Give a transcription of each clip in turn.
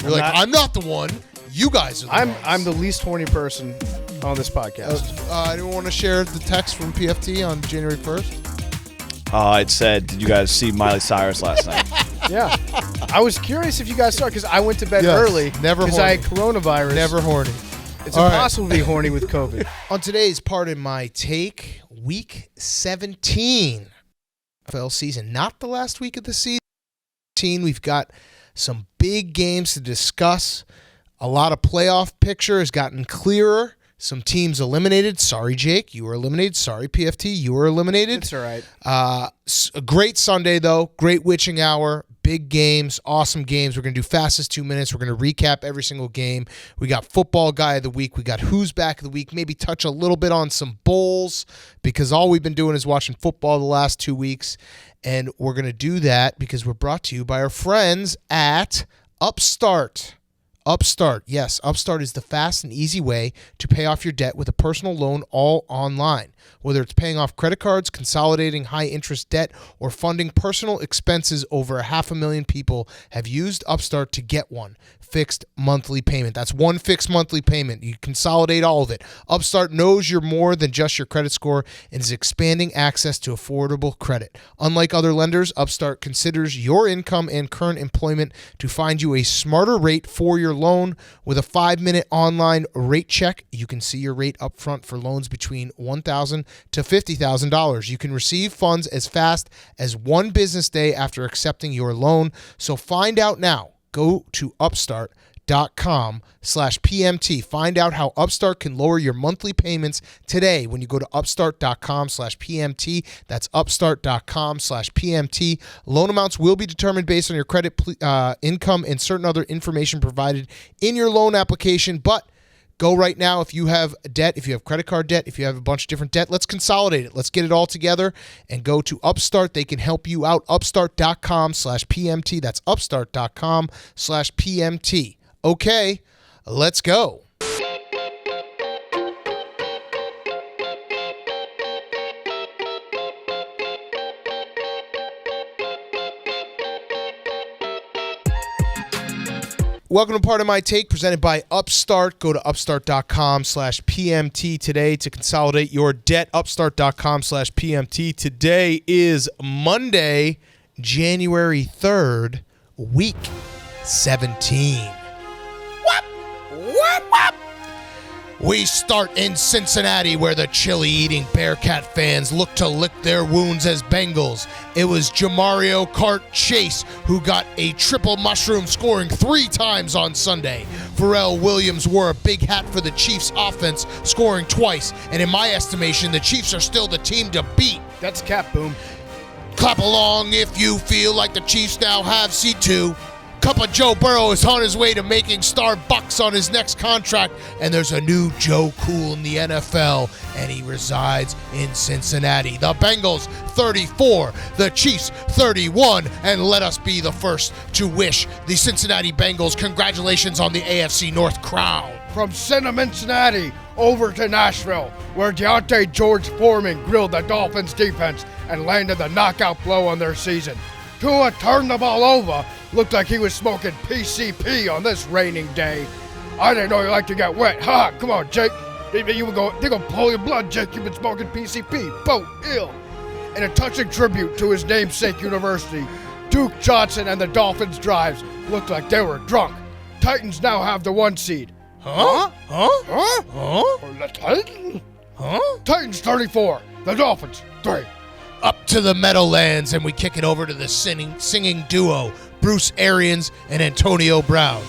You're like, I'm not the one. You guys are the ones. I'm the least horny person on this podcast. Anyone want to share the text from PFT on January 1st? It said, did you guys see Miley Cyrus last night? Yeah. I was curious if you guys saw, because I went to bed early. Never horny. Because I had coronavirus. Never horny. It's impossible to be horny with COVID. On today's Pardon My Take, Week 17 NFL season. Not the last week of the season. We've got some big games to discuss. A lot of playoff picture has gotten clearer. Some teams eliminated. Sorry, Jake, you were eliminated. Sorry, PFT, you were eliminated. It's all right. A great Sunday, though. Great witching hour. Big games. Awesome games. We're going to do fastest 2 minutes. We're going to recap every single game. We got football guy of the week. We got who's back of the week. Maybe touch a little bit on some bowls because all we've been doing is watching football the last 2 weeks. And we're going to do that because we're brought to you by our friends at Upstart. Upstart. Yes, Upstart is the fast and easy way to pay off your debt with a personal loan all online. Whether it's paying off credit cards, consolidating high-interest debt, or funding personal expenses, over 500,000 people have used Upstart to get one fixed monthly payment. That's one fixed monthly payment. You consolidate all of it. Upstart knows you're more than just your credit score and is expanding access to affordable credit. Unlike other lenders, Upstart considers your income and current employment to find you a smarter rate for your loan. With a 5-minute online rate check, you can see your rate up front for loans between $1,000 to $50,000. You can receive funds as fast as 1 business day after accepting your loan. So find out now. Go to upstart.com/PMT. Find out how Upstart can lower your monthly payments today when you go to upstart.com/PMT. That's upstart.com/PMT. Loan amounts will be determined based on your credit, income, and certain other information provided in your loan application. But go right now if you have debt, if you have credit card debt, if you have a bunch of different debt, let's consolidate it. Let's get it all together and go to Upstart. They can help you out. Upstart.com/PMT. That's upstart.com/PMT. Okay, let's go. Welcome to Pardon My Take, presented by Upstart. Go to upstart.com/PMT today to consolidate your debt. Upstart.com/PMT. Today is Monday, January 3rd, week 17. Whoop, whoop, whoop. We start in Cincinnati, where the chili-eating Bearcat fans look to lick their wounds as Bengals. It was Jamario Cart Chase who got a triple mushroom, scoring 3 times on Sunday. Pharrell Williams wore a big hat for the Chiefs offense, scoring twice. And in my estimation, the Chiefs are still the team to beat. That's cap boom. Clap along if you feel like the Chiefs now have C2. Cup of Joe Burrow is on his way to making $1 on his next contract, and there's a new Joe Cool in the NFL, and he resides in Cincinnati. The Bengals 34, the Chiefs 31, and let us be the first to wish the Cincinnati Bengals congratulations on the AFC North crown. From Cincinnati over to Nashville, where Deontay George Foreman grilled the Dolphins defense and landed the knockout blow on their season. Tua turned the ball over. Looked like he was smoking PCP on this raining day. I didn't know you liked to get wet. Ha! Come on, Jake. They're gonna pull your blood, Jake. You've been smoking PCP. Boat ill. In a touching tribute to his namesake university, Duke Johnson and the Dolphins' drives looked like they were drunk. Titans now have the 1 seed. Huh? The Titans? Titans 34. The Dolphins 3. Up to the Meadowlands, and we kick it over to the singing duo, Bruce Arians and Antonio Brown.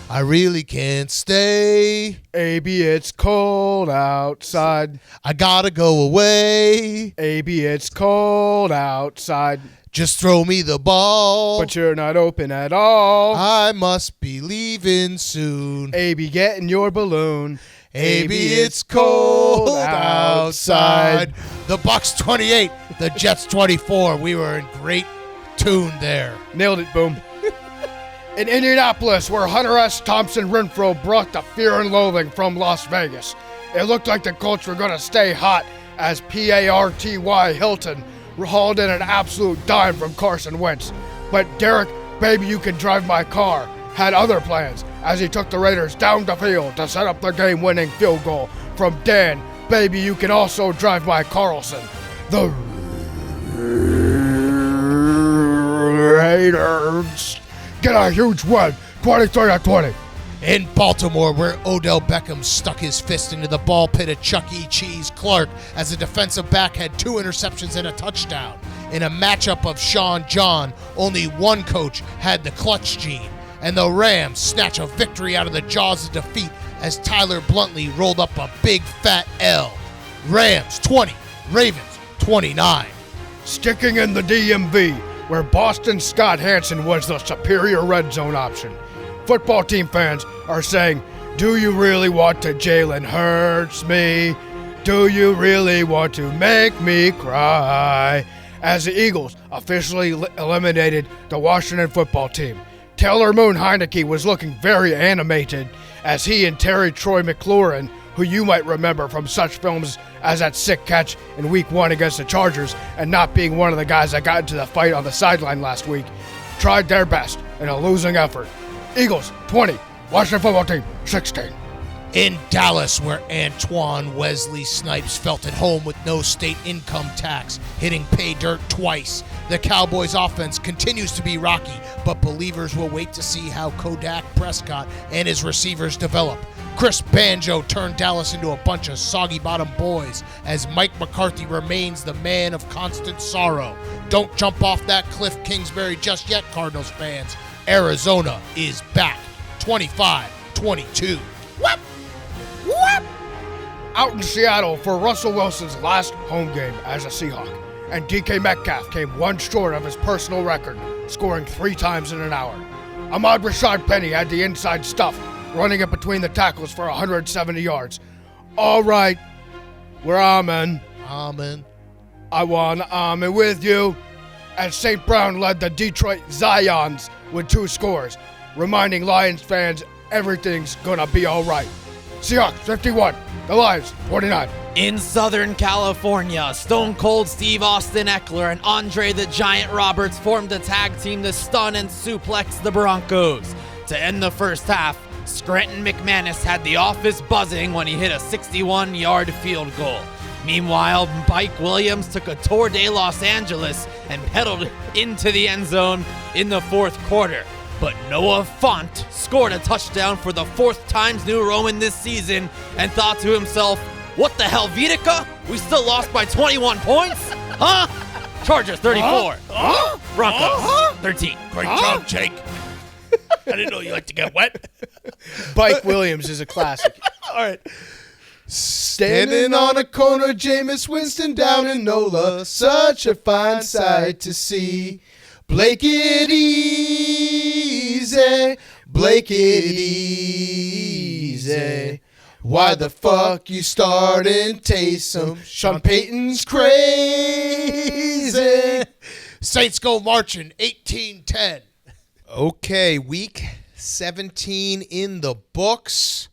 I really can't stay. AB, it's cold outside. I gotta go away. AB, it's cold outside. Just throw me the ball. But you're not open at all. I must be leaving soon. AB, get in your balloon. AB, it's cold outside. The Bucks 28, the Jets 24. We were in great tune there. Nailed it, boom. In Indianapolis, where Hunter S. Thompson Renfro brought the fear and loathing from Las Vegas, it looked like the Colts were going to stay hot as Party Hilton hauled in an absolute dime from Carson Wentz. But Derek, baby, you can drive my car. had other plans as he took the Raiders down the field to set up the game-winning field goal from Dan, baby, you can also drive by Carlson. The Raiders get a huge win, 23-20. In Baltimore, where Odell Beckham stuck his fist into the ball pit of Chuck E. Cheese Clark as a defensive back had 2 interceptions and a touchdown. In a matchup of Sean John, only one coach had the clutch gene, and the Rams snatch a victory out of the jaws of defeat as Tyler Bluntly rolled up a big fat L. Rams 20, Ravens 29. Sticking in the DMV, where Boston Scott Hansen was the superior red zone option. Football team fans are saying, do you really want to Jalen Hurts me? Do you really want to make me cry? As the Eagles officially eliminated the Washington football team. Taylor Moon Heineke was looking very animated as he and Terry Troy McLaurin, who you might remember from such films as that sick catch in Week 1 against the Chargers and not being one of the guys that got into the fight on the sideline last week, tried their best in a losing effort. Eagles 20, Washington football team 16. In Dallas, where Antoine Wesley Snipes felt at home with no state income tax, hitting pay dirt twice. The Cowboys' offense continues to be rocky, but believers will wait to see how Kodak Prescott and his receivers develop. Chris Banjo turned Dallas into a bunch of soggy-bottom boys as Mike McCarthy remains the man of constant sorrow. Don't jump off that cliff, Kingsbury, just yet, Cardinals fans. Arizona is back, 25-22. Whoop! Whoop! Out in Seattle for Russell Wilson's last home game as a Seahawk, and DK Metcalf came one short of his personal record, scoring 3 times in an hour. Ahmad Rashad Penny had the inside stuff, running it between the tackles for 170 yards. All right, we're amen. Amen. I want amen with you. As St. Brown led the Detroit Zions with 2 scores, reminding Lions fans everything's gonna be all right. Seahawks 51, the Lions 49. In Southern California, Stone Cold Steve Austin Eckler and Andre the Giant Roberts formed a tag team to stun and suplex the Broncos. To end the first half, Scranton McManus had the office buzzing when he hit a 61-yard field goal. Meanwhile, Mike Williams took a tour de Los Angeles and pedaled into the end zone in the fourth quarter. But Noah Fant scored a touchdown for the 4th Times New Roman this season and thought to himself, what the hell, Vitica? We still lost by 21 points? Huh? Chargers 34. Broncos 13. Great job, Jake. I didn't know you like to get wet. Mike Williams is a classic. All right. Standing on a corner, Jameis Winston down in NOLA. Such a fine sight to see. Blake it easy. Blake it easy. Why the fuck you starting Taysom? Sean Payton's crazy. Saints go marching 18-10. Okay, week 17 in the books.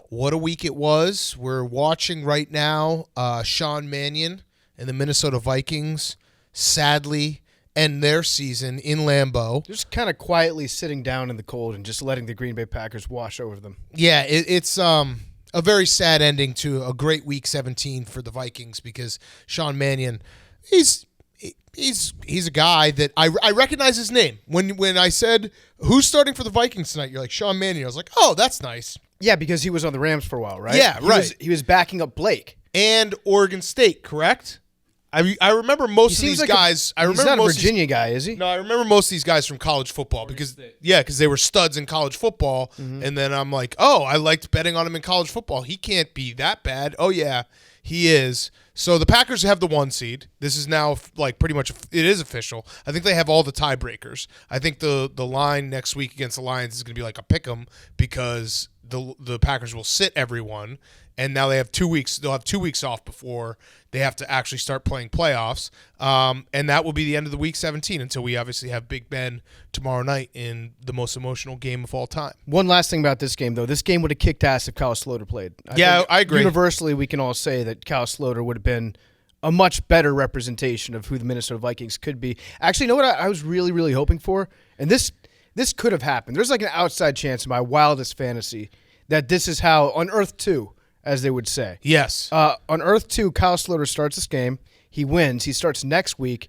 What a week it was. We're watching right now Sean Mannion and the Minnesota Vikings sadly end their season in Lambeau. Just kind of quietly sitting down in the cold and just letting the Green Bay Packers wash over them. Yeah, it's a very sad ending to a great week 17 for the Vikings because Sean Mannion, he's a guy that I recognize his name. When I said, who's starting for the Vikings tonight, you're like, Sean Mannion. I was like, oh, that's nice. Yeah, because he was on the Rams for a while, right? Yeah, right. He was backing up Blake. And Oregon State, correct? I remember most of these guys. He's not a Virginia guy, is he? No, I remember most of these guys from college football because they were studs in college football. Mm-hmm. And then I'm like, oh, I liked betting on him in college football. He can't be that bad. Oh yeah, he is. So the Packers have the 1 seed. This is now like pretty much it is official. I think they have all the tiebreakers. I think the line next week against the Lions is going to be like a pick'em because the Packers will sit everyone, and now they have 2 weeks. They'll have 2 weeks off before they have to actually start playing playoffs, and that will be the end of the week 17 until we obviously have Big Ben tomorrow night in the most emotional game of all time. One last thing about this game, though. This game would have kicked ass if Kyle Sloter played. I agree. Universally, we can all say that Kyle Sloter would have been a much better representation of who the Minnesota Vikings could be. Actually, you know what I was really, really hoping for? And this this could have happened. There's like an outside chance in my wildest fantasy that this is how, on Earth 2, as they would say. Yes. On Earth 2, Kyle Sloter starts this game. He wins. He starts next week.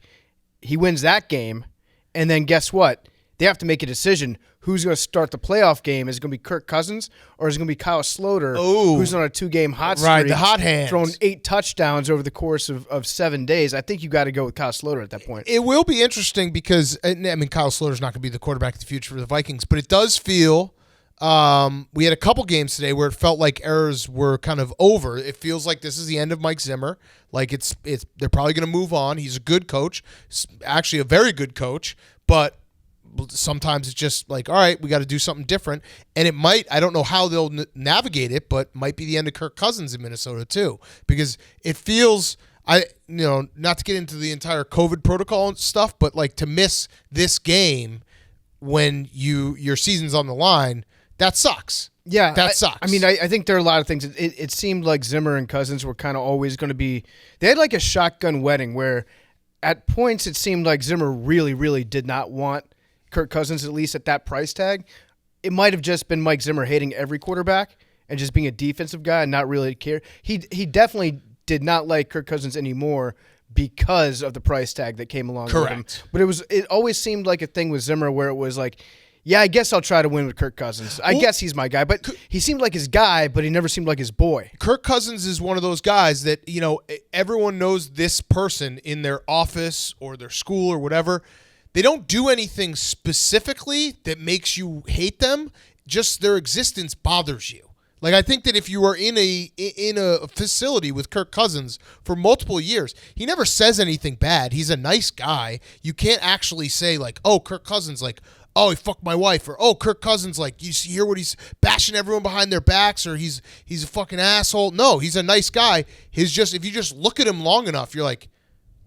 He wins that game. And then guess what? They have to make a decision. Who's going to start the playoff game? Is it going to be Kirk Cousins or is it going to be Kyle Sloter, who's on a 2-game hot streak? Right, the hot hand. Thrown 8 touchdowns over the course of 7 days. I think you got to go with Kyle Sloter at that point. It will be interesting because, I mean, Kyle Sloter's not going to be the quarterback of the future for the Vikings, but it does feel we had a couple games today where it felt like errors were kind of over. It feels like this is the end of Mike Zimmer. Like they're probably going to move on. He's a good coach, actually a very good coach, but sometimes it's just like, all right, we got to do something different. And it might, I don't know how they'll navigate it, but might be the end of Kirk Cousins in Minnesota too, because it feels, not to get into the entire COVID protocol and stuff, but like to miss this game when your season's on the line, that sucks. Yeah, that sucks. I mean, I think there are a lot of things. It seemed like Zimmer and Cousins were kind of always going to be, they had like a shotgun wedding where at points it seemed like Zimmer really, really did not want Kirk Cousins, at least at that price tag. It might have just been Mike Zimmer hating every quarterback and just being a defensive guy and not really care. He definitely did not like Kirk Cousins anymore because of the price tag that came along with him. But it always seemed like a thing with Zimmer where it was like, yeah, I guess I'll try to win with Kirk Cousins. I guess he's my guy. But he seemed like his guy, but he never seemed like his boy. Kirk Cousins is one of those guys that, everyone knows this person in their office or their school or whatever. They don't do anything specifically that makes you hate them. Just their existence bothers you. Like, I think that if you are in a facility with Kirk Cousins for multiple years, he never says anything bad. He's a nice guy. You can't actually say, like, oh, Kirk Cousins, like, oh, he fucked my wife, or oh, Kirk Cousins, like, you hear what he's bashing everyone behind their backs, or he's a fucking asshole. No, he's a nice guy. If you just look at him long enough, you're like,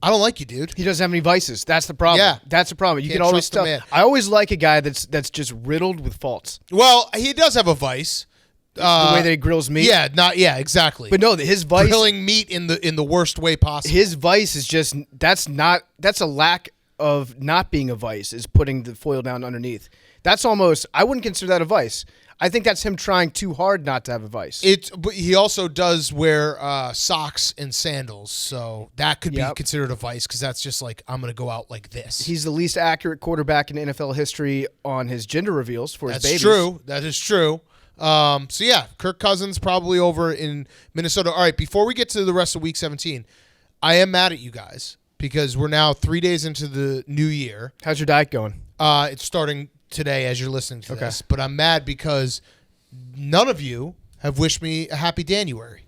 I don't like you, dude. He doesn't have any vices. That's the problem. Yeah. That's the problem. You can always tell. I always like a guy that's just riddled with faults. Well, he does have a vice. The way that he grills meat. Yeah, exactly. But no, his vice, grilling meat in the worst way possible. His vice is just that's a lack of not being a vice, is putting the foil down underneath. That's almost, I wouldn't consider that a vice. I think that's him trying too hard not to have a vice. But he also does wear socks and sandals, so that could be considered a vice because that's just like, I'm going to go out like this. He's the least accurate quarterback in NFL history on his gender reveals for his babies. That's true. That is true. So yeah, Kirk Cousins probably over in Minnesota. All right, before we get to the rest of Week 17, I am mad at you guys because we're now 3 days into the new year. How's your diet going? It's starting today as you're listening to this, but I'm mad because none of you have wished me a happy January.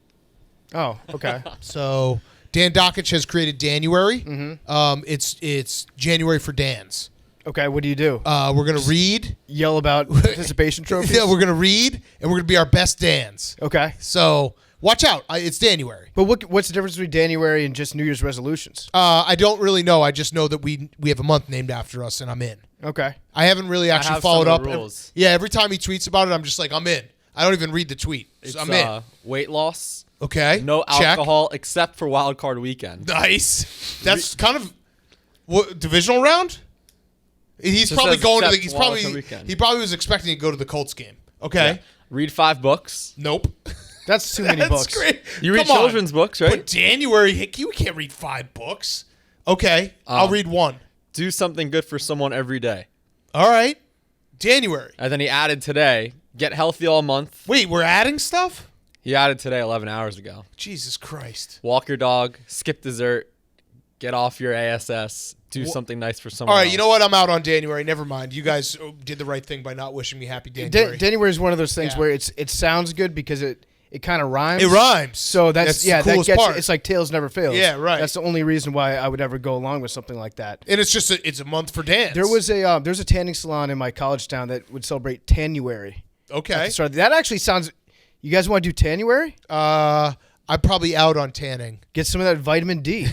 Oh, okay. So Dan Dockich has created January. Mm-hmm. It's January for Dan's. Okay, what do you do? We're going to read. Yell about participation trophies? Yeah, we're going to read, and we're going to be our best Dans. Okay. So watch out. It's January. But what's the difference between January and just New Year's resolutions? I don't really know. I just know that we have a month named after us, and I'm in. Okay. I haven't really actually followed up. Rules. Yeah, every time he tweets about it, I'm just like, I'm in. I don't even read the tweet. It's, I'm in. Weight loss. Okay. No Check. alcohol except for wild card weekend. Nice. That's kind of what divisional round. He's Just probably says going to except the. He's wild probably card weekend. he probably was expecting to go to the Colts game. Okay. Yeah. Read 5 books. Nope. That's too many That's books. great. You read Come on. children's books, right? But January, you can't read 5 books. Okay, I'll read 1. Do something good for someone every day. All right. January. And then he added today, get healthy all month. Wait, we're adding stuff? He added today 11 hours ago. Jesus Christ. Walk your dog, skip dessert, get off your ASS, do something nice for someone All right, else. you know what? I'm out on January. Never mind. You guys did the right thing by not wishing me happy January. January is one of those things Yeah. where it sounds good because it kind of rhymes. It rhymes. So that's the that coolest gets part. it's like tails never fails. Yeah, right. That's the only reason why I would ever go along with something like that. And it's just it's a month for dance. There's a tanning salon in my college town that would celebrate Tanuary. Okay. So that actually sounds. You guys want to do Tanuary? I'm probably out on tanning. Get some of that vitamin D.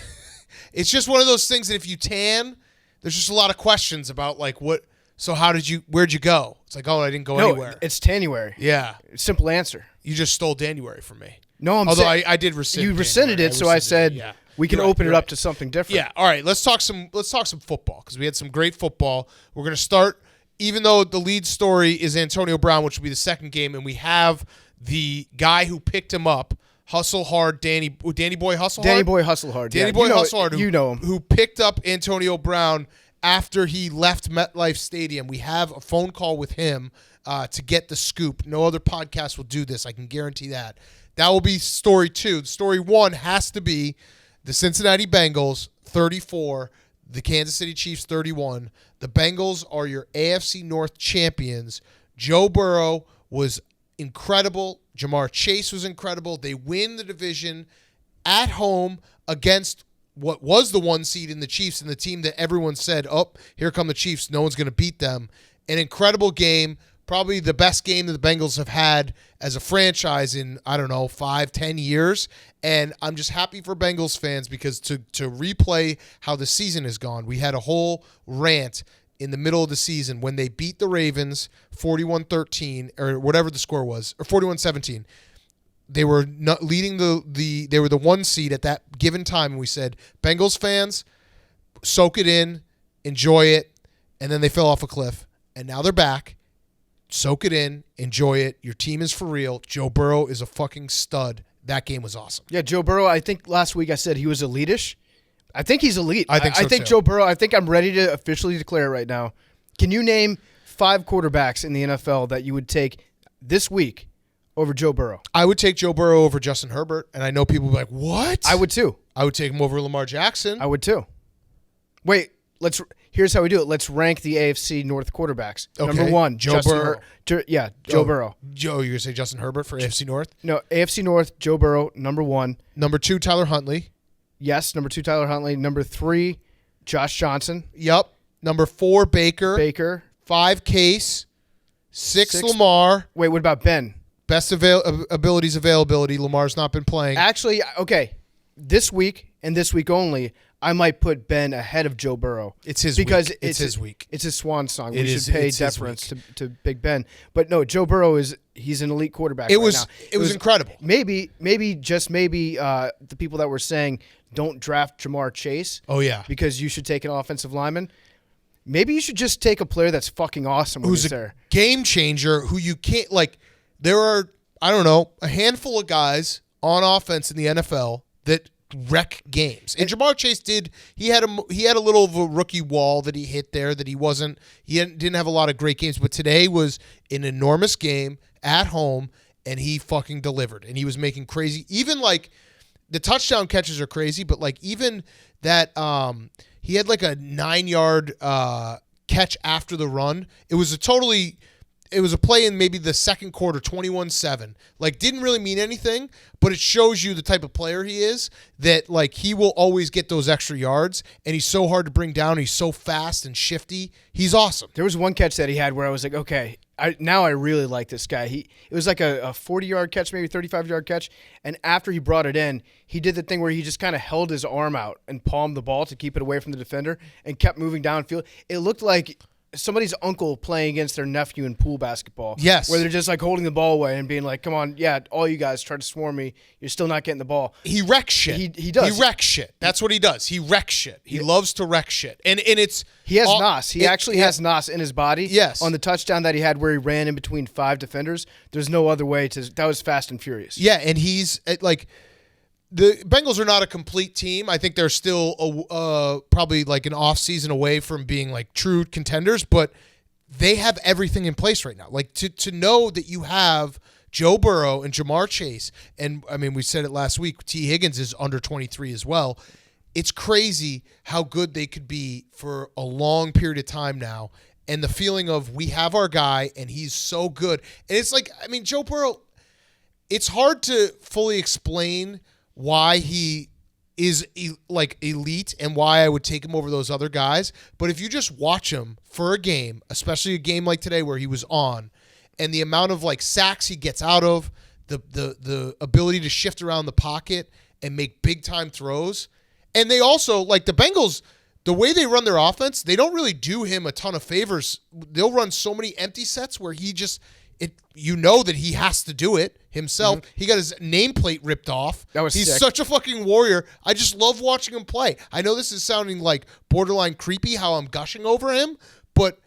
It's just one of those things that if you tan, there's just a lot of questions about like what. So where'd you go? It's like, oh, I didn't go anywhere. It's Tanuary. Yeah. Simple answer. You just stole January from me. No, Although I did rescind. You rescinded January. it, so I said yeah. we can You're right, open it you're up right. to something different. Yeah. All right. Let's talk some football because we had some great football. We're gonna start even though the lead story is Antonio Brown, which will be the second game, and we have the guy who picked him up, Hustle Hard, Danny Boy Hustle Hard? Danny Boy Hustle Hard. Danny yeah. Boy Hustle Hard. You know him. Who picked up Antonio Brown after he left MetLife Stadium. We have a phone call with him to get the scoop. No other podcast will do this. I can guarantee that. That will be story 2. Story 1 has to be the Cincinnati Bengals 34, the Kansas City Chiefs 31. The Bengals are your AFC North champions. Joe Burrow was incredible. Jamar Chase was incredible. They win the division at home against what was the 1 seed in the Chiefs and the team that everyone said, oh, here come the Chiefs. No one's going to beat them. An incredible game. Probably the best game that the Bengals have had as a franchise in, 5-10 years. And I'm just happy for Bengals fans because to replay how the season has gone, we had a whole rant in the middle of the season when they beat the Ravens 41-13 or whatever the score was, or 41-17. They were not leading they were the 1 seed at that given time, and we said, Bengals fans, soak it in, enjoy it, and then they fell off a cliff. And now they're back. Soak it in, enjoy it. Your team is for real. Joe Burrow is a fucking stud. That game was awesome. Yeah, Joe Burrow, I think last week I said he was elite-ish. I think he's elite. I think so, I think too. Joe Burrow, I think I'm ready to officially declare it right now. Can you name 5 quarterbacks in the NFL that you would take this week over Joe Burrow? I would take Joe Burrow over Justin Herbert, and I know people will be like, what? I would too. I would take him over Lamar Jackson. I would too. Wait, here's how we do it. Let's rank the AFC North quarterbacks. Okay. Number 1, Joe Burrow. Joe Burrow. Joe, you're going to say Justin Herbert for AFC North? No, AFC North, Joe Burrow, number 1. Number 2, Tyler Huntley. Yes, number 2, Tyler Huntley. Number 3, Josh Johnson. Yep. Number 4, Baker. 5, Case. 6, Lamar. Wait, what about Ben? Best availability. Lamar's not been playing. Actually, okay, this week and this week only, I might put Ben ahead of Joe Burrow. It's his because week. It's his week. It's his swan song. It We is- should pay it's his deference to Big Ben. But no, Joe Burrow he's an elite quarterback. It right was now. it was incredible. Maybe the people that were saying don't draft Jamar Chase. Oh, yeah. Because you should take an offensive lineman. Maybe you should just take a player that's fucking awesome when Who's he's a there. game changer who you can't, like, there are, a handful of guys on offense in the NFL that wreck games. And Jamar Chase he had a little of a rookie wall that he hit there that he didn't have a lot of great games, but today was an enormous game at home and he fucking delivered. And he was making crazy, even like the touchdown catches are crazy, but like even that he had like a 9-yard catch after the run. It was a play in maybe the second quarter, 21-7. Like, didn't really mean anything, but it shows you the type of player he is, that, like, he will always get those extra yards, and he's so hard to bring down. He's so fast and shifty. He's awesome. There was one catch that he had where I was like, okay, now I really like this guy. It was like a 40-yard catch, maybe 35-yard catch, and after he brought it in, he did the thing where he just kind of held his arm out and palmed the ball to keep it away from the defender and kept moving downfield. It looked like somebody's uncle playing against their nephew in pool basketball. Yes. Where they're just like holding the ball away and being like, come on, yeah, all you guys try to swarm me. You're still not getting the ball. He wrecks shit. He does. He wrecks shit. That's what he does. He wrecks shit. He loves to wreck shit. And it's... He has NOS. He actually has NOS in his body. Yes. On the touchdown that he had where he ran in between 5 defenders, there's no other way to... That was fast and furious. Yeah, and he's like... The Bengals are not a complete team. I think they're still probably like an off season away from being like true contenders, but they have everything in place right now. Like to know that you have Joe Burrow and Jamar Chase, and I mean we said it last week, T. Higgins is under 23 as well. It's crazy how good they could be for a long period of time now, and the feeling of we have our guy and he's so good. And it's like, I mean, Joe Burrow, it's hard to fully explain why he is like elite and why I would take him over those other guys. But if you just watch him for a game, especially a game like today where he was on, and the amount of like sacks he gets out of, the ability to shift around the pocket and make big time throws. And they also, like the Bengals, the way they run their offense, they don't really do him a ton of favors. They'll run so many empty sets where he just... that he has to do it himself. Mm-hmm. He got his nameplate ripped off. He's sick. Such a fucking warrior. I just love watching him play. I know this is sounding like borderline creepy how I'm gushing over him, but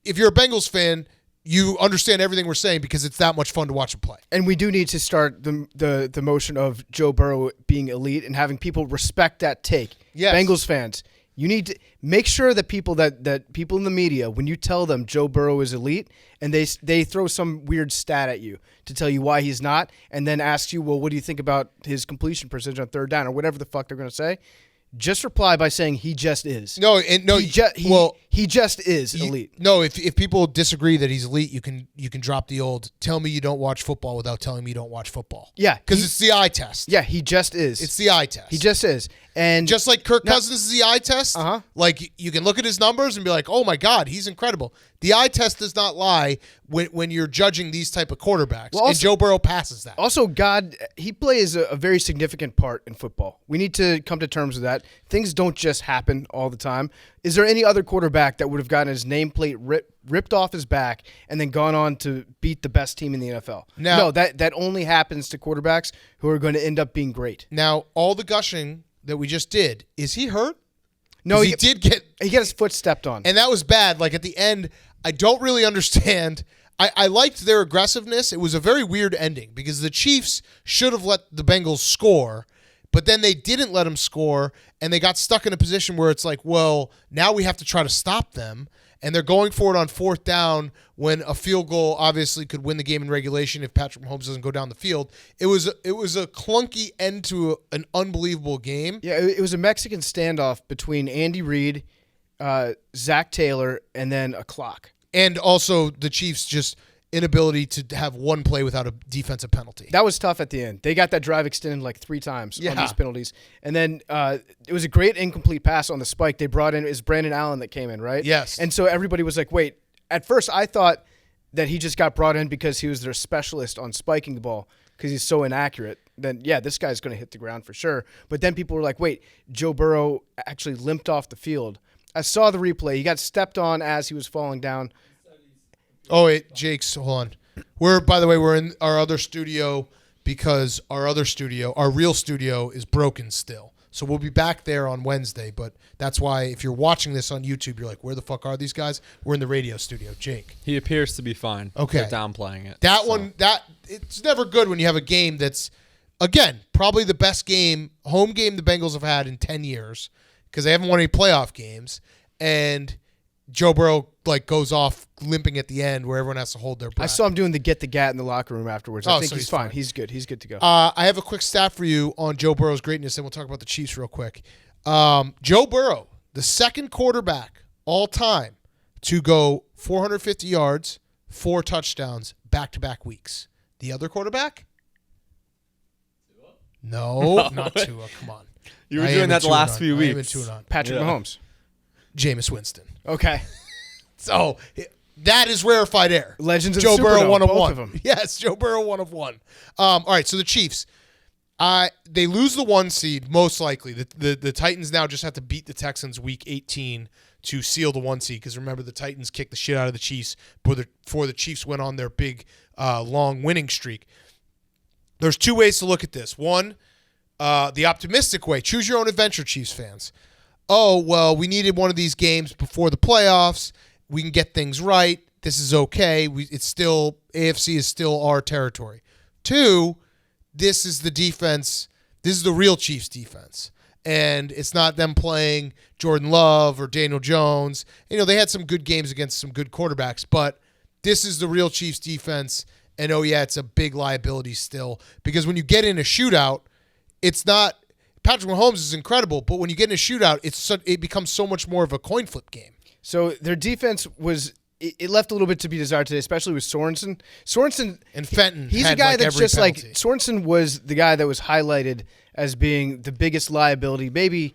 if you're a Bengals fan, you understand everything we're saying because it's that much fun to watch him play. And we do need to start the motion of Joe Burrow being elite and having people respect that take. Yes. Bengals fans, you need to make sure that people in the media, when you tell them Joe Burrow is elite and they throw some weird stat at you to tell you why he's not, and then ask you, well, what do you think about his completion percentage on third down or whatever the fuck they're going to say? Just reply by saying he just is. He just is elite. No, if people disagree that he's elite, you can drop the old tell me you don't watch football without telling me you don't watch football. Yeah, because it's the eye test. Yeah, he just is. It's the eye test. He just is. And just like Kirk Cousins is the eye test. Uh-huh. Like you can look at his numbers and be like, oh my God, he's incredible. The eye test does not lie when you're judging these type of quarterbacks. Well, also, and Joe Burrow passes that. Also, he plays a very significant part in football. We need to come to terms with that. Things don't just happen all the time. Is there any other quarterback that would have gotten his nameplate ripped off his back and then gone on to beat the best team in the NFL? No, that only happens to quarterbacks who are going to end up being great. Now, all the gushing that we just did, is he hurt? No, he did get his foot stepped on. And that was bad. Like at the end, I don't really understand. I liked their aggressiveness. It was a very weird ending because the Chiefs should have let the Bengals score, but then they didn't let them score, and they got stuck in a position where it's like, well, now we have to try to stop them, and they're going for it on fourth down when a field goal obviously could win the game in regulation if Patrick Mahomes doesn't go down the field. It was a clunky end to an unbelievable game. Yeah, it was a Mexican standoff between Andy Reid, Zach Taylor, and then a clock. And also the Chiefs' just inability to have one play without a defensive penalty. That was tough at the end. They got that drive extended like 3 times on these penalties. And then it was a great incomplete pass on the spike. They brought in, is Brandon Allen that came in, right? Yes. And so everybody was like, wait. At first I thought that he just got brought in because he was their specialist on spiking the ball because he's so inaccurate. Then, yeah, this guy's going to hit the ground for sure. But then people were like, wait, Joe Burrow actually limped off the field. I saw the replay. He got stepped on as he was falling down. Oh, wait, Jake's, hold on. By the way, we're in our other studio because our real studio is broken still. So we'll be back there on Wednesday, but that's why if you're watching this on YouTube, you're like, where the fuck are these guys? We're in the radio studio. Jake. He appears to be fine. Okay. They're downplaying it. It's never good when you have a game that's, again, probably the best home game the Bengals have had in 10 years because they haven't won any playoff games, and Joe Burrow goes off limping at the end where everyone has to hold their breath. I saw him doing the get the gat in the locker room afterwards. I think he's fine. He's good. He's good to go. I have a quick stat for you on Joe Burrow's greatness, and we'll talk about the Chiefs real quick. Joe Burrow, the second quarterback all time to go 450 yards, 4 touchdowns, back-to-back weeks. The other quarterback? No, not Tua. Come on. You were doing that the last few weeks. Patrick Mahomes. Jameis Winston. Okay. So that is rarefied air. Legends of Joe the Burrow, Superdome, one of both one. of them. Yes, Joe Burrow, 1 of 1. All right, so the Chiefs, they lose the 1 seed most likely. The Titans now just have to beat the Texans week 18 to seal the 1 seed because remember the Titans kicked the shit out of the Chiefs before the Chiefs went on their big long winning streak. There's 2 ways to look at this. One, the optimistic way. Choose your own adventure, Chiefs fans. Oh, well, we needed one of these games before the playoffs. We can get things right. This is okay. AFC is still our territory. 2, this is the defense. This is the real Chiefs defense. And it's not them playing Jordan Love or Daniel Jones. They had some good games against some good quarterbacks, but this is the real Chiefs defense. And, oh, yeah, it's a big liability still. Because when you get in a shootout, it's not – Patrick Mahomes is incredible, but when you get in a shootout, it becomes so much more of a coin flip game. So their defense it left a little bit to be desired today, especially with Sorensen. And Fenton. He's a guy that's just penalty. Sorensen was the guy that was highlighted as being the biggest liability, maybe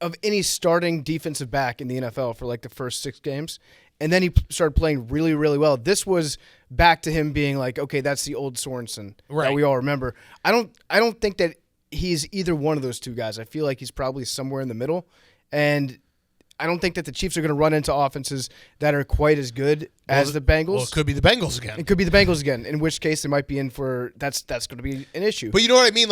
of any starting defensive back in the NFL for the first 6 games. And then he started playing really, really well. This was back to him being like, okay, that's the old Sorensen that we all remember. I don't think that he's either one of those 2 guys. I feel like he's probably somewhere in the middle. And I don't think that the Chiefs are going to run into offenses that are quite as good as the Bengals. Well, it could be the Bengals again. It could be the Bengals again, in which case they might be in for that's going to be an issue. But you know what I mean?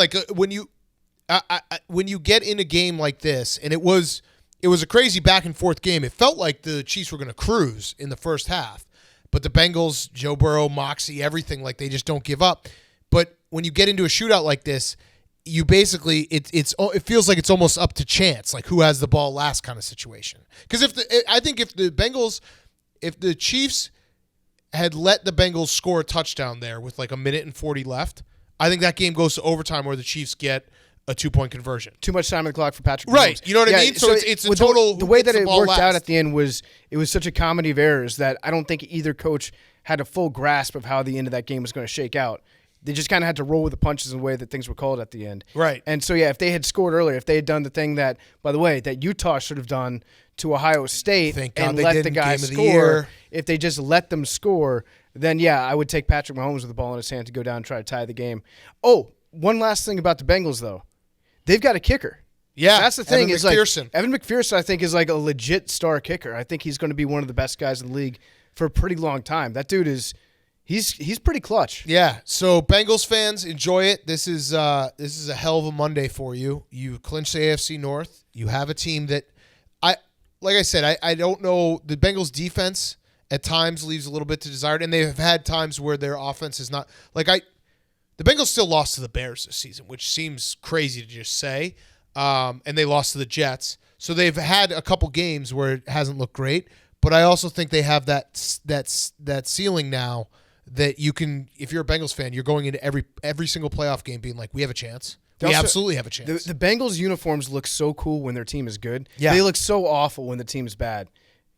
When you get in a game like this, and it was it was a crazy back and forth game. It felt like the Chiefs were going to cruise in the first half, but the Bengals, Joe Burrow, Moxie, everything, like they just don't give up. But when you get into a shootout like this, you basically it feels like it's almost up to chance, like who has the ball last kind of situation. Because I think if the Chiefs had let the Bengals score a touchdown there with like a minute and 40 left, I think that game goes to overtime where the Chiefs get a 2-point conversion. Too much time on the clock for Patrick Mahomes. Right. You know what I mean? So it's a total. The way that it worked out at the end was it was such a comedy of errors that I don't think either coach had a full grasp of how the end of that game was going to shake out. They just kind of had to roll with the punches in the way that things were called at the end. Right. And so, yeah, if they had scored earlier, if they had done the thing that, by the way, that Utah should have done to Ohio State and let the guys score, if they just let them score, then, yeah, I would take Patrick Mahomes with the ball in his hand to go down and try to tie the game. Oh, one last thing about the Bengals, though. They've got a kicker. Yeah. That's the thing. Evan McPherson. Evan McPherson, I think, is like a legit star kicker. I think he's going to be one of the best guys in the league for a pretty long time. That dude is he's pretty clutch. Yeah. So Bengals fans, enjoy it. This is a hell of a Monday for you. You clinch the AFC North. You have a team that like I said, I don't know. The Bengals defense at times leaves a little bit to desired, and they have had times where their offense is not the Bengals still lost to the Bears this season, which seems crazy to just say. And they lost to the Jets. So they've had a couple games where it hasn't looked great. But I also think they have that ceiling now that you can, if you're a Bengals fan, you're going into every single playoff game being like, we have a chance. We absolutely have a chance. The Bengals uniforms look so cool when their team is good. Yeah. They look so awful when the team is bad.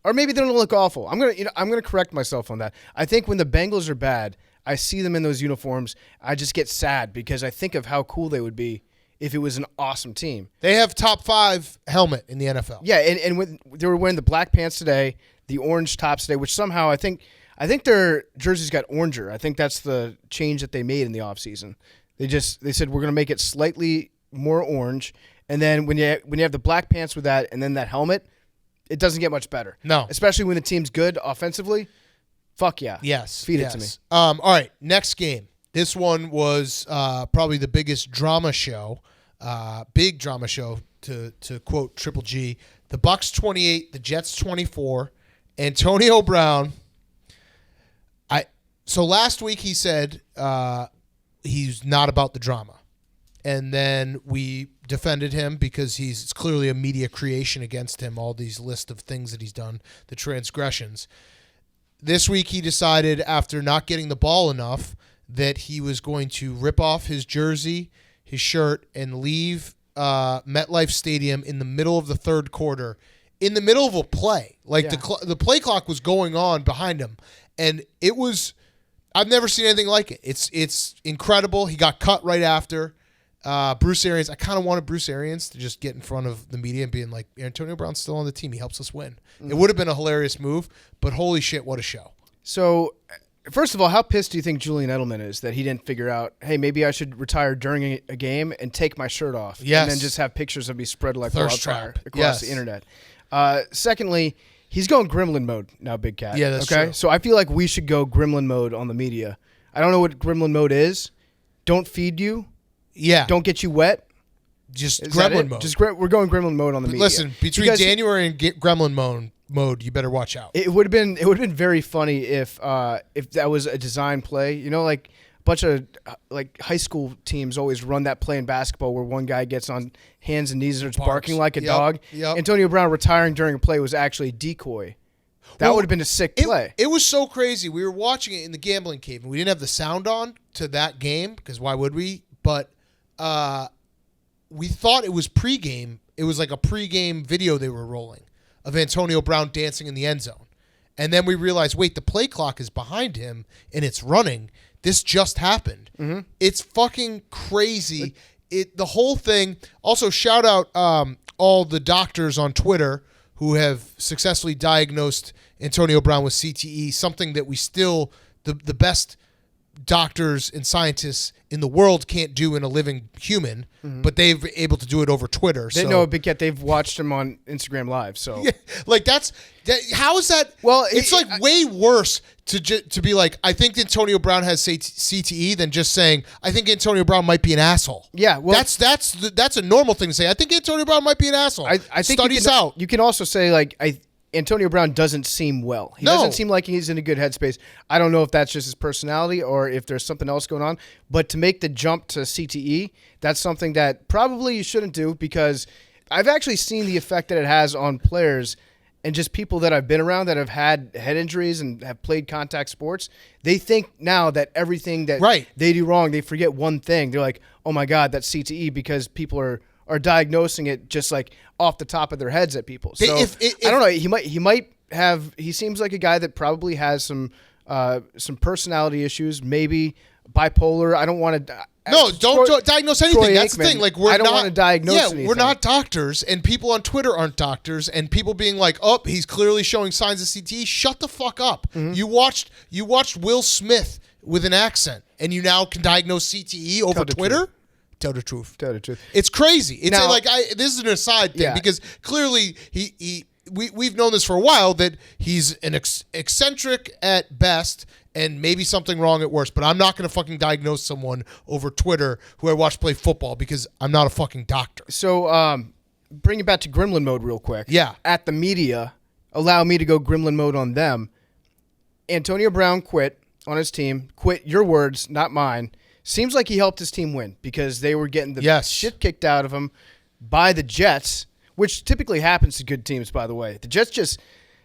Or maybe they don't look awful. I'm gonna correct myself on that. I think when the Bengals are bad, I see them in those uniforms, I just get sad because I think of how cool they would be if it was an awesome team. They have top 5 helmet in the NFL. Yeah, and when they were wearing the black pants today, the orange tops today, which somehow I think their jerseys got oranger. I think that's the change that they made in the offseason. They said we're going to make it slightly more orange, and then when you have the black pants with that and then that helmet, it doesn't get much better. No. Especially when the team's good offensively. Fuck yeah. Yes. Feed it to me. All right, next game. This one was probably the biggest drama show, big drama show, to quote Triple G. The Bucs 28, the Jets 24. Antonio Brown. So last week he said he's not about the drama. And then we defended him because it's clearly a media creation against him, all these list of things that he's done, the transgressions. This week he decided, after not getting the ball enough, that he was going to rip off his jersey, his shirt, and leave MetLife Stadium in the middle of the third quarter, in the middle of a play. The play clock was going on behind him, and it was – I've never seen anything like it. It's incredible. He got cut right after. Bruce Arians, I kind of wanted Bruce Arians to just get in front of the media and being like, Antonio Brown's still on the team. He helps us win. Mm-hmm. It would have been a hilarious move, but holy shit, what a show. So, first of all, how pissed do you think Julian Edelman is that he didn't figure out, hey, maybe I should retire during a game and take my shirt off and then just have pictures of me spread like wildfire across the internet? Secondly, he's going gremlin mode now, Big Cat. Yeah, that's true. So I feel like we should go gremlin mode on the media. I don't know what gremlin mode is. Don't feed you. Yeah. Don't get you wet. Just gremlin mode. We're going gremlin mode on the media. Listen, between January and gremlin mode, you better watch out. It would have been very funny if that was a design play. You know, like a bunch of like high school teams always run that play in basketball where one guy gets on hands and knees and starts barking like a dog. Yep. Antonio Brown retiring during a play was actually a decoy. That would have been a sick play. It was so crazy. We were watching it in the gambling cave, and we didn't have the sound on to that game because why would we? But we thought it was pregame. It was like a pregame video they were rolling of Antonio Brown dancing in the end zone. And then we realized, wait, the play clock is behind him, and it's running. This just happened. Mm-hmm. It's fucking crazy. The whole thing. Also, shout out all the doctors on Twitter who have successfully diagnosed Antonio Brown with CTE, something that we still, the best doctors and scientists in the world can't do in a living human, but they've able to do it over Twitter. They know, but yet they've watched him on Instagram Live. So, yeah, like how is that? Well, it's way worse to be like, I think Antonio Brown has CTE than just saying I think Antonio Brown might be an asshole. Yeah, well, that's a normal thing to say. I think Antonio Brown might be an asshole. I think studies out. You can also say like Antonio Brown doesn't seem well. He doesn't seem like he's in a good headspace. I don't know if that's just his personality or if there's something else going on. But to make the jump to CTE, that's something that probably you shouldn't do, because I've actually seen the effect that it has on players and just people that I've been around that have had head injuries and have played contact sports. They think now that everything that they do wrong, they forget one thing. They're like, oh my God, that's CTE, because people are diagnosing it just like off the top of their heads at people. So I don't know. He might have. He seems like a guy that probably has some personality issues, maybe bipolar. I don't want to. No, don't diagnose anything. That's the thing. Like I don't want to diagnose anything. We're not doctors, and people on Twitter aren't doctors, and people being like, "Oh, he's clearly showing signs of CTE." Shut the fuck up. Mm-hmm. You watched Will Smith with an accent, and you now can diagnose CTE over Twitter. Tell the truth. It's crazy. It's now, this is an aside thing, because clearly we've known this for a while, that he's an eccentric at best and maybe something wrong at worst. But I'm not going to fucking diagnose someone over Twitter who I watch play football, because I'm not a fucking doctor. So bring it back to gremlin mode real quick. Yeah. At the media, allow me to go gremlin mode on them. Antonio Brown quit on his team. Quit, your words, not mine. Seems like he helped his team win, because they were getting the shit kicked out of him by the Jets, which typically happens to good teams, by the way. The Jets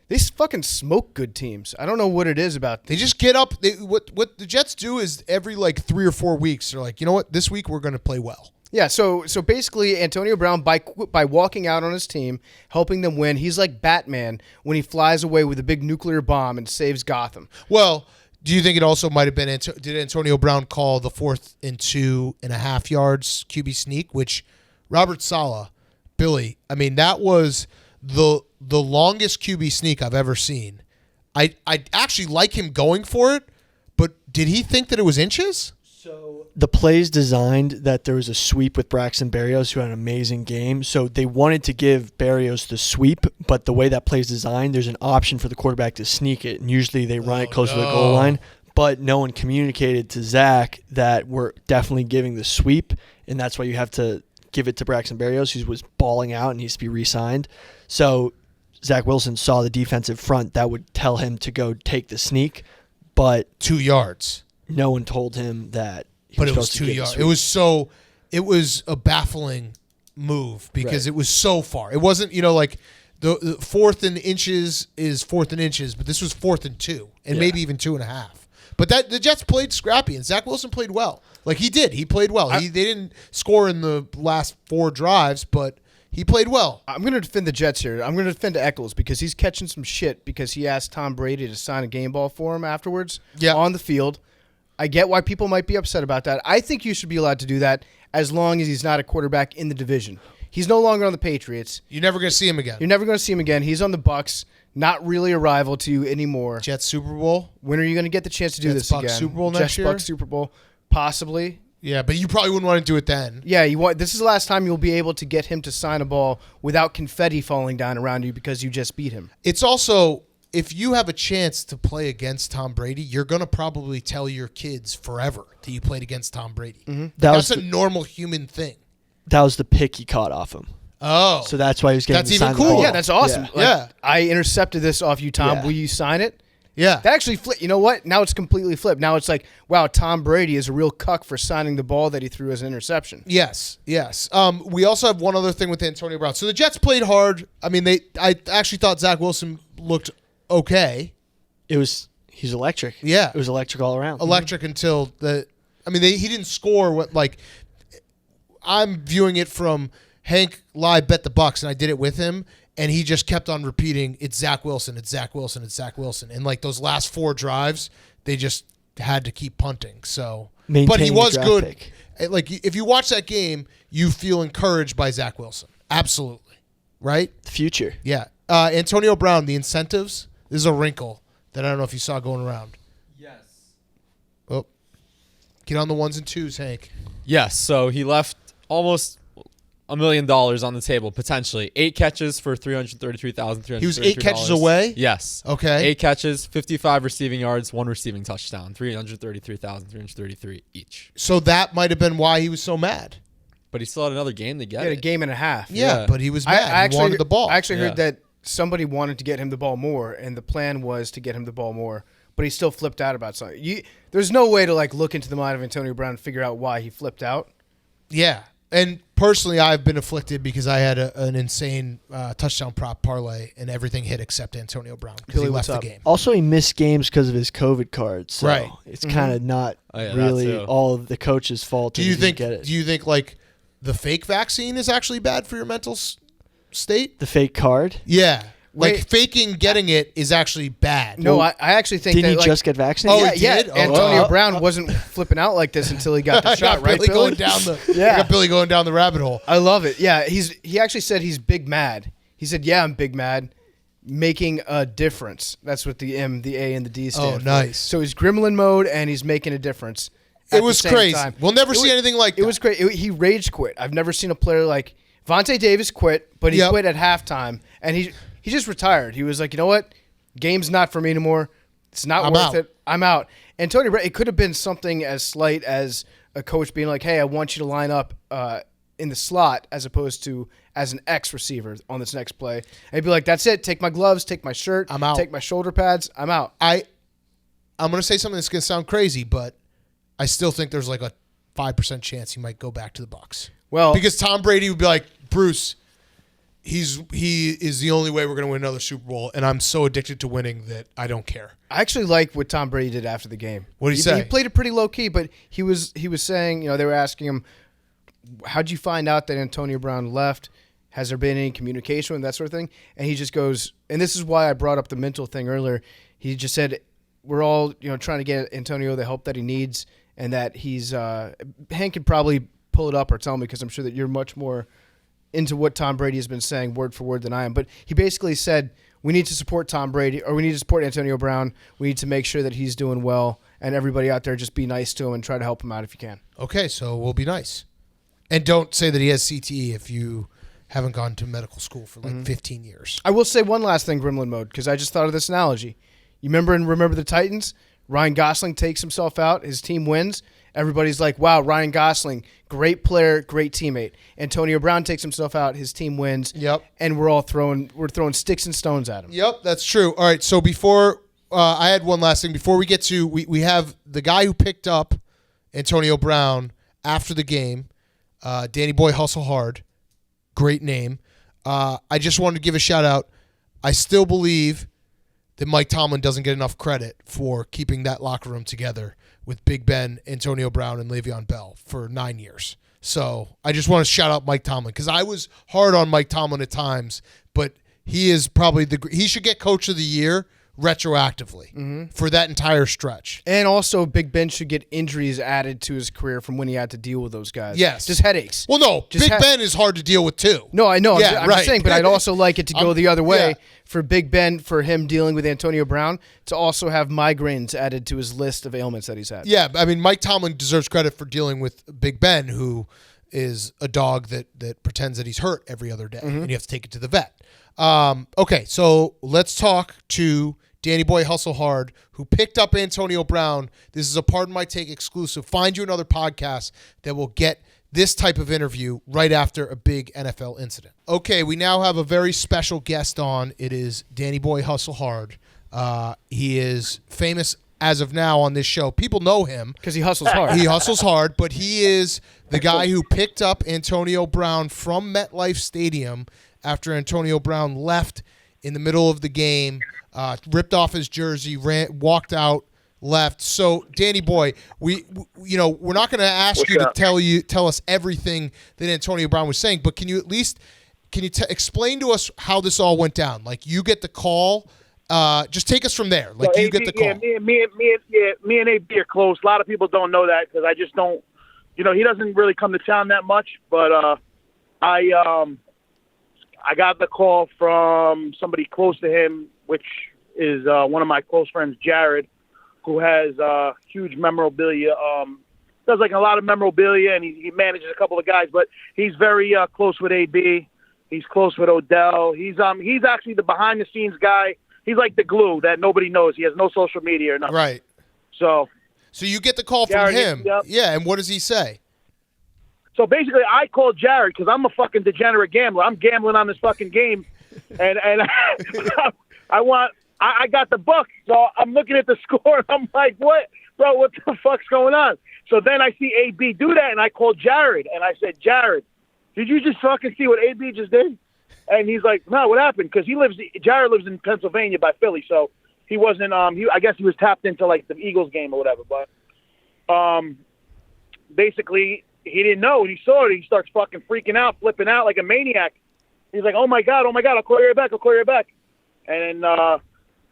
they fucking smoke good teams. I don't know what it is about. They just get up. What the Jets do is every 3 or 4 weeks, they're like, you know what? This week we're going to play well. Yeah, so basically Antonio Brown, by walking out on his team, helping them win, he's like Batman when he flies away with a big nuclear bomb and saves Gotham. Well, do you think it also might have been did Antonio Brown call the 4th and 2.5 yards QB sneak, which Robert Saleh, Billy, I mean, that was the longest QB sneak I've ever seen. I actually like him going for it, but did he think that it was inches? So the play's designed that there was a sweep with Braxton Berrios, who had an amazing game. So they wanted to give Berrios the sweep, but the way that play's designed, there's an option for the quarterback to sneak it. And usually they run it close to the goal line. But no one communicated to Zach that we're definitely giving the sweep, and that's why you have to give it to Braxton Berrios, who was balling out and needs to be re-signed. So Zach Wilson saw the defensive front that would tell him to go take the sneak, but 2 yards. No one told him that. But it was 2 yards. It was a baffling move, because it was so far. It wasn't, the 4th and inches is 4th and inches, but this was 4th and 2, and maybe even 2.5. But the Jets played scrappy, and Zach Wilson played well. Like, he did. He played well. They didn't score in the last 4 drives, but he played well. I'm going to defend the Jets here. I'm going to defend Eccles, because he's catching some shit because he asked Tom Brady to sign a game ball for him afterwards on the field. I get why people might be upset about that. I think you should be allowed to do that as long as he's not a quarterback in the division. He's no longer on the Patriots. You're never going to see him again. You're never going to see him again. He's on the Bucs. Not really a rival to you anymore. Jets Super Bowl. When are you going to get the chance to do this again? Super Bowl next year? Jets Bucs Super Bowl, possibly. Yeah, but you probably wouldn't want to do it then. Yeah, this is the last time you'll be able to get him to sign a ball without confetti falling down around you because you just beat him. It's also, if you have a chance to play against Tom Brady, you're going to probably tell your kids forever that you played against Tom Brady. Mm-hmm. That's a normal human thing. That was the pick he caught off him. Oh. So that's why he was getting That's even cool. the ball. Yeah, that's awesome. Yeah. I intercepted this off you, Tom. Yeah. Will you sign it? Yeah. That actually flipped. You know what? Now it's completely flipped. Now it's like, wow, Tom Brady is a real cuck for signing the ball that he threw as an interception. Yes. We also have one other thing with Antonio Brown. So the Jets played hard. I mean, I actually thought Zach Wilson looked okay. He's electric. Yeah. It was electric all around. Electric until he didn't score I'm viewing it from Hank live bet the Bucks, and I did it with him, and he just kept on repeating, it's Zach Wilson, it's Zach Wilson, it's Zach Wilson. And those last 4 drives, they just had to keep punting. So, but he was good. Pick. If you watch that game, you feel encouraged by Zach Wilson. Absolutely. Right? The future. Yeah. Antonio Brown, the incentives, this is a wrinkle that I don't know if you saw going around. Yes. Oh, Get on the ones and twos, Hank. Yes, so he left almost $1 million on the table, potentially. 8 catches for $333,333. He was 8 catches away? Yes. Okay. 8 catches, 55 receiving yards, 1 receiving touchdown, $333,333 each. So that might have been why he was so mad. But he still had another game to get He had a it. game and a half. Yeah, but he was mad. He wanted the ball. I actually Yeah. heard that somebody wanted to get him the ball more, and the plan was to get him the ball more, but he still flipped out about something. There's no way to look into the mind of Antonio Brown and figure out why he flipped out. Yeah. And personally, I've been afflicted because I had an insane touchdown prop parlay, and everything hit except Antonio Brown because he Billy, left what's the up? game. Also, he missed games because of his COVID card. So Right. it's kind of not yeah, really that too. all of the coach's fault. Do if you he didn't think? get it. Do you think the fake vaccine is actually bad for your mental state? The fake card? Yeah. Wait. Faking getting it is actually bad. No, I actually think Didn't that he just get vaccinated? Oh, yeah, he yeah. did? Oh, Antonio Brown wasn't flipping out like this until he got the I shot, got right, Billy Billy? going down the. Yeah. I got Billy going down the rabbit hole. I love it. Yeah, he actually said he's big mad. He said, "Yeah, I'm big mad, making a difference." That's what the M, the A, and the D stand for. nice. So he's gremlin mode and he's making a difference. at It the was same crazy. time. We'll never It see was- anything like that. It was great. He rage quit. I've never seen a player like Vontae Davis quit, but he Yep. quit at halftime, and he just retired. He was like, you know what, game's not for me anymore. It's not I'm worth out. it. I'm out. And Tony Brown, it could have been something as slight as a coach being like, hey, I want you to line up in the slot as opposed to as an X receiver on this next play. And he'd be like, that's it. Take my gloves, take my shirt, I'm out. take my shoulder pads. I'm out. I'm going to say something that's going to sound crazy, but I still think there's a 5% chance he might go back to the Bucs. Well, Because Tom Brady would be like, Bruce, he is the only way we're going to win another Super Bowl, and I'm so addicted to winning that I don't care. I actually like what Tom Brady did after the game. What did he say? He played it pretty low key, but he was saying, they were asking him, how'd you find out that Antonio Brown left? Has there been any communication and that sort of thing? And he just goes, and this is why I brought up the mental thing earlier. He just said, we're all trying to get Antonio the help that he needs, and that he's Hank could probably pull it up or tell me, because I'm sure that you're much more into what Tom Brady has been saying word for word than I am. But he basically said, we need to support Tom Brady, or we need to support Antonio Brown. We need to make sure that he's doing well, and everybody out there, just be nice to him and try to help him out if you can. Okay, so we'll be nice. And don't say that he has CTE if you haven't gone to medical school for 15 years. I will say one last thing, Gremlin mode, because I just thought of this analogy. You remember the Titans? Ryan Gosling takes himself out. His team wins. Everybody's like, wow, Ryan Gosling, great player, great teammate. Antonio Brown takes himself out. His team wins. Yep. And we're throwing sticks and stones at him. Yep, that's true. All right, so before I had one last thing. Before we get to, we have the guy who picked up Antonio Brown after the game, Danny Boy Hustle Hard. Great name. I just wanted to give a shout out. I still believe that Mike Tomlin doesn't get enough credit for keeping that locker room together with Big Ben, Antonio Brown, and Le'Veon Bell for 9 years. So I just want to shout out Mike Tomlin, because I was hard on Mike Tomlin at times, but he is probably he should get Coach of the Year retroactively for that entire stretch. And also, Big Ben should get injuries added to his career from when he had to deal with those guys. Yes. Just headaches. Well, no, Just Big Ben is hard to deal with too. No, I know. Yeah, I'm right. just saying, but I'd also like it to go the other way yeah. for Big Ben, for him dealing with Antonio Brown, to also have migraines added to his list of ailments that he's had. Yeah, I mean, Mike Tomlin deserves credit for dealing with Big Ben, who is a dog that pretends that he's hurt every other day, and you have to take it to the vet. Okay, so let's talk to Danny Boy Hustle Hard, who picked up Antonio Brown. This is a Pardon My Take exclusive. Find you another podcast that will get this type of interview right after a big NFL incident. Okay, we now have a very special guest on. It is Danny Boy Hustle Hard. He is famous as of now on this show. People know him. Because he hustles hard. He hustles hard, but he is the guy who picked up Antonio Brown from MetLife Stadium after Antonio Brown left in the middle of the game, ripped off his jersey, walked out, left. So, Danny Boy, we're not going to ask you to tell us everything that Antonio Brown was saying, but can you explain to us how this all went down? Like, you get the call. Just take us from there. Like, you get the call. Yeah, me and AB are close. A lot of people don't know that because I just don't. He doesn't really come to town that much. But I got the call from somebody close to him, which is one of my close friends, Jared, who has huge memorabilia does like a lot of memorabilia, and he manages a couple of guys. But he's very close with AB. He's close with Odell. He's actually the behind the scenes guy. He's like the glue that nobody knows. He has no social media or nothing. Right. So you get the call from Jared, him. yep. Yeah, and what does he say? So basically, I called Jared because I'm a fucking degenerate gambler. I'm gambling on this fucking game, and I got the book, so I'm looking at the score, and I'm like, what, bro? What the fuck's going on? So then I see AB do that, and I called Jared, and I said, Jared, did you just fucking see what AB just did? And he's like, no, what happened? Because Jared lives in Pennsylvania by Philly, so he wasn't. I guess he was tapped into like the Eagles game or whatever, but basically. He didn't know, and he saw it. He starts fucking freaking out, flipping out like a maniac. He's like, oh, my God, I'll call you back. And then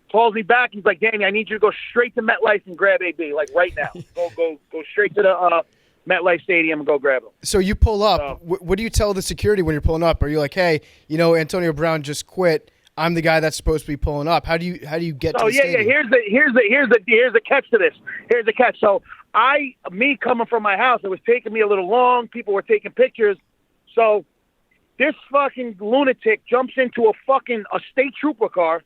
calls me back. He's like, Danny, I need you to go straight to MetLife and grab AB, like right now. Go straight to the MetLife Stadium and go grab him. So you pull up. What do you tell the security when you're pulling up? Are you like, hey, Antonio Brown just quit. I'm the guy that's supposed to be pulling up. How do you get to the stadium? Here's the catch to this. Here's the catch. So me coming from my house, it was taking me a little long. People were taking pictures. So this fucking lunatic jumps into a state trooper car,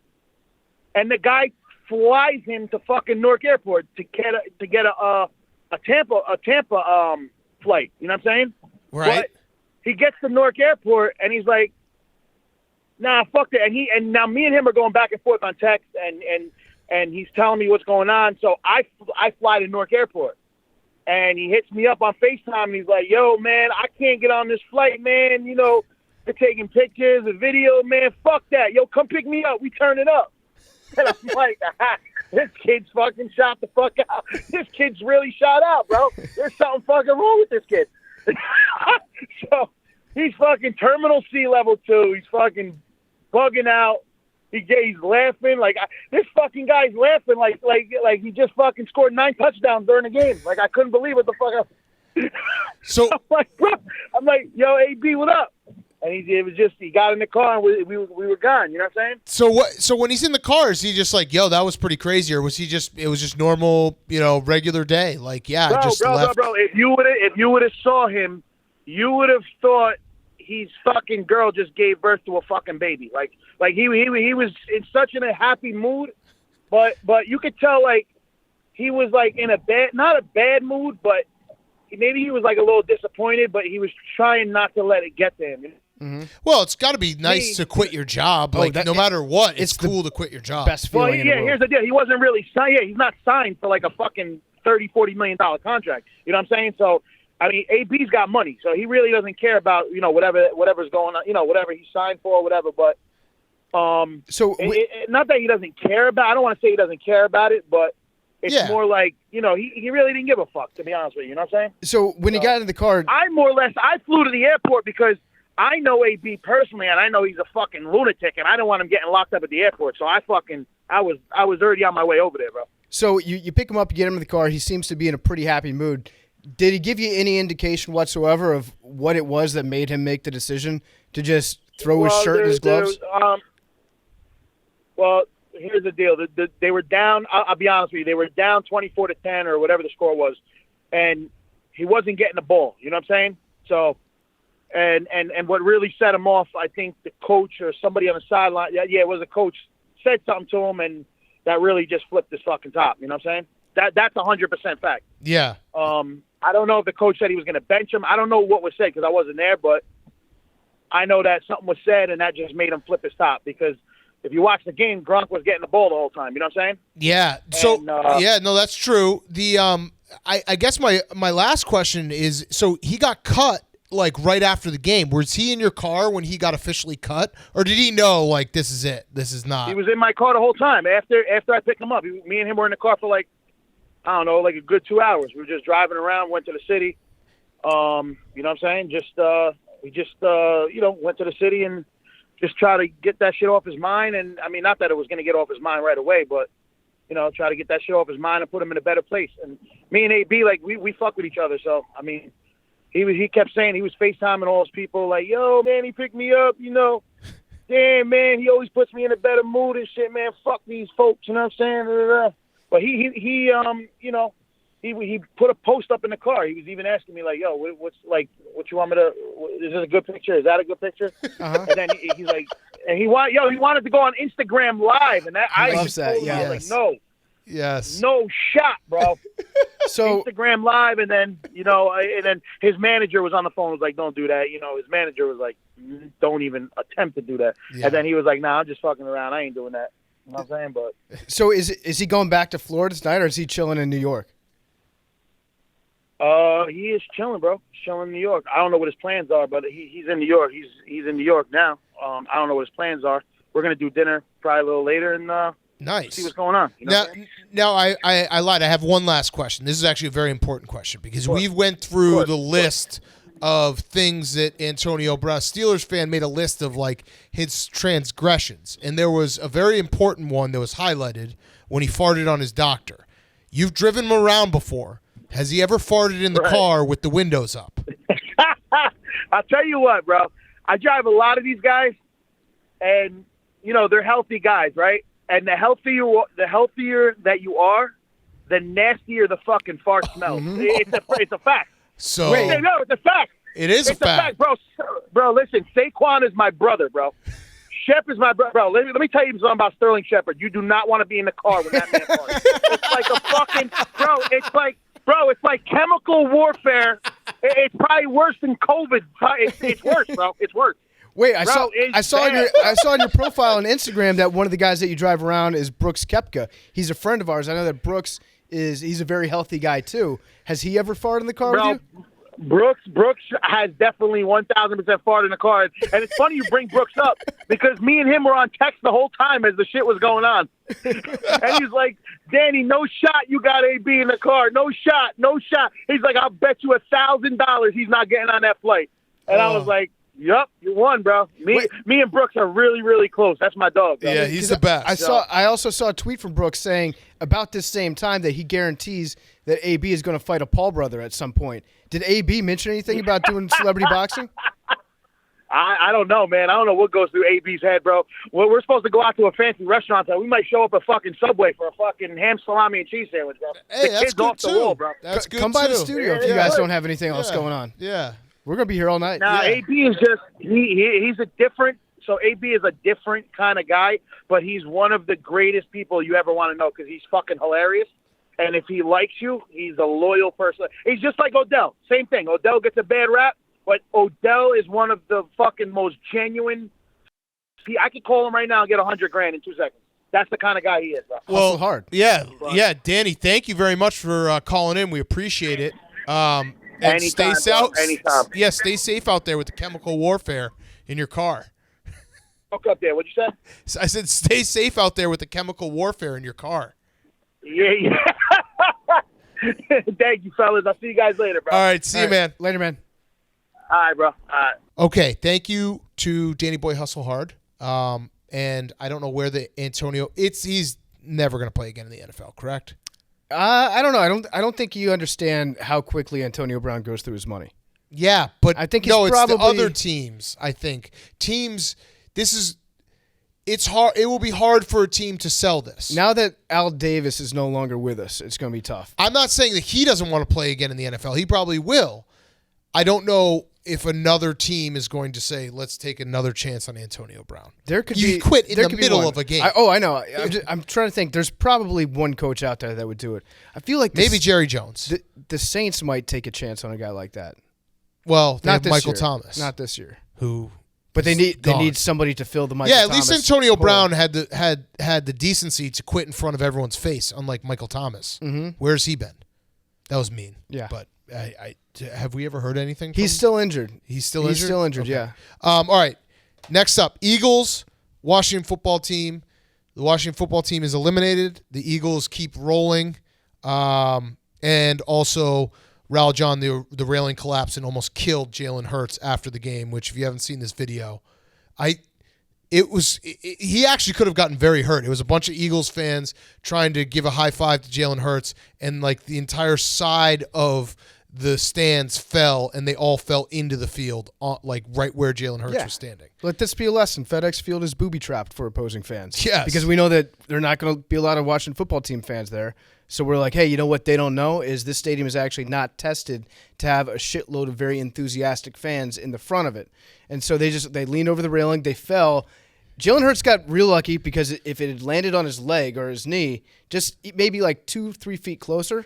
and the guy flies him to fucking Newark Airport to get a Tampa flight. You know what I'm saying? Right. But he gets to Newark Airport, and he's like, nah, fuck that. And now me and him are going back and forth on text, and he's telling me what's going on. So I fly to Newark Airport, and he hits me up on FaceTime, and he's like, yo, man, I can't get on this flight, man. They're taking pictures, a video, man. Fuck that. Yo, come pick me up. We turn it up. And I'm like, this kid's fucking shot the fuck out. This kid's really shot out, bro. There's something fucking wrong with this kid. So he's fucking terminal C level 2. He's fucking bugging out. He's laughing like this fucking guy's laughing like he just fucking scored 9 touchdowns during the game. Like I couldn't believe what the fuck. So I'm like, bro, yo, AB, what up? And he got in the car and we were gone. You know what I'm saying? So when he's in the car, is he just like, yo, that was pretty crazy, or was it was just normal, regular day? Like, yeah, bro, just bro, left. Bro. If you would have saw him, you would have thought his fucking girl just gave birth to a fucking baby. Like he was in such a happy mood, but you could tell like he was like in not a bad mood, but maybe he was like a little disappointed, but he was trying not to let it get to him. Mm-hmm. Well, it's got to be nice to quit your job. No matter what, it's cool to quit your job. Best feeling in the world. Here's the deal. He wasn't really signed. Yeah, he's not signed for like a fucking $30-40 million contract. You know what I'm saying? So, I mean, AB's got money, so he really doesn't care about whatever's going on. Whatever he's signed for, whatever. But not that he doesn't care about. I don't want to say he doesn't care about it, but it's more like he really didn't give a fuck. To be honest with you, you know what I'm saying? So when he got in the car, I flew to the airport because I know AB personally, and I know he's a fucking lunatic, and I don't want him getting locked up at the airport. So I was already on my way over there, bro. So you pick him up, you get him in the car. He seems to be in a pretty happy mood. Did he give you any indication whatsoever of what it was that made him make the decision to just throw his shirt and his gloves? Well, here's the deal. They were down. I'll be honest with you. They were down 24-10 or whatever the score was, and he wasn't getting the ball. You know what I'm saying? So. And what really set him off, I think the coach or somebody on the sideline, it was a coach, said something to him, and that really just flipped his fucking top. You know what I'm saying? That's 100% fact. Yeah. I don't know if the coach said he was going to bench him. I don't know what was said because I wasn't there, but I know that something was said, and that just made him flip his top because if you watch the game, Gronk was getting the ball the whole time. You know what I'm saying? Yeah. So, that's true. The I guess my last question is, so he got cut like right after the game. Was he in your car when he got officially cut, or did he know like this is it? This is not. He was in my car the whole time. After I picked him up, me and him were in the car for like I don't know, like a good 2 hours. We were just driving around, went to the city. You know what I'm saying? We just went to the city and just try to get that shit off his mind. And I mean, not that it was going to get off his mind right away, but try to get that shit off his mind and put him in a better place. And me and AB, like we fuck with each other. So I mean. He kept saying he was FaceTiming all his people like, yo, man, he picked me up, Damn, man, he always puts me in a better mood and shit, man. Fuck these folks, you know what I'm saying? But he he put a post up in the car. He was even asking me like, "Yo, what you want me to? Is this a good picture? Is that a good picture?" And then he's like, and he wanted to go on Instagram Live, and I just told him, I was like, no. Yes. No shot, bro. So Instagram Live, and then and then his manager was on the phone. Was like, "Don't do that." His manager was like, "Don't even attempt to do that." Yeah. And then he was like, "Nah, I'm just fucking around. I ain't doing that." You know what I'm saying? But so is he going back to Florida tonight, or is he chilling in New York? He is chilling, bro. He's chilling in New York. I don't know what his plans are, but he's in New York. He's in New York now. I don't know what his plans are. We're gonna do dinner probably a little later and nice. See what's going on. Now I lied. I have one last question. This is actually a very important question because we went through the list of things that Antonio Brown, Steelers fan, made a list of like his transgressions, and there was a very important one that was highlighted when he farted on his doctor. You've driven him around before. Has he ever farted in the car with the windows up? I'll tell you what, bro. I drive a lot of these guys, and they're healthy guys, right? And the healthier that you are, the nastier the fucking fart smells. It's a fact. So no, it's a fact. It is a fact, bro. Bro, listen, Saquon is my brother, bro. Shep is my brother, bro. Let me tell you something about Sterling Shepard. You do not want to be in the car when that man farts. It's like a fucking It's like chemical warfare. It's probably worse than COVID. It's worse, bro. It's worse. Wait, I saw on your profile on Instagram that one of the guys that you drive around is Brooks Koepka. He's a friend of ours. I know that Brooks he's a very healthy guy too. Has he ever farted in the car with you? Brooks has definitely 1,000% farted in the car. And it's funny you bring Brooks up because me and him were on text the whole time as the shit was going on. And he's like, "Danny, no shot you got AB in the car. No shot. He's like, "I'll bet you $1,000 he's not getting on that flight." And I was like, "Yup, you won, bro." Me and Brooks are really, really close. That's my dog, bro. Yeah, he's the best. I also saw a tweet from Brooks saying about this same time that he guarantees that AB is going to fight a Paul brother at some point. Did AB mention anything about doing celebrity boxing? I don't know, man. I don't know what goes through AB's head, bro. Well, we're supposed to go out to a fancy restaurant, so we might show up at fucking Subway for a fucking ham, salami, and cheese sandwich, bro. Hey, the kid's off the wall, bro. That's good. Come by the studio if you guys don't have anything else going on. Yeah. We're going to be here all night. Nah, AB is just he's a different. So AB is a different kind of guy, but he's one of the greatest people you ever want to know because he's fucking hilarious. And if he likes you, he's a loyal person. He's just like Odell. Same thing. Odell gets a bad rap, but Odell is one of the fucking most genuine. I could call him right now and get $100,000 in 2 seconds. That's the kind of guy he is, bro. Hustle hard. Yeah, Danny. Thank you very much for calling in. We appreciate it. And anytime, anytime. Yeah, stay safe out there with the chemical warfare in your car. Fuck up there. What'd you say? I said stay safe out there with the chemical warfare in your car. Yeah. Thank you, fellas. I'll see you guys later, bro. All right, see you, man. Later, man. All right, bro. All right. Okay, thank you to Danny Boy Hustle Hard. And I don't know where the Antonio. He's never going to play again in the NFL, correct? I don't know. I don't think you understand how quickly Antonio Brown goes through his money. Yeah, but I think it's the other teams. I think teams. It's hard. It will be hard for a team to sell this. Now that Al Davis is no longer with us, it's going to be tough. I'm not saying that he doesn't want to play again in the NFL. He probably will. I don't know if another team is going to say, let's take another chance on Antonio Brown. There could you be quit in the middle of a game. I know. I'm trying to think. There's probably one coach out there that would do it. I feel like maybe Jerry Jones. The Saints might take a chance on a guy like that. Well, they not have this Michael year. Thomas. Not this year. But they need somebody to fill the Michael Thomas. Yeah, at least Antonio Brown had the decency to quit in front of everyone's face, unlike Michael Thomas. Mm-hmm. Where's he been? That was mean. Yeah. But have we ever heard anything from He's him? still injured. He's still injured? He's still injured, Okay. yeah. All right. Next up, Eagles, Washington football team. The Washington football team is eliminated. The Eagles keep rolling. And also, Raul John, the railing collapsed and almost killed Jalen Hurts after the game, which if you haven't seen this video, he actually could have gotten very hurt. It was a bunch of Eagles fans trying to give a high five to Jalen Hurts, and like the entire side of the stands fell, and they all fell into the field, like right where Jalen Hurts was standing. Let this be a lesson. FedEx Field is booby-trapped for opposing fans. Yes. Because we know that there are not going to be a lot of Washington football team fans there. So we're like, hey, you know what they don't know is this stadium is actually not tested to have a shitload of very enthusiastic fans in the front of it. And so they leaned over the railing, they fell. Jalen Hurts got real lucky because if it had landed on his leg or his knee, just maybe like 2-3 feet closer,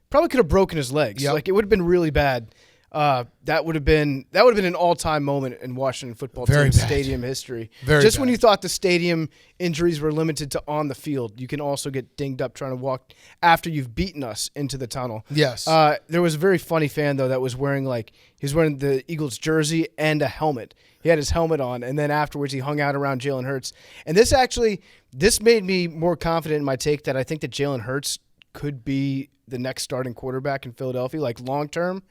probably could have broken his legs. Yep. Like it would have been really bad. That would have been an all-time moment in Washington football Very team bad. stadium history. Very Just when bad. you thought the stadium injuries were limited to on the field, you can also get dinged up trying to walk after you've beaten us into the tunnel. Yes. There was a very funny fan though that was wearing the Eagles jersey and a helmet. He had his helmet on, and then afterwards he hung out around Jalen Hurts. And this made me more confident in my take that I think that Jalen Hurts could be the next starting quarterback in Philadelphia, like long term.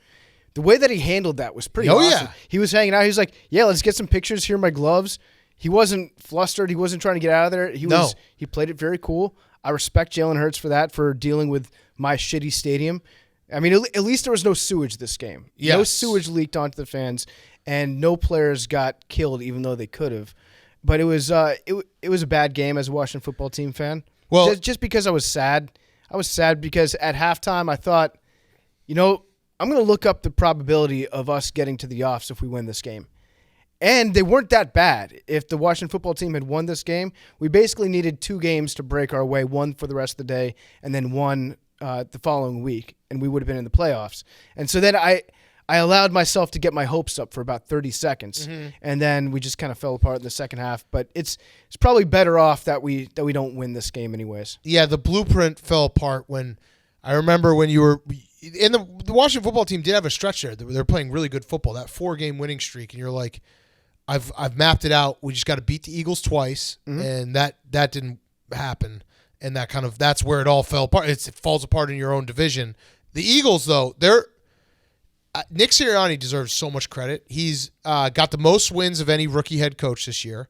The way that he handled that was pretty awesome. Yeah. He was hanging out. He was like, yeah, let's get some pictures. Here are my gloves. He wasn't flustered. He wasn't trying to get out of there. He played it very cool. I respect Jalen Hurts for that, for dealing with my shitty stadium. I mean, at least there was no sewage this game. Yes. No sewage leaked onto the fans, and no players got killed, even though they could have. But it was a bad game as a Washington football team fan. Well, just because I was sad. I was sad because at halftime I thought, I'm going to look up the probability of us getting to the offs if we win this game. And they weren't that bad. If the Washington football team had won this game, we basically needed 2 games to break our way, one for the rest of the day and then one the following week, and we would have been in the playoffs. And so then I allowed myself to get my hopes up for about 30 seconds, and then we just kind of fell apart in the second half. But it's probably better off that we don't win this game anyways. yeah, the blueprint fell apart when I remember when you were – and the Washington football team did have a stretch there. They were playing really good football, that 4-game winning streak, and you're like, I've mapped it out. We just got to beat the Eagles twice, and that didn't happen. And that's where it all fell apart. It falls apart in your own division. The Eagles, though, Nick Sirianni deserves so much credit. He's got the most wins of any rookie head coach this year.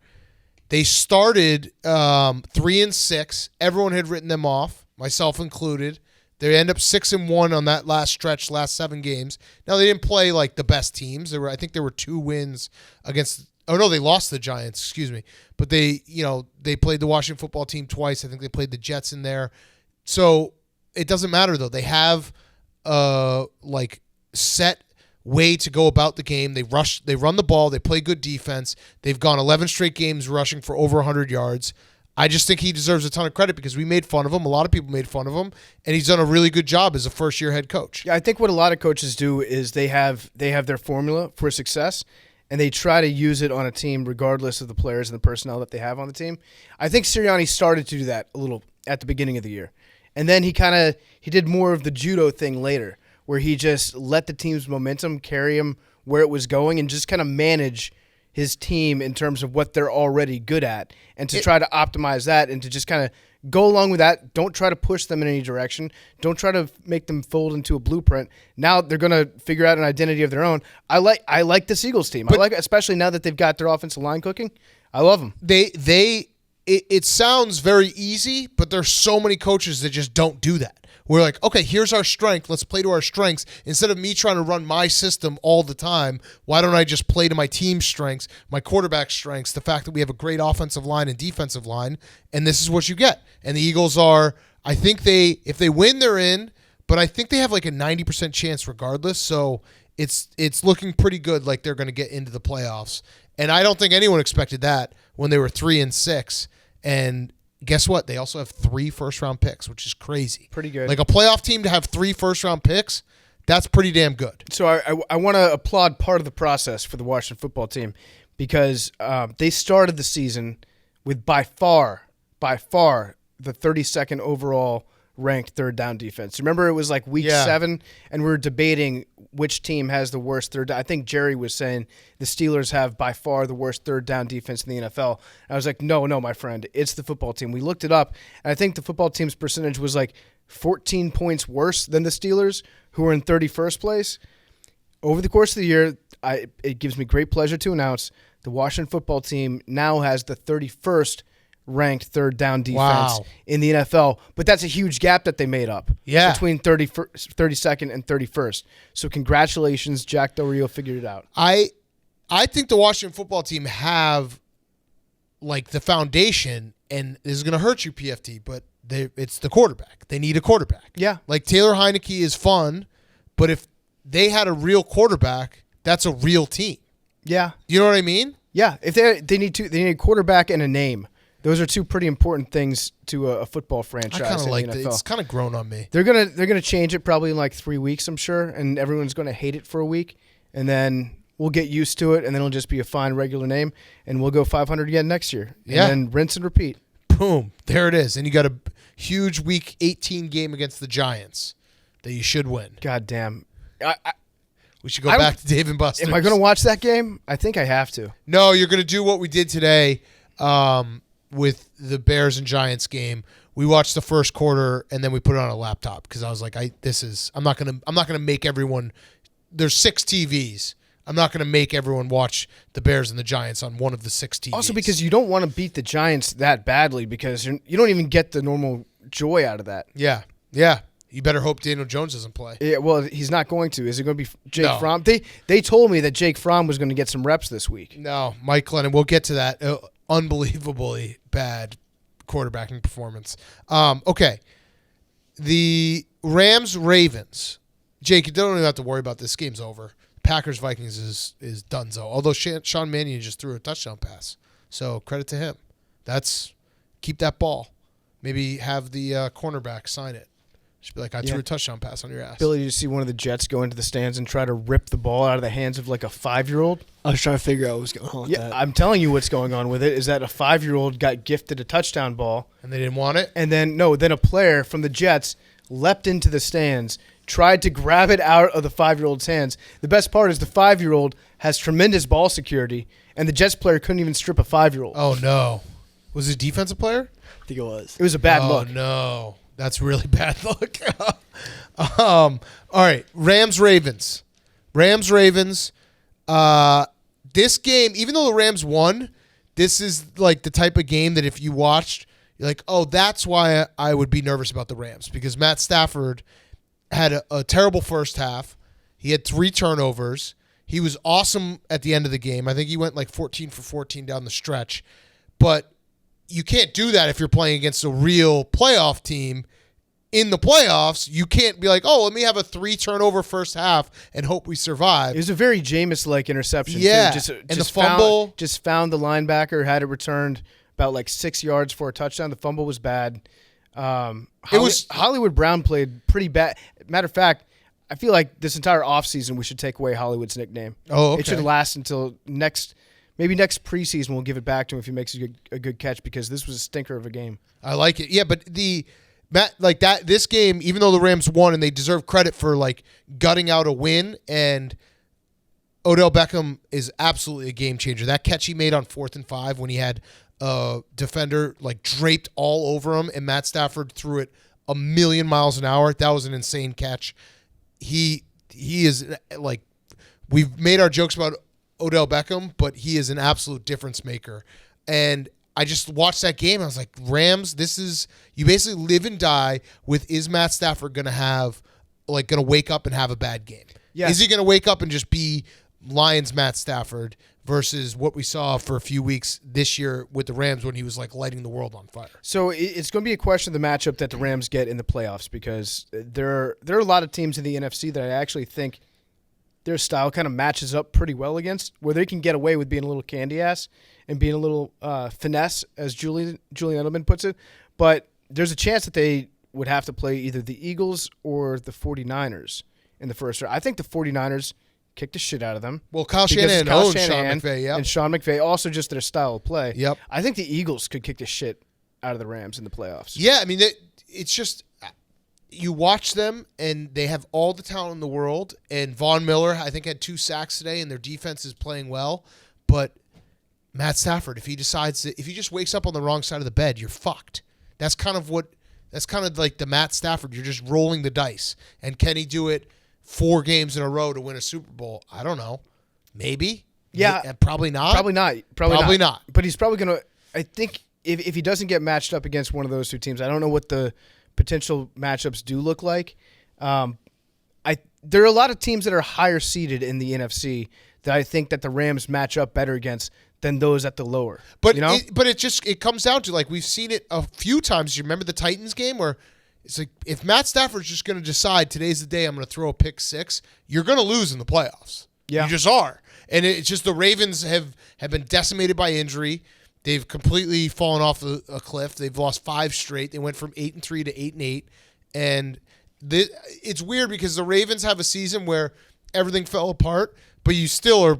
They started 3-6. Everyone had written them off, myself included. They end up 6-1 on that last stretch, last 7 games. Now they didn't play like the best teams. I think there were 2 wins against. Oh no, they lost the Giants. Excuse me, but they played the Washington football team twice. I think they played the Jets in there. So it doesn't matter though. They have set way to go about the game. They run the ball. They play good defense. They've gone 11 straight games rushing for over 100 yards. I just think he deserves a ton of credit because we made fun of him. A lot of people made fun of him, and he's done a really good job as a first-year head coach. Yeah, I think what a lot of coaches do is they have their formula for success, and they try to use it on a team regardless of the players and the personnel that they have on the team. I think Sirianni started to do that a little at the beginning of the year, and then he did more of the judo thing later, where he just let the team's momentum carry him where it was going and just kind of manage his team in terms of what they're already good at, and to try to optimize that and to just kind of go along with that. Don't try to push them in any direction. Don't try to make them fold into a blueprint. Now they're going to figure out an identity of their own. I like this Eagles team. I like it, especially now that they've got their offensive line cooking. I love them. It sounds very easy, but there's so many coaches that just don't do that. We're like, okay, here's our strength. Let's play to our strengths. Instead of me trying to run my system all the time, why don't I just play to my team's strengths, my quarterback's strengths, the fact that we have a great offensive line and defensive line, and this is what you get. And the Eagles I think if they win, they're in, but I think they have like a 90% chance regardless. So it's looking pretty good, like they're going to get into the playoffs. And I don't think anyone expected that when they were 3-6. And guess what? They also have 3 first-round picks, which is crazy. Pretty good. Like a playoff team to have 3 first-round picks, that's pretty damn good. So I want to applaud part of the process for the Washington football team because they started the season with by far the 32nd overall ranked third down defense. Remember, it was like week 7, and we were debating which team has the worst third down. I think Jerry was saying the Steelers have by far the worst third down defense in the NFL. I was like, no, my friend, it's the football team. We looked it up, and I think the football team's percentage was like 14 points worse than the Steelers, who were in 31st place. Over the course of the year, it gives me great pleasure to announce the Washington football team now has the 31st ranked third down defense in the NFL, but that's a huge gap that they made up between 32nd and 31st. So congratulations, Jack Del Rio figured it out. I think the Washington football team have like the foundation, and this is going to hurt you, PFT, but it's the quarterback. They need a quarterback. Yeah. Like Taylor Heineke is fun, but if they had a real quarterback, that's a real team. Yeah. You know what I mean? Yeah. If they need a quarterback and a name. Those are two pretty important things to a football franchise. I kind of like the it. NFL. It's kind of grown on me. They're gonna change it probably in like 3 weeks, I'm sure, and everyone's gonna hate it for a week, and then we'll get used to it, and then it'll just be a fine regular name, and we'll go 500 again next year. Yeah. And then rinse and repeat. Boom. There it is. And you got a huge Week 18 game against the Giants that you should win. God damn. We should go back to Dave and Buster's. Am I gonna watch that game? I think I have to. No, you're gonna do what we did today. With the Bears and Giants game, we watched the first quarter and then we put it on a laptop because I was like, I'm not gonna make everyone. There's 6 TVs. I'm not gonna make everyone watch the Bears and the Giants on one of the 6 TVs. Also, because you don't want to beat the Giants that badly because you don't even get the normal joy out of that. Yeah. You better hope Daniel Jones doesn't play. Yeah, well, he's not going to. Is it going to be Jake No. Fromm? They told me that Jake Fromm was going to get some reps this week. No, Mike Glennon. We'll get to that. Unbelievably bad quarterbacking performance. Okay. The Rams-Ravens. Jake, you don't even have to worry about this. Game's over. Packers-Vikings is donezo. Although Sean Mannion just threw a touchdown pass. So credit to him. Keep that ball. Maybe have the cornerback sign it. Should be like, I threw a touchdown pass on your ass. Ability to see one of the Jets go into the stands and try to rip the ball out of the hands of like a 5-year-old. I was trying to figure out what was going on with Yeah, that. I'm telling you what's going on with it is that a 5-year-old got gifted a touchdown ball. And they didn't want it? And then a player from the Jets leapt into the stands, tried to grab it out of the 5-year-old's hands. The best part is the 5-year-old has tremendous ball security, and the Jets player couldn't even strip a 5-year-old. Oh, no. Was it a defensive player? I think it was. It was a bad look. Oh, no. That's really bad look. All right. Rams-Ravens. This game, even though the Rams won, this is like the type of game that if you watched, you're like, oh, that's why I would be nervous about the Rams. Because Matt Stafford had a terrible first half. He had 3 turnovers. He was awesome at the end of the game. I think he went like 14 for 14 down the stretch. But you can't do that if you're playing against a real playoff team. In the playoffs, you can't be like, oh, let me have a 3-turnover first half and hope we survive. It was a very Jameis-like interception. Yeah, too. and the fumble. Just found the linebacker, had it returned about like 6 yards for a touchdown. The fumble was bad. Hollywood Brown played pretty bad. Matter of fact, I feel like this entire offseason we should take away Hollywood's nickname. Oh, okay. It should last until next preseason. We'll give it back to him if he makes a good catch because this was a stinker of a game. I like it. Yeah, but this game, even though the Rams won and they deserve credit for like gutting out a win, and Odell Beckham is absolutely a game changer. That catch he made on 4th and 5 when he had a defender like draped all over him and Matt Stafford threw it a million miles an hour. That was an insane catch. He is like, we've made our jokes about Odell Beckham, but he is an absolute difference maker. And I just watched that game. I was like, Rams, you basically live and die with, is Matt Stafford going to wake up and have a bad game? Yes. Is he going to wake up and just be Lions Matt Stafford versus what we saw for a few weeks this year with the Rams when he was like lighting the world on fire? So it's going to be a question of the matchup that the Rams get in the playoffs because there are a lot of teams in the NFC that I actually think their style kind of matches up pretty well against, where they can get away with being a little candy ass and being a little finesse, as Julian Edelman puts it. But there's a chance that they would have to play either the Eagles or the 49ers in the first round. I think the 49ers kicked the shit out of them. Well, Kyle because Shanahan Kyle owns Shanahan Sean McVay, and Sean McVay, also just their style of play. Yep. I think the Eagles could kick the shit out of the Rams in the playoffs. Yeah, I mean, it's just, you watch them and they have all the talent in the world. And Von Miller, I think, had 2 sacks today, and their defense is playing well. But Matt Stafford, if he just wakes up on the wrong side of the bed, you're fucked. That's kind of like the Matt Stafford. You're just rolling the dice. And can he do it 4 games in a row to win a Super Bowl? I don't know. Maybe. Yeah. Probably not. Probably not. Probably not. But he's probably going to – I think if he doesn't get matched up against one of those 2 teams, I don't know what the potential matchups do look like. there are a lot of teams that are higher seeded in the NFC that I think that the Rams match up better against than those at the lower. But you know? it comes down to, like, we've seen it a few times. You remember the Titans game where it's like, if Matt Stafford's just going to decide today's the day I'm going to throw a pick six, you're going to lose in the playoffs. Yeah. You just are. And it's just the Ravens have been decimated by injury. They've completely fallen off a cliff. They've lost 5 straight. They went from 8-3 to 8-8. And it's weird because the Ravens have a season where everything fell apart, but you still are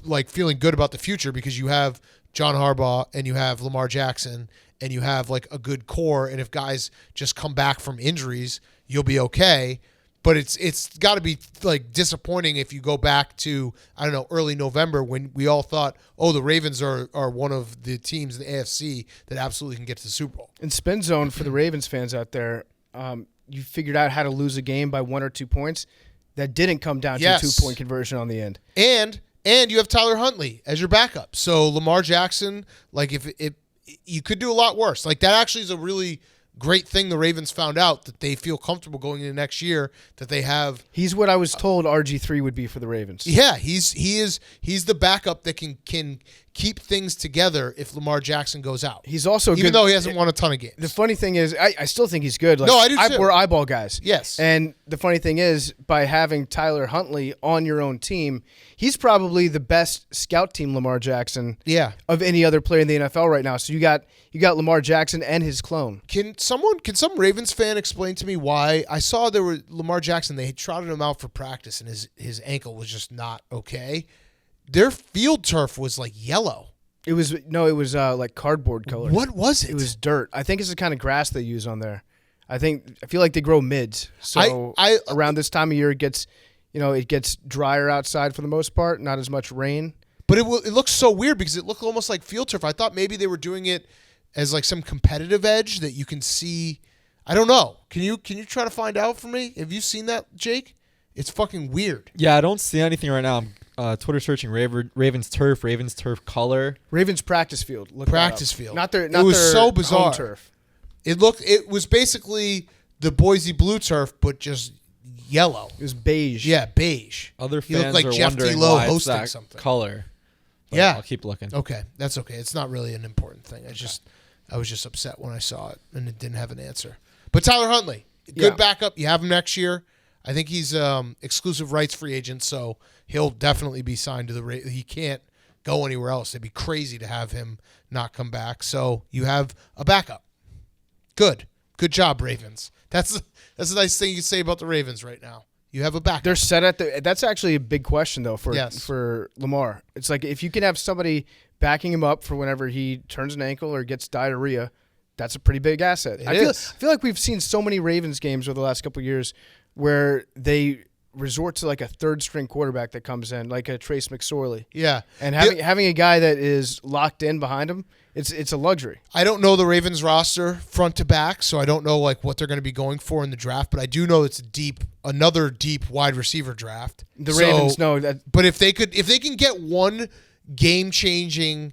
like feeling good about the future because you have John Harbaugh and you have Lamar Jackson and you have like a good core. And if guys just come back from injuries, you'll be okay. But it's got to be like disappointing if you go back to, I don't know, early November when we all thought, oh, the Ravens are one of the teams in the AFC that absolutely can get to the Super Bowl. In Spin Zone, for the Ravens fans out there, you figured out how to lose a game by 1 or 2 points. That didn't come down to a 2-point conversion on the end. And you have Tyler Huntley as your backup. So Lamar Jackson, like if you could do a lot worse. Like that actually is a really great thing the Ravens found out, that they feel comfortable going into next year, that they have. He's what I was told RG3 would be for the Ravens. Yeah, he's the backup that can keep things together if Lamar Jackson goes out. He's also even good, though he hasn't won a ton of games. The funny thing is, I still think he's good. Like, no, I do too. We're eyeball guys. Yes. And the funny thing is, by having Tyler Huntley on your own team, he's probably the best scout team Lamar Jackson of any other player in the NFL right now. So you got Lamar Jackson and his clone. Can some Ravens fan explain to me why? I saw there were Lamar Jackson, they trotted him out for practice and his ankle was just not okay. Their field turf was like yellow. It was like cardboard color. What was it? It was dirt. I think it's the kind of grass they use on there. I feel like they grow mids. So around this time of year, it gets drier outside for the most part. Not as much rain. But it looks so weird because it looked almost like field turf. I thought maybe they were doing it as like some competitive edge that you can see. I don't know. Can you try to find out for me? Have you seen that, Jake? It's fucking weird. Yeah, I don't see anything right now. I'm Twitter search Ravens turf color. Ravens practice field. Practice field. Not their. It was so bizarre. Home turf. It was basically the Boise blue turf, but just yellow. It was beige. Yeah, beige. Other He looked fans like are Jeff wondering D'Lo why it's hosting that something. color. But Yeah, I'll keep looking. Okay, that's okay. It's not really an important thing. I was just upset when I saw it and it didn't have an answer. But Tyler Huntley, good backup. You have him next year. I think he's exclusive rights free agent, so he'll definitely be signed to the Ravens. He can't go anywhere else. It'd be crazy to have him not come back. So you have a backup. Good job, Ravens. That's a nice thing you can say about the Ravens right now. You have a backup. They're set at that's actually a big question though for Lamar. It's like if you can have somebody backing him up for whenever he turns an ankle or gets diarrhea, that's a pretty big asset. I feel like we've seen so many Ravens games over the last couple of years where they resort to like a third string quarterback that comes in, like a Trace McSorley. Yeah. And having a guy that is locked in behind him, it's a luxury. I don't know the Ravens roster front to back, so I don't know like what they're going to be going for in the draft, but I do know it's another deep wide receiver draft. The Ravens know that. But if they can get one game-changing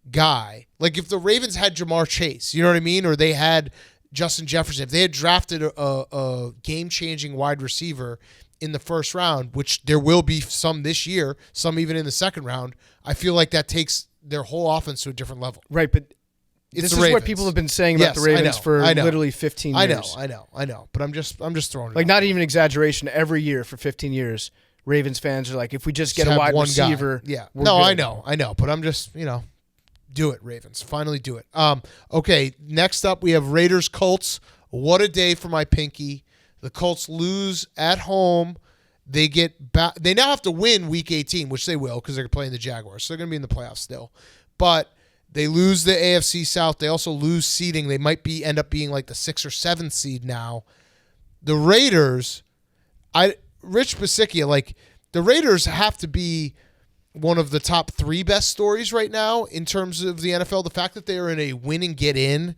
guy, like if the Ravens had Jamar Chase, you know what I mean, or they had Justin Jefferson, if they had drafted a game-changing wide receiver in the first round, which there will be some this year, some even in the second round, I feel like that takes their whole offense to a different level. Right, but this is what people have been saying about the Ravens for literally 15 years. I know. But I'm just throwing it like out. Not even exaggeration. Every year for 15 years, Ravens fans are like, if we just get a wide receiver, we're good. I know. But I'm just, do it, Ravens. Finally do it. Okay, next up we have Raiders Colts. What a day for my pinky. The Colts lose at home. They get back. They now have to win Week 18, which they will because they're playing the Jaguars. So they're going to be in the playoffs still. But they lose the AFC South. They also lose seeding. They might end up being like the 6th or 7th seed now. The Raiders, Rich Bisicchia, like the Raiders have to be one of the top 3 best stories right now in terms of the NFL. The fact that they are in a win and get in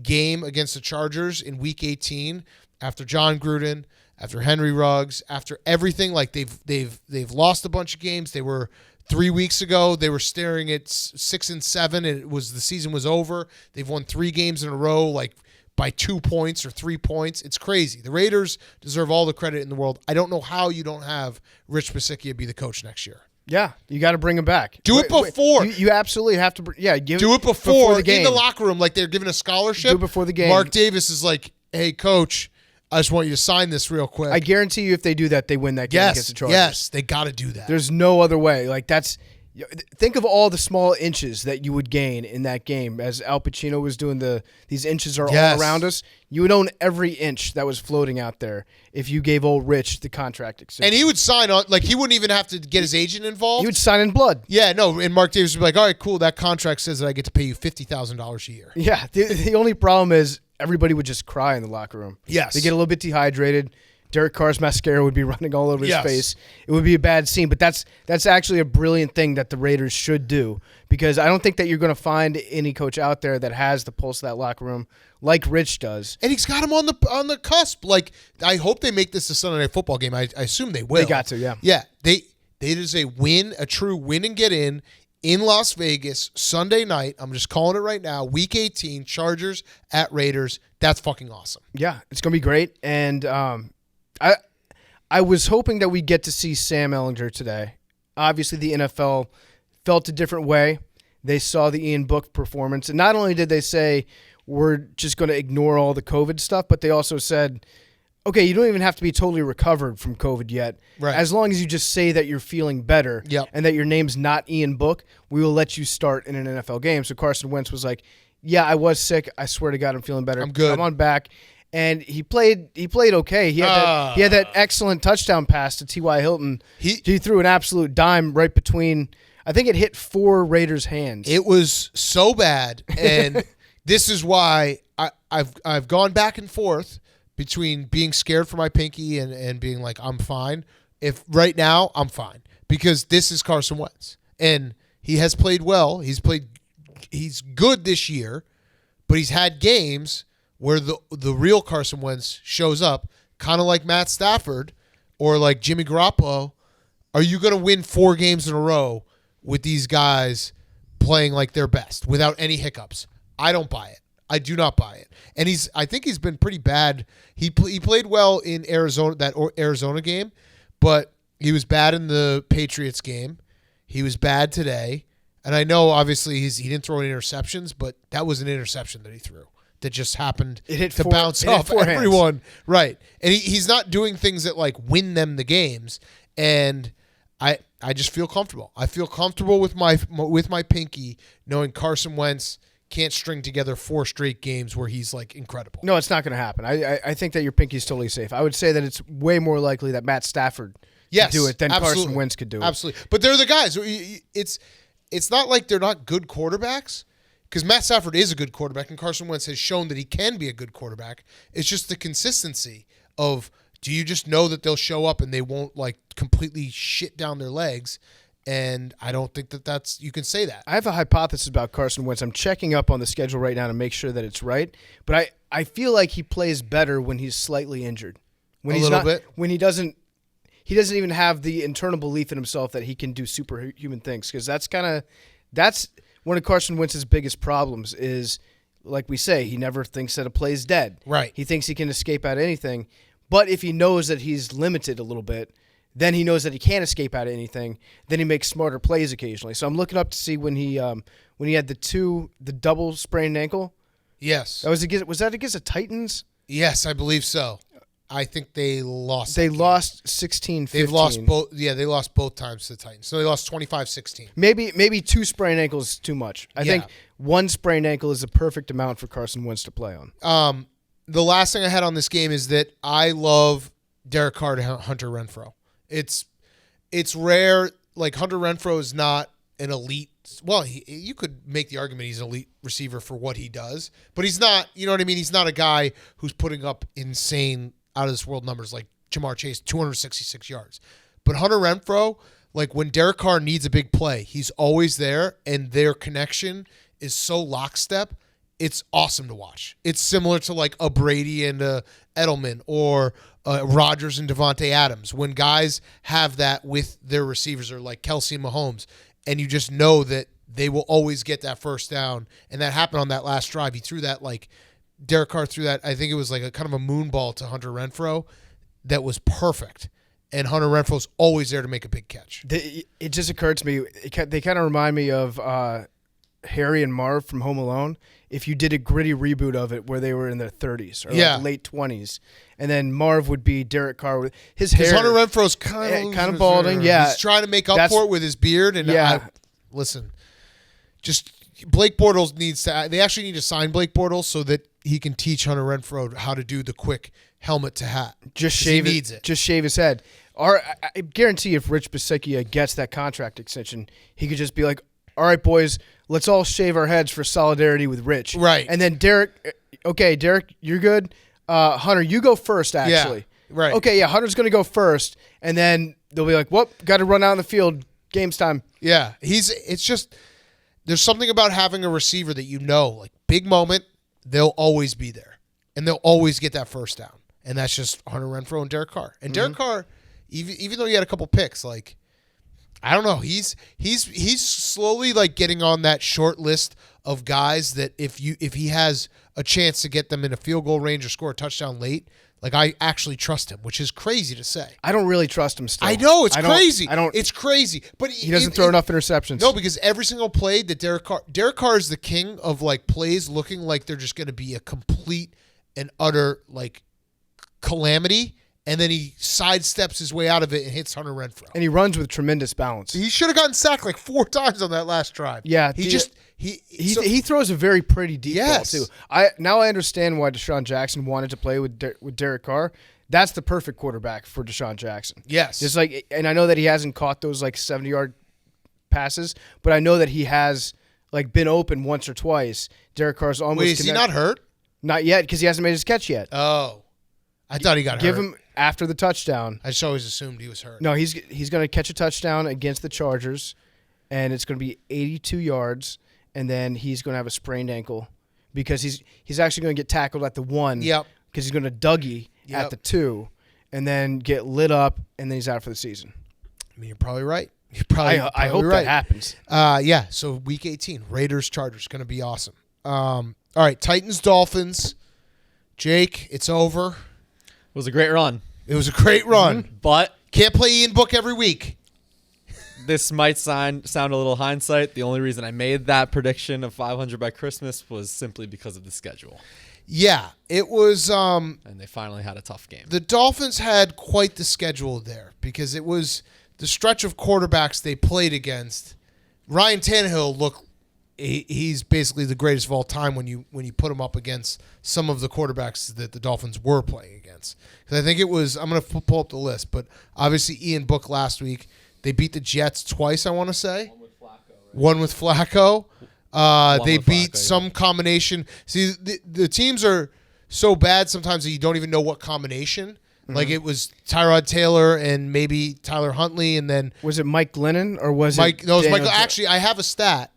game against the Chargers in Week 18 after John Gruden, after Henry Ruggs, after everything, like they've lost a bunch of games. They were 3 weeks ago. They were staring at 6-7, and the season was over. They've won 3 games in a row, like by 2 points or 3 points. It's crazy. The Raiders deserve all the credit in the world. I don't know how you don't have Rich Bisaccia be the coach next year. Yeah, you got to bring him back. Do it before. You absolutely have to. Do it before the game. in the locker room, like they're giving a scholarship. Do it before the game. Mark Davis is like, "Hey, coach, I just want you to sign this real quick." I guarantee you, if they do that, they win that game against the Chargers. Yes, they got to do that. There's no other way. Like think of all the small inches that you would gain in that game. As Al Pacino was doing these inches are all around us. You would own every inch that was floating out there if you gave old Rich the contract extension. And he would sign on, like he wouldn't even have to get his agent involved. He would sign in blood. Yeah, no, and Mark Davis would be like, all right, cool, that contract says that I get to pay you $50,000 a year. Yeah, the only problem is everybody would just cry in the locker room. Yes. They get a little bit dehydrated. Derek Carr's mascara would be running all over his face. It would be a bad scene, but that's actually a brilliant thing that the Raiders should do, because I don't think that you're going to find any coach out there that has the pulse of that locker room like Rich does. And he's got him on the cusp. Like, I hope they make this a Sunday Night Football game. I assume they will. They got to, yeah. Yeah, it is a true win and get in Las Vegas, Sunday night. I'm just calling it right now. Week 18, Chargers at Raiders. That's fucking awesome. Yeah, it's going to be great. And I was hoping that we get to see Sam Ehlinger today. Obviously, the NFL felt a different way. They saw the Ian Book performance. And not only did they say, we're just going to ignore all the COVID stuff, but they also said, okay, you don't even have to be totally recovered from COVID yet. Right. As long as you just say that you're feeling better and that your name's not Ian Book, we will let you start in an NFL game. So Carson Wentz was like, yeah, I was sick. I swear to God, I'm feeling better. I'm good. I'm on back. And he played okay. He had that excellent touchdown pass to T.Y. Hilton. He threw an absolute dime right between, I think it hit 4 Raiders' hands. It was so bad, and this is why I've gone back and forth between being scared for my pinky and being like, I'm fine. If right now, I'm fine, because this is Carson Wentz, and he has played well. He's good this year, but he's had games where the real Carson Wentz shows up, kind of like Matt Stafford or like Jimmy Garoppolo. Are you going to win 4 games in a row with these guys playing like their best without any hiccups? I don't buy it. I do not buy it. And I think he's been pretty bad. He played well in Arizona game, but he was bad in the Patriots game. He was bad today. And I know obviously he didn't throw any interceptions, but that was an interception that he threw that just happened to bounce off everyone. Right. And he's not doing things that like win them the games. And I just feel comfortable. I feel comfortable with my pinky knowing Carson Wentz can't string together 4 straight games where he's like incredible. No, it's not going to happen. I think that your pinky's totally safe. I would say that it's way more likely that Matt Stafford could do it than Carson Wentz could do it. Absolutely. But they're the guys. It's not like they're not good quarterbacks, because Matt Stafford is a good quarterback and Carson Wentz has shown that he can be a good quarterback. It's just the consistency of, do you just know that they'll show up and they won't like completely shit down their legs? And I don't think that's you can say that. I have a hypothesis about Carson Wentz. I'm checking up on the schedule right now to make sure that it's right. But I feel like he plays better when he's slightly injured. When When he doesn't even have the internal belief in himself that he can do superhuman things. Because that's one of Carson Wentz's biggest problems is, like we say, he never thinks that a play's dead. Right. He thinks he can escape out of anything. But if he knows that he's limited a little bit, then he knows that he can't escape out of anything. Then he makes smarter plays occasionally. So I'm looking up to see when he had the double sprained ankle. Yes. Was that against the Titans? Yes, I believe so. I think they lost. They lost 16-15. They've lost both. Yeah, they lost both times to the Titans. So they lost 25-16. Maybe 2 sprained ankles is too much. I think 1 sprained ankle is the perfect amount for Carson Wentz to play on. The last thing I had on this game is that I love Derek Carr to Hunter Renfrow. It's rare. Like, Hunter Renfrow is not an elite. Well, you could make the argument he's an elite receiver for what he does, but he's not. You know what I mean? He's not a guy who's putting up insane, out of this world numbers like Jamar Chase, 266 yards. But Hunter Renfrow, like when Derek Carr needs a big play, he's always there, and their connection is so lockstep. It's awesome to watch. It's similar to like a Brady and a Edelman or Rodgers and Devontae Adams. When guys have that with their receivers, or like Kelsey and Mahomes, and you just know that they will always get that first down. And that happened on that last drive. He threw that like Derek Carr threw that. I think it was like a kind of a moon ball to Hunter Renfrow that was perfect. And Hunter Renfro's always there to make a big catch. It just occurred to me, they kind of remind me of Harry and Marv from Home Alone. If you did a gritty reboot of it where they were in their 30s or like late 20s, and then Marv would be Derek Carr with his hair. Hunter Renfro's kind of balding, yeah. He's trying to make up for it with his beard. And listen, just Blake Bortles needs to – they actually need to sign Blake Bortles so that he can teach Hunter Renfro how to do the quick helmet to hat. Just shave it. Just shave his head. I guarantee if Rich Bisaccia gets that contract extension, he could just be like, all right, boys, let's all shave our heads for solidarity with Rich. Right. And then Derek, you're good. Hunter, you go first, actually. Yeah, right. Okay, yeah, Hunter's going to go first. And then they'll be like, whoop, got to run out on the field. Game's time. Yeah. It's just, there's something about having a receiver that like big moment, they'll always be there. And they'll always get that first down. And that's just Hunter Renfrow and Derek Carr. And Derek Carr, even though he had a couple picks, like, I don't know, he's slowly like getting on that short list of guys that if he has a chance to get them in a field goal range or score a touchdown late, like I actually trust him, which is crazy to say. I don't really trust him still. I know it's crazy. It's crazy, but he doesn't throw enough interceptions. No, because every single play that Derek Carr is the king of like plays looking like they're just going to be a complete and utter like calamity. And then he sidesteps his way out of it and hits Hunter Renfrow. And he runs with tremendous balance. He should have gotten sacked like 4 times on that last drive. Yeah. He throws a very pretty deep ball, too. Now I understand why Deshaun Jackson wanted to play with Derek Carr. That's the perfect quarterback for Deshaun Jackson. Yes. Just like, and I know that he hasn't caught those like 70-yard passes, but I know that he has like been open once or twice. Derek Carr's almost. Wait, is he not hurt? Not yet, because he hasn't made his catch yet. Oh. I thought he got hurt. Give him after the touchdown. I just always assumed he was hurt. No, he's going to catch a touchdown against the Chargers, and it's going to be 82 yards, and then he's going to have a sprained ankle because he's actually going to get tackled at the 1. Yep. Because he's going to Dougie at the 2, and then get lit up, and then he's out for the season. I mean, you're probably right. I hope right. that happens. Yeah, so Week 18, Raiders-Chargers, going to be awesome. All right, Titans-Dolphins. Jake, it's over. It was a great run. It was a great run. But can't play Ian Book every week. This might sound a little hindsight. The only reason I made that prediction of 500 by Christmas was simply because of the schedule. Yeah, it was. And they finally had a tough game. The Dolphins had quite the schedule there because it was the stretch of quarterbacks they played against. Ryan Tannehill looked. He's basically the greatest of all time when you put him up against some of the quarterbacks that the Dolphins were playing against. Because I think it was, I'm going to pull up the list, but obviously Ian Book last week, they beat the Jets twice, I want to say. One with Flacco. They beat Flacco, some combination. See, the teams are so bad sometimes that you don't even know what combination. Mm-hmm. Like it was Tyrod Taylor and maybe Tyler Huntley, and then was it Mike Glennon or was Mike? it No, it was Michael. Actually, I have a stat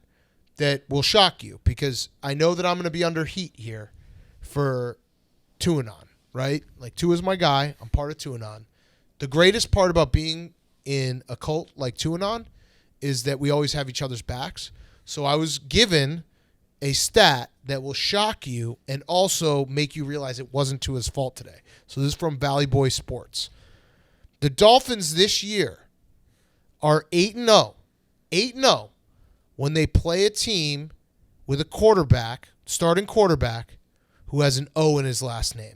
that will shock you because I know that I'm going to be under heat here for Tuanon, right? Like Tua is my guy. I'm part of Tuanon. The greatest part about being in a cult like Tuanon is that we always have each other's backs. So I was given a stat that will shock you and also make you realize it wasn't Tua's fault today. So this is from Valley Boy Sports. The Dolphins this year are 8-0. 8-0. When they play a team with a quarterback, starting quarterback, who has an O in his last name.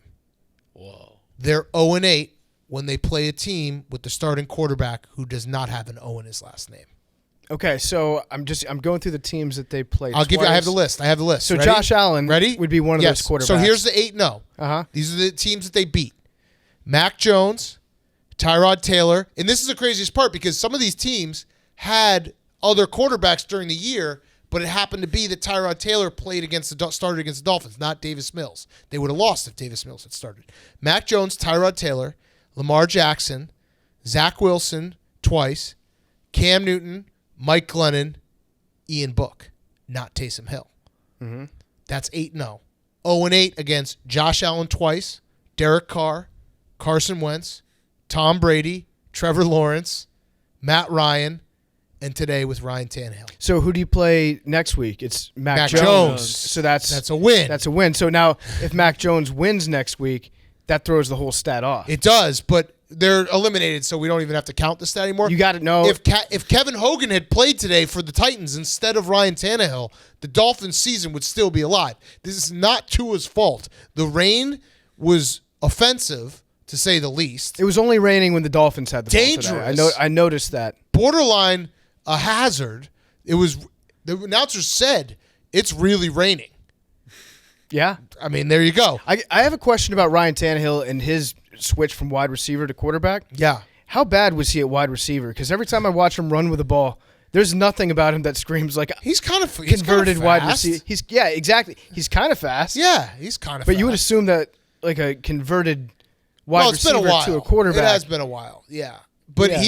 Whoa. They're 0-8 when they play a team with the starting quarterback who does not have an O in his last name. Okay, so I'm going through the teams that they played. I'll give you. I have the list. So Ready? Josh Allen Ready? would be one of those quarterbacks. So here's the 8-0. Uh-huh. These are the teams that they beat. Mac Jones, Tyrod Taylor, and this is the craziest part because some of these teams had other quarterbacks during the year, but it happened to be that Tyrod Taylor started against the Dolphins, not Davis Mills. They would have lost if Davis Mills had started. Mac Jones, Tyrod Taylor, Lamar Jackson, Zach Wilson twice, Cam Newton, Mike Glennon, Ian Book, not Taysom Hill. Mm-hmm. That's 8-0. 0-8 against Josh Allen twice, Derek Carr, Carson Wentz, Tom Brady, Trevor Lawrence, Matt Ryan, and today with Ryan Tannehill. So who do you play next week? It's Mac Jones. Jones. So that's a win. That's a win. So now if Mac Jones wins next week, that throws the whole stat off. It does, but they're eliminated, so we don't even have to count the stat anymore. You got to know. If Kevin Hogan had played today for the Titans instead of Ryan Tannehill, the Dolphins' season would still be alive. This is not Tua's fault. The rain was offensive, to say the least. It was only raining when the Dolphins had the ball today. Dangerous. I noticed that. Borderline a hazard. It was. The announcers said it's really raining. Yeah. I mean, there you go. I have a question about Ryan Tannehill and his switch from wide receiver to quarterback. Yeah. How bad was he at wide receiver? Because every time I watch him run with the ball, there's nothing about him that screams like He's kind of converted wide fast. receiver. Exactly. He's kind of fast. Yeah, he's kind of But fast. you would assume that like a converted wide it's been receiver a while. to a quarterback. It has been a while. Yeah. But Yeah.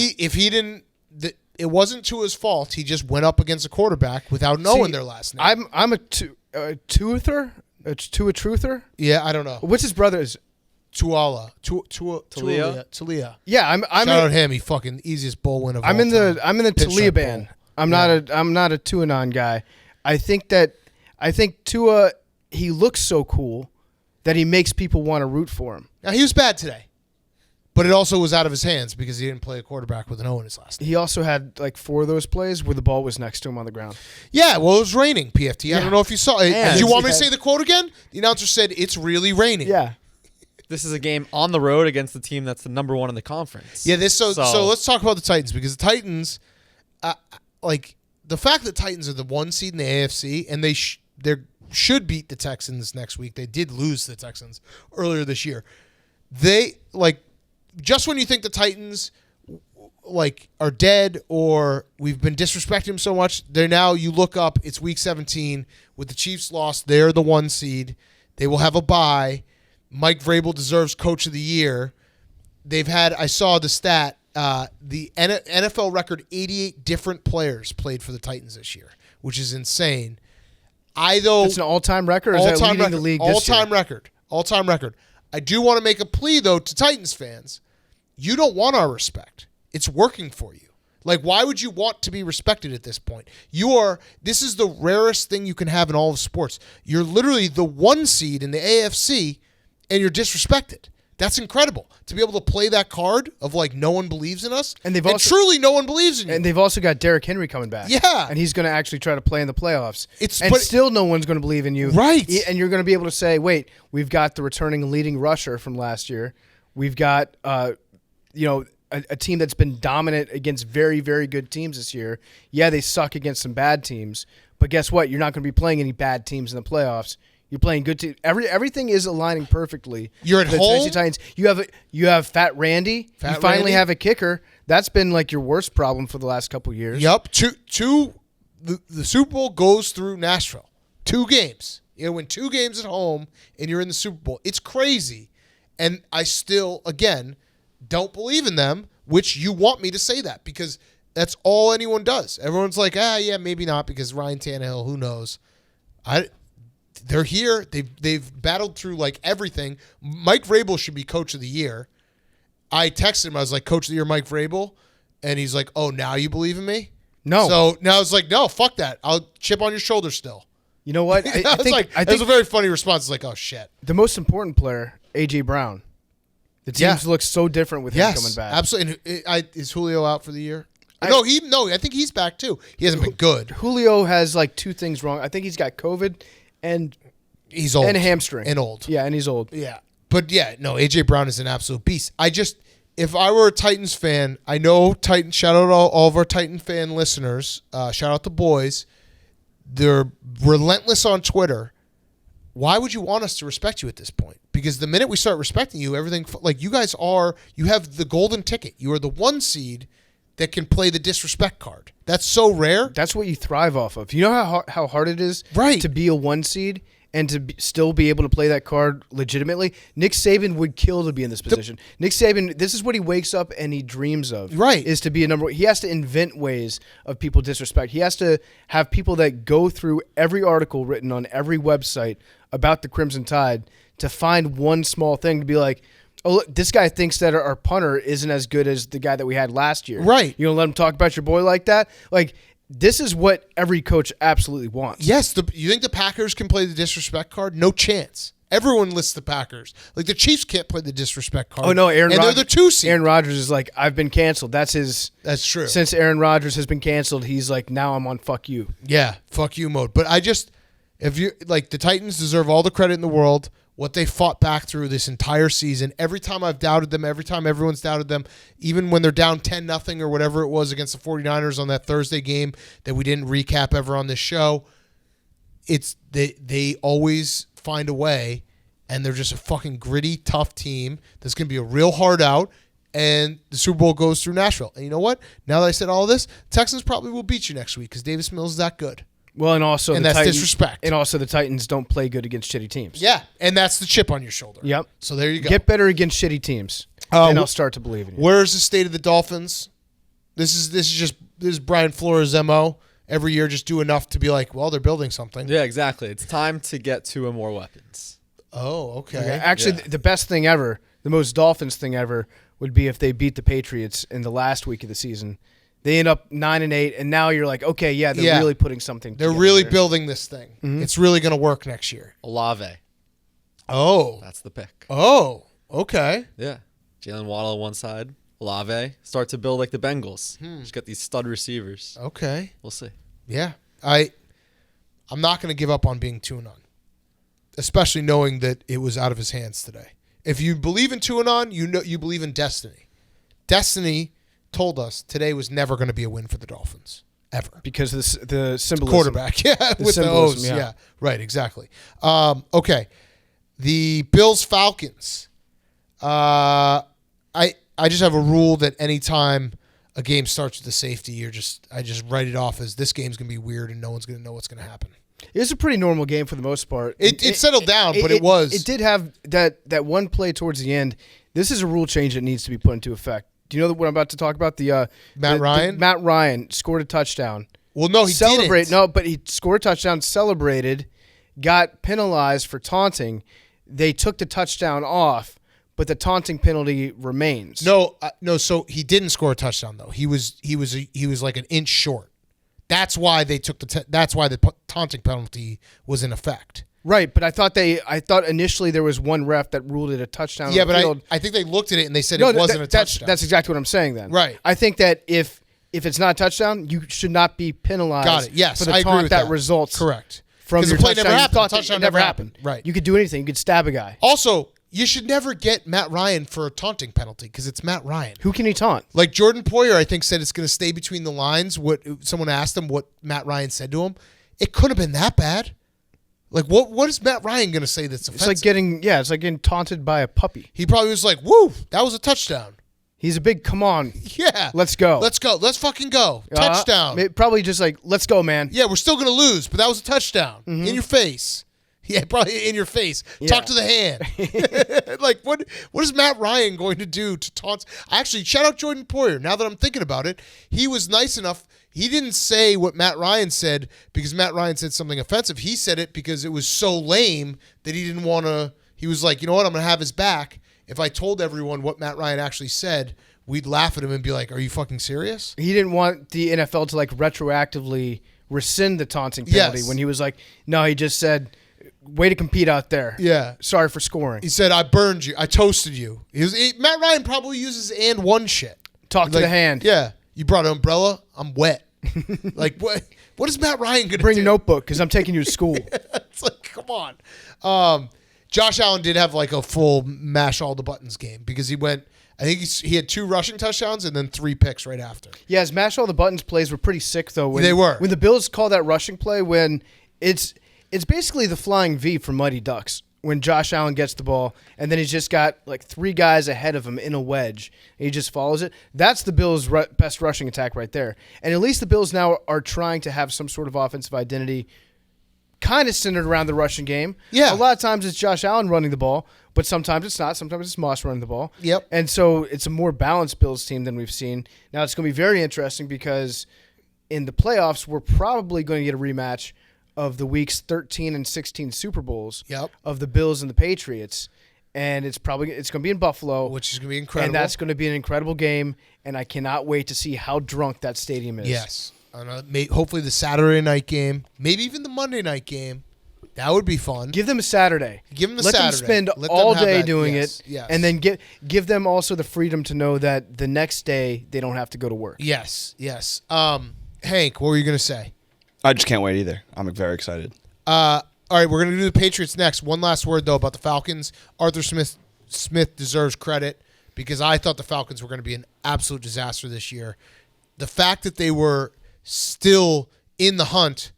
it wasn't to his fault. He just went up against a quartaback without knowing See, their last name. I'm a truther. It's to a truther. Yeah, I don't know. What's his brother's? Talia. Yeah, I'm Shout out him. He fucking easiest bowl win of all I'm in time. the Pinstripe Talia band. bowl. I'm not a Tuanon guy. I think Tua, he looks so cool that he makes people want to root for him. Now, he was bad today, but it also was out of his hands because he didn't play a quarterback with an O in his last name. He also had like 4 of those plays where the ball was next to him on the ground. Yeah, well, it was raining, PFT. I don't know if you saw it. Yeah. Did you want me to Yeah. say the quote again? The announcer said, it's really raining. Yeah. This is a game on the road against the team that's the number 1 in the conference. Yeah, so let's talk about the Titans because the Titans, like the fact that Titans are the 1 seed in the AFC and they should beat the Texans next week. They did lose to the Texans earlier this year. They just when you think the Titans are dead or we've been disrespecting them so much, they're now you look up. It's week 17 with the Chiefs lost. They're the 1 seed. They will have a bye. Mike Vrabel deserves Coach of the Year. They've had, I saw the stat, the NFL record 88 different players played for the Titans this year, which is insane. It's an all-time record. Or is that leading record, the league this year? All-time record. I do want to make a plea, though, to Titans fans. You don't want our respect. It's working for you. Like, why would you want to be respected at this point? This is the rarest thing you can have in all of sports. You're literally the 1 seed in the AFC, and you're disrespected. That's incredible. To be able to play that card of no one believes in us, and truly no one believes in you. And they've also got Derrick Henry coming back. Yeah. And he's going to actually try to play in the playoffs. But still no one's going to believe in you. Right. And you're going to be able to say, wait, we've got the returning leading rusher from last year. We've got, a team that's been dominant against very, very good teams this year. Yeah, they suck against some bad teams. But guess what? You're not going to be playing any bad teams in the playoffs. You're playing good teams. Everything is aligning perfectly. You're at for the home. Tennessee Titans. You have Fat Randy. You finally Randy. have a kicker. That's been your worst problem for the last couple of years. Yep. The Super Bowl goes through Nashville. 2 games. You win 2 games at home, and you're in the Super Bowl. It's crazy. And I still, again, don't believe in them, which you want me to say that because that's all anyone does. Everyone's like, yeah, maybe not because Ryan Tannehill, who knows? They're here. They've battled through everything. Mike Vrabel should be Coach of the Year. I texted him. I was like, Coach of the Year, Mike Vrabel. And he's like, oh, now you believe in me? No. So now it's like, no, fuck that. I'll chip on your shoulder still. You know what? I think it was a very funny response. It's like, oh, shit. the most important player, A.J. Brown. The teams look so different with him coming back. Absolutely. And is Julio out for the year? No, I think he's back too. He hasn't been good. Julio has 2 things wrong. I think he's got COVID and He's old. and a hamstring. And old. Yeah, and he's old. Yeah. But yeah, no, AJ Brown is an absolute beast. If I were a Titans fan, I know Titans, shout out all of our Titan fan listeners, shout out the boys. They're relentless on Twitter. Why would you want us to respect you at this point? Because the minute we start respecting you, everything, you guys you have the golden ticket. You are the 1 seed that can play the disrespect card. That's so rare. That's what you thrive off of. You know how hard it is to be a 1 seed and to still be able to play that card legitimately? Nick Saban would kill to be in this position. Nick Saban, this is what he wakes up and he dreams of. Right. Is to be a number 1. He has to invent ways of people disrespect. He has to have people that go through every article written on every website about the Crimson Tide to find one small thing to be like, oh, look, this guy thinks that our punter isn't as good as the guy that we had last year. Right. You gonna let him talk about your boy like that? Like, this is what every coach absolutely wants. Yes. You think the Packers can play the disrespect card? No chance. Everyone lists the Packers. Like, the Chiefs can't play the disrespect card. Oh, no, and they're the 2 seed. Aaron Rodgers is like, I've been canceled. That's true. Since Aaron Rodgers has been canceled, he's like, now I'm on fuck you. Yeah, fuck you mode. But if you like, the Titans deserve all the credit in the world. What they fought back through this entire season. Every time I've doubted them, every time everyone's doubted them, even when they're down 10-0 or whatever it was against the 49ers on that Thursday game that we didn't recap ever on this show, they always find a way, and they're just a fucking gritty, tough team that's going to be a real hard out, and the Super Bowl goes through Nashville. And you know what? Now that I said all this, Texans probably will beat you next week because Davis Mills is that good. Well, and also that's disrespect. And also the Titans don't play good against shitty teams. Yeah, and that's the chip on your shoulder. Yep. So there you go. Get better against shitty teams, and I'll start to believe in you. Where's the state of the Dolphins? This is Brian Flores' MO. Every year, just do enough to be like, well, they're building something. Yeah, exactly. It's time to get 2 or more weapons. Oh, okay. Actually, the best thing ever, the most Dolphins thing ever, would be if they beat the Patriots in the last week of the season. They end up 9-8, and now you're like, okay, yeah, they're really putting something They're together really there. building this thing. Mm-hmm. It's really going to work next year. Olave. Oh. That's the pick. Oh, okay. Yeah. Jalen Waddle on one side. Olave. Start to build like the Bengals. Just get these stud receivers. Okay. We'll see. Yeah. I'm not going to give up on being 2-0, especially knowing that it was out of his hands today. If you believe in 2-0, you believe in destiny. Destiny told us today was never going to be a win for the Dolphins, ever. Because the symbolism. Quarterback, yeah, with the O's. Yeah, right, exactly. Okay. The Bills-Falcons. I just have a rule that anytime a game starts with a safety, I just write it off as this game's going to be weird and no one's going to know what's going to happen. It was a pretty normal game for the most part. It settled down, but it was. It did have that one play towards the end. This is a rule change that needs to be put into effect. Do you know what I'm about to talk about? Matt Ryan? Matt Ryan scored a touchdown. Well, no, he didn't. No, but he scored a touchdown, celebrated, got penalized for taunting. They took the touchdown off, but the taunting penalty remains. No. So he didn't score a touchdown though. He was like an inch short. That's why they took that's why the taunting penalty was in effect. Right, but I thought initially there was one ref that ruled it a touchdown. Yeah, on the field. I think they looked at it and they said it wasn't a touchdown. That's exactly what I'm saying then. Right. I think that if it's not a touchdown, you should not be penalized. Got it. Yes, for the I agree taunt with that results. Correct. From because your the play touchdown. never You happened. thought The touchdown it never happened. Right. You could do anything. You could stab a guy. Also, you should never get Matt Ryan for a taunting penalty because it's Matt Ryan. Who can he taunt? Like Jordan Poyer, I think, said it's going to stay between the lines. What someone asked him what Matt Ryan said to him. It could have been that bad. Like, what is Matt Ryan going to say that's offensive? It's like getting taunted by a puppy. He probably was like, woo, that was a touchdown. He's a big, come on. Yeah. Let's go. Let's go. Let's fucking go. Touchdown. Probably just like, let's go, man. Yeah, we're still going to lose, but that was a touchdown. Mm-hmm. In your face. Yeah, probably in your face. Yeah. Talk to the hand. Like, what is Matt Ryan going to do to taunt? Actually, shout out Jordan Poyer. Now that I'm thinking about it, he was nice enough. He didn't say what Matt Ryan said because Matt Ryan said something offensive. He said it because it was so lame that he didn't want to. He was like, you know what? I'm going to have his back. If I told everyone what Matt Ryan actually said, we'd laugh at him and be like, are you fucking serious? He didn't want the NFL to like retroactively rescind the taunting penalty when he was like, no, he just said, way to compete out there. Yeah. Sorry for scoring. He said, I burned you. I toasted you. Matt Ryan probably uses and one shit. Talk to the hand. Yeah. You brought an umbrella? I'm wet. Like, what is Matt Ryan going to do? Bring a notebook because I'm taking you to school. It's like, come on. Josh Allen did have like a full mash all the buttons game because he went, I think he had 2 rushing touchdowns and then 3 picks right after. Yeah, his mash all the buttons plays were pretty sick though. They were. When the Bills call that rushing play, when it's basically the flying V from Mighty Ducks. When Josh Allen gets the ball, and then he's just got like 3 guys ahead of him in a wedge, and he just follows it. That's the Bills' best rushing attack right there. And at least the Bills now are trying to have some sort of offensive identity kind of centered around the rushing game. Yeah. A lot of times it's Josh Allen running the ball, but sometimes it's not. Sometimes it's Moss running the ball. Yep. And so it's a more balanced Bills team than we've seen. Now it's going to be very interesting because in the playoffs, we're probably going to get a rematch of the weeks 13 and 16 Super Bowls of the Bills and the Patriots. and it's going to be in Buffalo, which is going to be incredible. and that's going to be an incredible game. And I cannot wait to see how drunk that stadium is. Yes. Hopefully the Saturday night game, maybe even the Monday night game. That would be fun. Give them a Saturday. Give them a Let Saturday. them spend Let all them have day that. doing Yes, it, yes. and then give them also the freedom to know that the next day they don't have to go to work. Yes. Hank, what were you going to say? I just can't wait either. I'm very excited. All right, we're going to do the Patriots next. One last word, though, about the Falcons. Arthur Smith deserves credit because I thought the Falcons were going to be an absolute disaster this year. The fact that they were still in the hunt,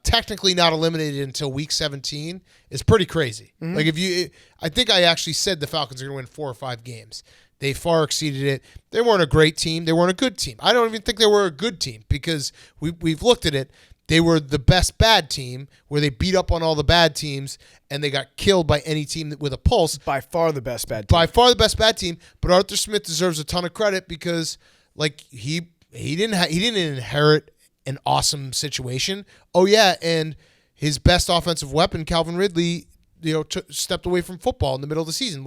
technically not eliminated until week 17, is pretty crazy. Mm-hmm. I think I actually said the Falcons are going to win 4 or 5 games. They far exceeded it. They weren't a great team. They weren't a good team. I don't even think they were a good team because we've looked at it. They were the best bad team where they beat up on all the bad teams and they got killed by any team with a pulse. By far the best bad team. By far the best bad team. But Arthur Smith deserves a ton of credit because he didn't inherit an awesome situation. Oh yeah, and his best offensive weapon, Calvin Ridley, stepped away from football in the middle of the season.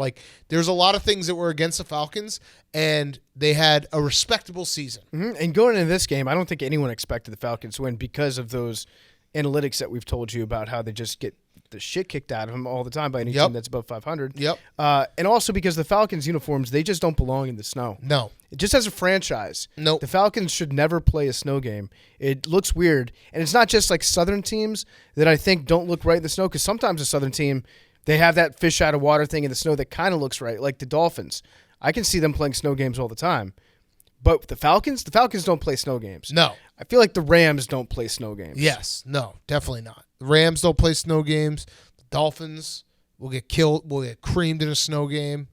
There's a lot of things that were against the Falcons, and they had a respectable season. Mm-hmm. And going into this game, I don't think anyone expected the Falcons to win because of those analytics that we've told you about how they just get the shit kicked out of them all the time by any team that's above 500. Yep. And also because the Falcons uniforms, they just don't belong in the snow. No. Just as a franchise, Nope. the Falcons should never play a snow game. It looks weird. And it's not just like Southern teams that I think don't look right in the snow, because sometimes a Southern team, they have that fish out of water thing in the snow that kind of looks right, like the Dolphins. I can see them playing snow games all the time. But the Falcons don't play snow games. No. I feel like the Rams don't play snow games. Yes. No, definitely not. The Rams don't play snow games. The Dolphins will get killed, will get creamed in a snow game.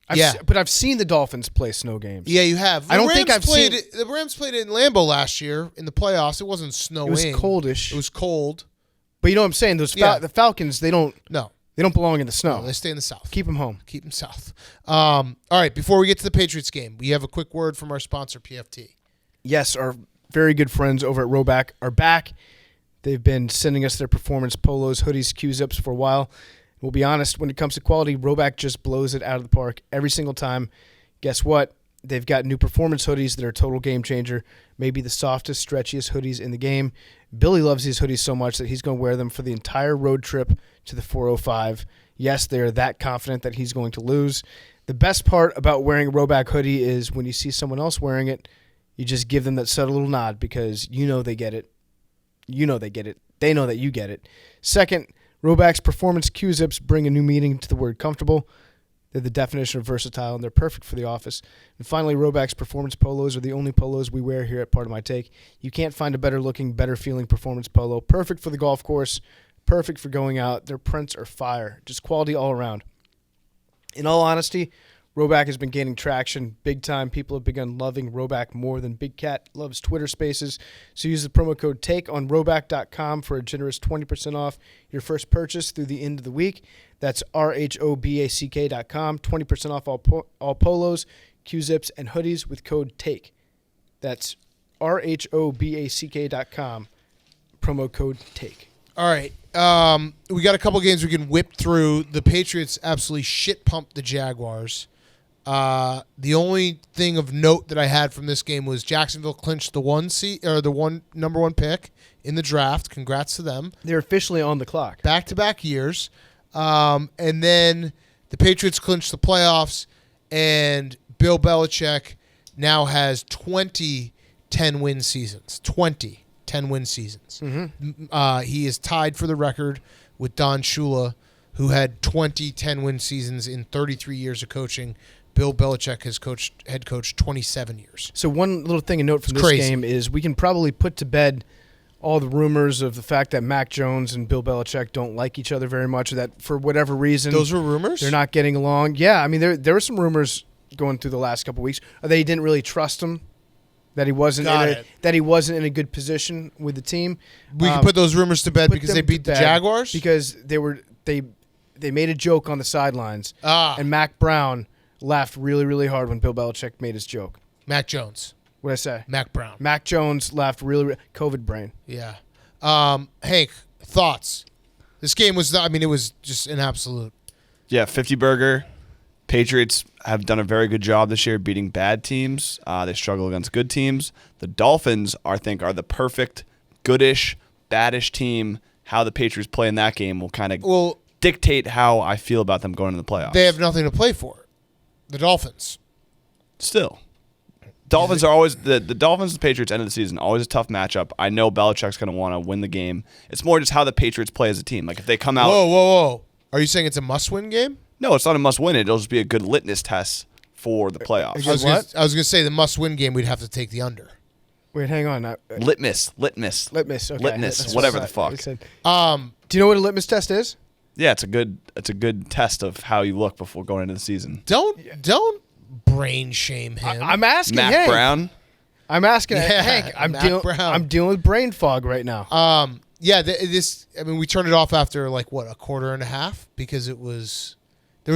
But I've seen the Dolphins play snow games. Yeah, you have. I don't think I've seen it. The Rams played it in Lambeau last year in the playoffs. It wasn't snowing. It was coldish. It was cold. But you know what I'm saying? The Falcons, they don't belong in the snow. No, they stay in the South. Keep them home. Keep them South. All right, before we get to the Patriots game, we have a quick word from our sponsor, PFT. Yes, our very good friends over at Roback are back. They've been sending us their performance polos, hoodies, Q-zips for a while. We'll be honest, when it comes to quality, Roback just blows it out of the park every single time. Guess what? They've got new performance hoodies that are a total game changer. Maybe the softest, stretchiest hoodies in the game. Billy loves these hoodies so much that he's going to wear them for the entire road trip to the 405. Yes, they're that confident that he's going to lose. The best part about wearing a Roback hoodie is when you see someone else wearing it, you just give them that subtle little nod because you know they get it. You know they get it. They know that you get it. Second, Roback's performance Q-zips bring a new meaning to the word comfortable. They're the definition of versatile, and they're perfect for the office. And finally, Roback's performance polos are the only polos we wear here at Part of My Take. You can't find a better-looking, better-feeling performance polo. Perfect for the golf course. Perfect for going out. Their prints are fire. Just quality all around. In all honesty, Roback has been gaining traction big time. People have begun loving Roback more than Big Cat loves Twitter Spaces. So use the promo code TAKE on Roback.com for a generous 20% off your first purchase through the end of the week. That's RHOBACK.com. 20% off all polos, Q-zips, and hoodies with code TAKE. That's RHOBACK.com. Promo code TAKE. All right. We got a couple games we can whip through. The Patriots absolutely shit pumped the Jaguars. The only thing of note that I had from this game was Jacksonville clinched the number one pick in the draft. Congrats to them. They're officially on the clock. Back-to-back years. And then the Patriots clinched the playoffs, and Bill Belichick now has 20 10-win seasons. 20 10-win seasons. Mm-hmm. He is tied for the record with Don Shula, who had 20 10-win seasons in 33 years of coaching. Bill Belichick has head coached 27 years. So one little thing to note from It's this crazy. game is we can probably put to bed all the rumors of the fact that Mac Jones and Bill Belichick don't like each other very much, or that for whatever reason Those were rumors? they're not getting along. Yeah, I mean there were some rumors going through the last couple of weeks. They didn't really trust him, that he wasn't in a good position with the team. We can put those rumors to bed Put because them they to beat the bed Jaguars? because they made a joke on the sidelines, and Mac Brown laughed really, really hard when Bill Belichick made his joke. Mac Jones. What'd I say? Mac Brown. Mac Jones laughed really COVID brain. Yeah. Hank, thoughts? This game was, it was just an absolute Yeah, 50 burger. Patriots have done a very good job this year beating bad teams. They struggle against good teams. The Dolphins, I think, are the perfect goodish, baddish team. How the Patriots play in that game will kind of dictate how I feel about them going into the playoffs. They have nothing to play for. The Dolphins. Still. Dolphins are always the Dolphins and the Patriots end of the season, always a tough matchup. I know Belichick's going to want to win the game. It's more just how the Patriots play as a team. Like if they come out Whoa. Are you saying it's a must-win game? No, it's not a must-win. It'll just be a good litmus test for the playoffs. I was going to say the must-win game, we'd have to take the under. Wait, hang on. Litmus. Okay. Litmus, whatever the fuck. Do you know what a litmus test is? Yeah, it's a good test of how you look before going into the season. Don't brain shame him. I'm asking Matt Hank. Brown. I'm asking Yeah, Hank. Matt Brown. I'm dealing with brain fog right now. Yeah, we turned it off after a quarter and a half because there was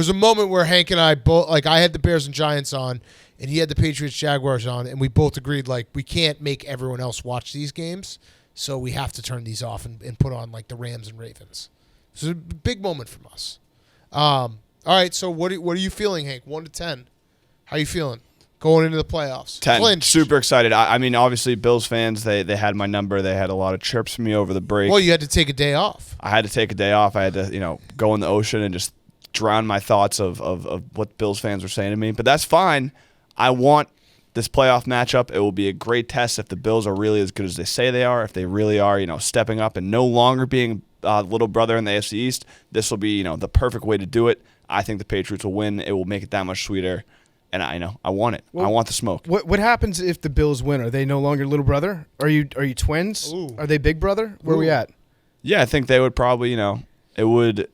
a moment where Hank and I both, I had the Bears and Giants on and he had the Patriots Jaguars on, and we both agreed we can't make everyone else watch these games, so we have to turn these off and put on the Rams and Ravens. So it's a big moment from us. All right, so what are you feeling, Hank? 1 to 10. How you feeling going into the playoffs? 10. Clinch. Super excited. I mean, obviously, Bills fans, they had my number. They had a lot of chirps from me over the break. Well, you had to take a day off. I had to take a day off. I had to, go in the ocean and just drown my thoughts of what Bills fans were saying to me. But that's fine. I want this playoff matchup. It will be a great test if the Bills are really as good as they say they are, if they really are, stepping up and no longer being little brother in the AFC East. This will be, the perfect way to do it. I think the Patriots will win. It will make it that much sweeter. And I want it. Well, I want the smoke. What happens if the Bills win? Are they no longer little brother? Are you twins? Ooh. Are they big brother? Where are we at? Yeah, I think they would probably, it would.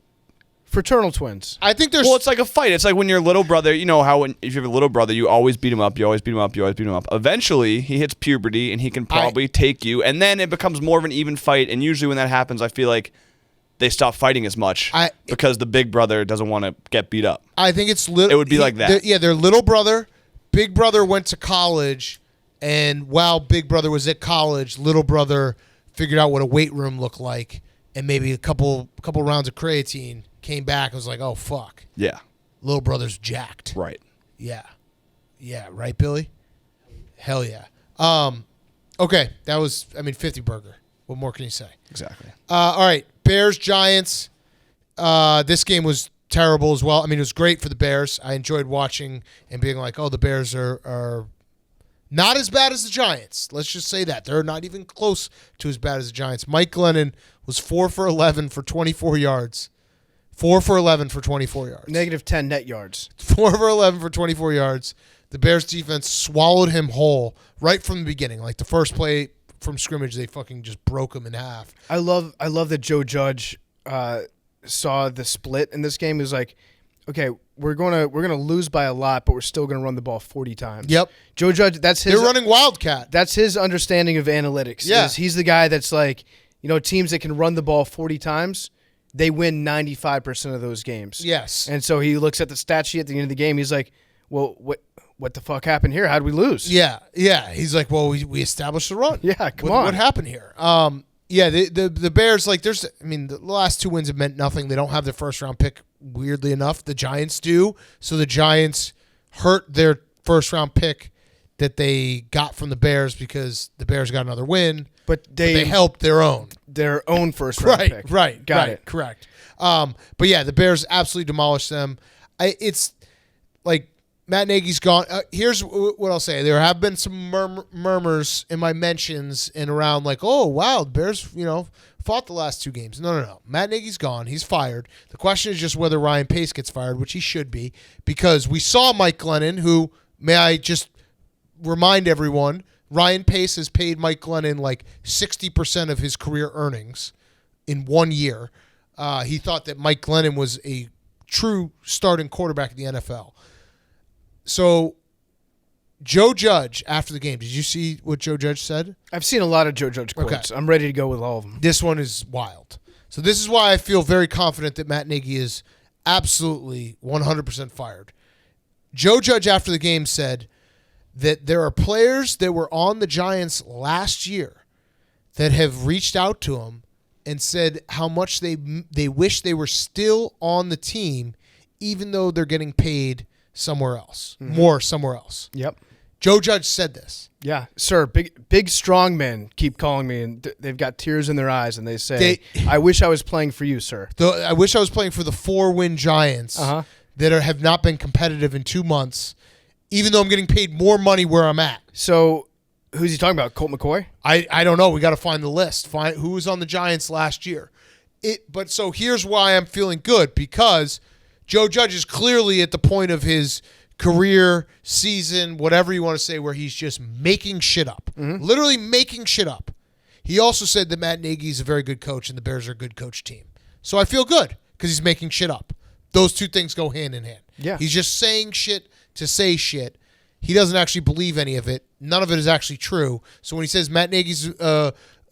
Fraternal twins. I think there's. Well, it's like a fight. It's like when your little brother, how if you have a little brother, you always beat him up, you always beat him up, you always beat him up. Eventually, he hits puberty and he can probably take you, and then it becomes more of an even fight. And usually when that happens, I feel like they stop fighting as much because the big brother doesn't want to get beat up. I think it's It would be like that. Their little brother, big brother went to college, and while big brother was at college, little brother figured out what a weight room looked like, and maybe a couple rounds of creatine, came back and was like, oh fuck, Yeah. little brother's jacked. Right. Yeah, right, Billy. Hell yeah. Okay, that was 50 burger. What more can you say? Exactly. All right, Bears Giants. This game was terrible as well. I mean, it was great for the Bears. I enjoyed watching and being like, oh, the Bears are not as bad as the Giants. Let's just say that. They're not even close to as bad as the Giants. Mike Glennon was 4 for 11 for 24 yards. 4 for 11 for 24 yards. -10 net yards. 4 for 11 for 24 yards. The Bears defense swallowed him whole right from the beginning. The first play from scrimmage, they fucking just broke him in half. I love that Joe Judge saw the split in this game. He was like, okay, we're gonna lose by a lot, but we're still gonna run the ball 40 times. Yep. Joe Judge, that's his. They're running Wildcat. That's his understanding of analytics. Yeah. He's the guy that's like, teams that can run the ball 40 times, they win 95% of those games. Yes. And so he looks at the stat sheet at the end of the game. He's like, well, what the fuck happened here? How'd we lose? Yeah. He's like, well, we established the run. Yeah, come on. What happened here? The Bears, the last 2 wins have meant nothing. They don't have their first round pick, weirdly enough. The Giants do. So the Giants hurt their first round pick that they got from the Bears because the Bears got another win. But they helped their own first round pick. Right. Got it. Correct. But yeah, the Bears absolutely demolished them. It's like Matt Nagy's gone. Here's what I'll say: there have been some murmurs in my mentions and around, oh wow, the Bears, fought the last 2 games. No. Matt Nagy's gone. He's fired. The question is just whether Ryan Pace gets fired, which he should be, because we saw Mike Glennon, who, may I just remind everyone, Ryan Pace has paid Mike Glennon 60% of his career earnings in 1 year. He thought that Mike Glennon was a true starting quarterback in the NFL. So, Joe Judge, after the game, did you see what Joe Judge said? I've seen a lot of Joe Judge quotes. Okay. I'm ready to go with all of them. This one is wild. So this is why I feel very confident that Matt Nagy is absolutely 100% fired. Joe Judge, after the game, said that there are players that were on the Giants last year that have reached out to him and said how much they wish they were still on the team, even though they're getting paid somewhere else, more somewhere else. Yep. Joe Judge said this. Yeah, sir. Big strong men keep calling me, and they've got tears in their eyes, and they say, "I wish I was playing for you, sir." I wish I was playing for the 4-win Giants that have not been competitive in 2 months, even though I'm getting paid more money where I'm at. So, who's he talking about? Colt McCoy? I don't know. We got to find the list. Find who was on the Giants last year. But so here's why I'm feeling good, because Joe Judge is clearly at the point of his career, season, whatever you want to say, where he's just making shit up. Literally making shit up. He also said that Matt Nagy is a very good coach and the Bears are a good coach team. So I feel good because he's making shit up. Those two things go hand in hand. Yeah. He's just saying shit to say shit. He doesn't actually believe any of it. None of it is actually true. So when he says Matt Nagy's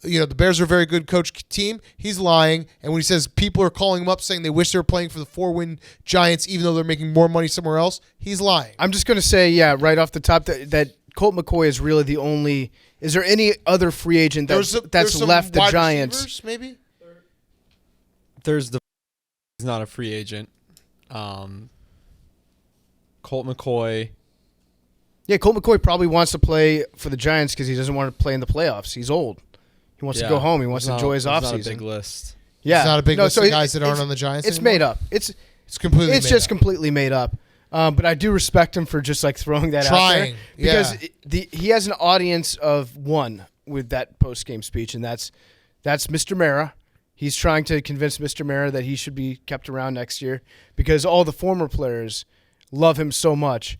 the Bears are a very good coach team, he's lying. And when he says people are calling him up saying they wish they were playing for the 4-win Giants even though they're making more money somewhere else, he's lying. I'm just going to say, right off the top, that Colt McCoy is really the only. Is there any other free agent that's some left the wide Giants? receivers, maybe? He's not a free agent. Colt McCoy. Yeah, Colt McCoy probably wants to play for the Giants because he doesn't want to play in the playoffs. He's old. He wants to go home. He wants to enjoy his offseason. Not a big list. Yeah, It's not a big list of guys that aren't on the Giants It's anymore? made up. It's completely It's made just up. completely made up. But I do respect him for just like throwing that Trying, out there because he has an audience of one with that post game speech, and that's Mr. Mara. He's trying to convince Mr. Mara that he should be kept around next year because all the former players love him so much,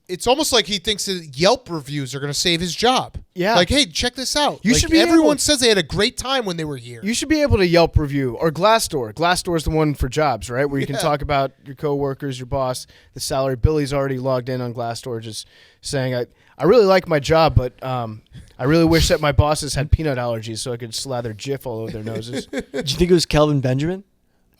It's almost like he thinks that Yelp reviews are going to save his job. Yeah. Like, hey, check this out. You should be everyone able- says they had a great time when they were here. You should be able to Yelp review or Glassdoor. Glassdoor is the one for jobs, right? Where you can talk about your coworkers, your boss, the salary. Billy's already logged in on Glassdoor, just saying, "I really like my job, but I really wish that my bosses had peanut allergies so I could slather Jif all over their noses." Do you think it was Kelvin Benjamin?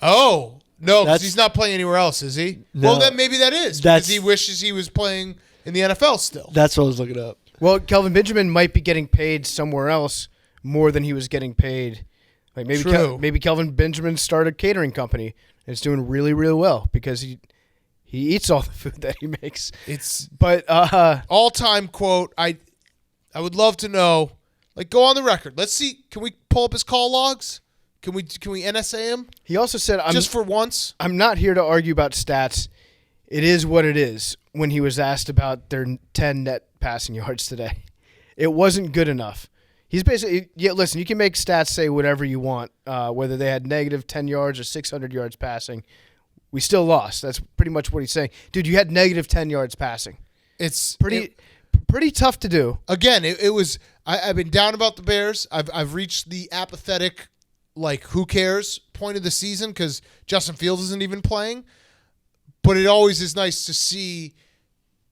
Oh, no, because That's- he's not playing anywhere else, is he? No. Well, then maybe that is. Because he wishes he was playing in the NFL still. That's what I was looking up. Well, Kelvin Benjamin might be getting paid somewhere else more than he was getting paid. Like maybe True. maybe Kelvin Benjamin started a catering company and it's doing really, really well because he eats all the food that he makes. But All-time quote, I would love to know, like, go on the record. Let's see, can we pull up his call logs? Can we NSA him? he also said, Just for once? I'm not here to argue about stats. It is what it is when he was asked about their 10 net passing yards today. It wasn't good enough. He's basically, listen, you can make stats say whatever you want, whether they had negative 10 yards or 600 yards passing. We still lost. That's pretty much what he's saying. Dude, you had negative 10 yards passing. It's Pretty tough to do. Again, it was, I've been down about the Bears. I've reached the apathetic, like, who cares point of the season because Justin Fields isn't even playing. But it always is nice to see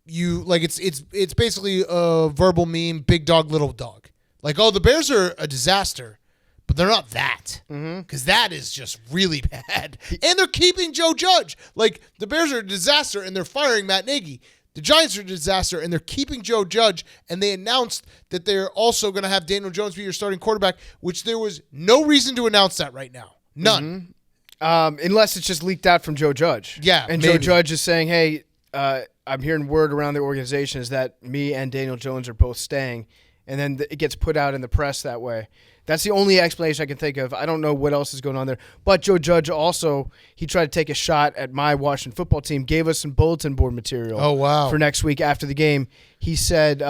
you, like, it's basically a verbal meme, big dog, little dog. Like, oh, the Bears are a disaster, but they're not that. Because that is just really bad. And they're keeping Joe Judge. Like, the Bears are a disaster, and they're firing Matt Nagy. The Giants are a disaster, and they're keeping Joe Judge, and they announced that they're also going to have Daniel Jones be your starting quarterback, which there was no reason to announce that right now. None. Unless it's just leaked out from Joe Judge. Yeah, and maybe. Joe Judge is saying, hey, I'm hearing word around the organization is that me and Daniel Jones are both staying, and then it gets put out in the press that way. That's the only explanation I can think of. I don't know what else is going on there. But Joe Judge also, he tried to take a shot at my Washington football team, gave us some bulletin board material for next week after the game. He said,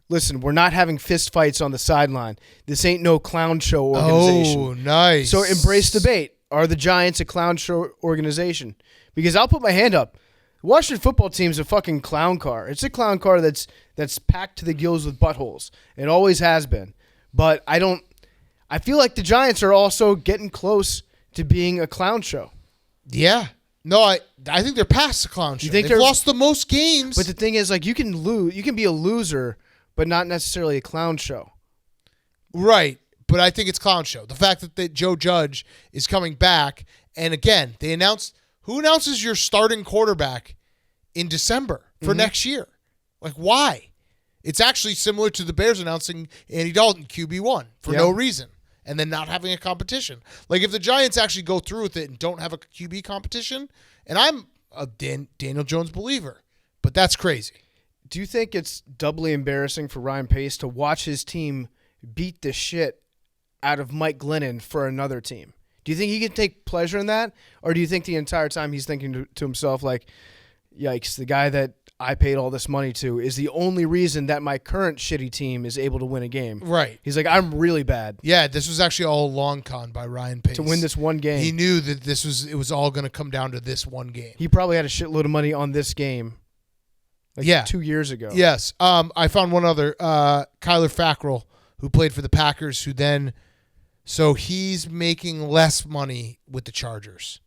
listen, we're not having fist fights on the sideline. This ain't no clown show organization. Oh, nice. So embrace debate. Are the Giants a clown show organization? Because I'll put my hand up. The Washington football team's a fucking clown car. It's a clown car that's packed to the gills with buttholes. It always has been. But I feel like the Giants are also getting close to being a clown show. Yeah. No, I think they're past the clown show. You think They've they're- lost the most games. But the thing is, like, you can lose. You can be a loser, but not necessarily a clown show. Right. But I think it's clown show. The fact that Joe Judge is coming back, and again, they announced who announces your starting quarterback in December for next year? Like, why? It's actually similar to the Bears announcing Andy Dalton QB1 for no reason. and then not having a competition. Like if the Giants actually go through with it and don't have a QB competition, and I'm a Daniel Jones believer, but that's crazy. Do you think it's doubly embarrassing for Ryan Pace to watch his team beat the shit out of Mike Glennon for another team? Do you think he can take pleasure in that? Or do you think the entire time he's thinking to himself like, yikes, the guy that I paid all this money to is the only reason that my current shitty team is able to win a game? Right. He's like, I'm really bad. Yeah, this was actually all a long con by Ryan Pace. To win this one game. He knew that it was all going to come down to this one game. He probably had a shitload of money on this game. Like 2 years ago. Yes. I found one other, Kyler Fackrell, who played for the Packers, so he's making less money with the Chargers.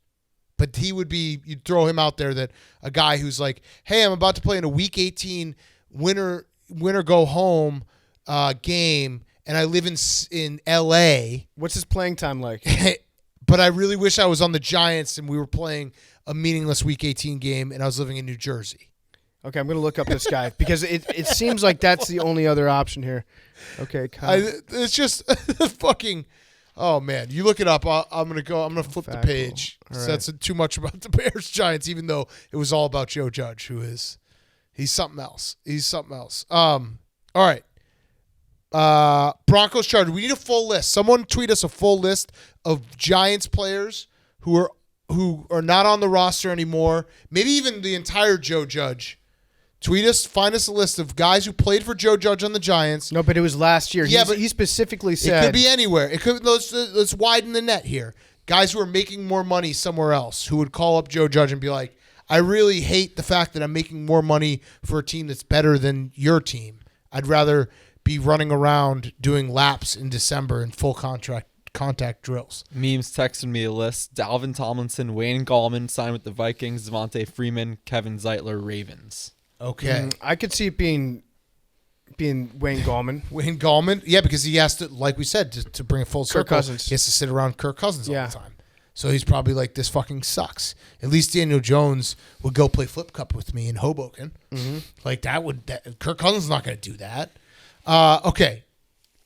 But you'd throw him out there, that a guy who's like, hey, I'm about to play in a Week 18 winner go home game, and I live in L.A. What's his playing time like? But I really wish I was on the Giants and we were playing a meaningless Week 18 game, and I was living in New Jersey. Okay, I'm going to look up this guy because it seems like that's the only other option here. Okay, it's just fucking. Oh man, you look it up. I'm gonna flip the page. Right. So that's too much about the Bears Giants, even though it was all about Joe Judge, he's something else. All right. Broncos Chargers. We need a full list. Someone tweet us a full list of Giants players who are not on the roster anymore. Maybe even the entire Joe Judge. Tweet us, find us a list of guys who played for Joe Judge on the Giants. No, but it was last year. Yeah, but he specifically said it could be anywhere. It could. Let's widen the net here. Guys who are making more money somewhere else, who would call up Joe Judge and be like, "I really hate the fact that I'm making more money for a team that's better than your team. I'd rather be running around doing laps in December in full contact drills." Memes texted me a list. Dalvin Tomlinson, Wayne Gallman signed with the Vikings, Devontae Freeman, Kevin Zeitler, Ravens. Okay. I could see it being Wayne Gallman. Wayne Gallman? Yeah, because he has to, like we said, to bring it full circle, Cousins. he has to sit around Kirk Cousins all the time. So he's probably like, this fucking sucks. At least Daniel Jones would go play flip cup with me in Hoboken. Mm-hmm. Like Kirk Cousins is not going to do that. Okay.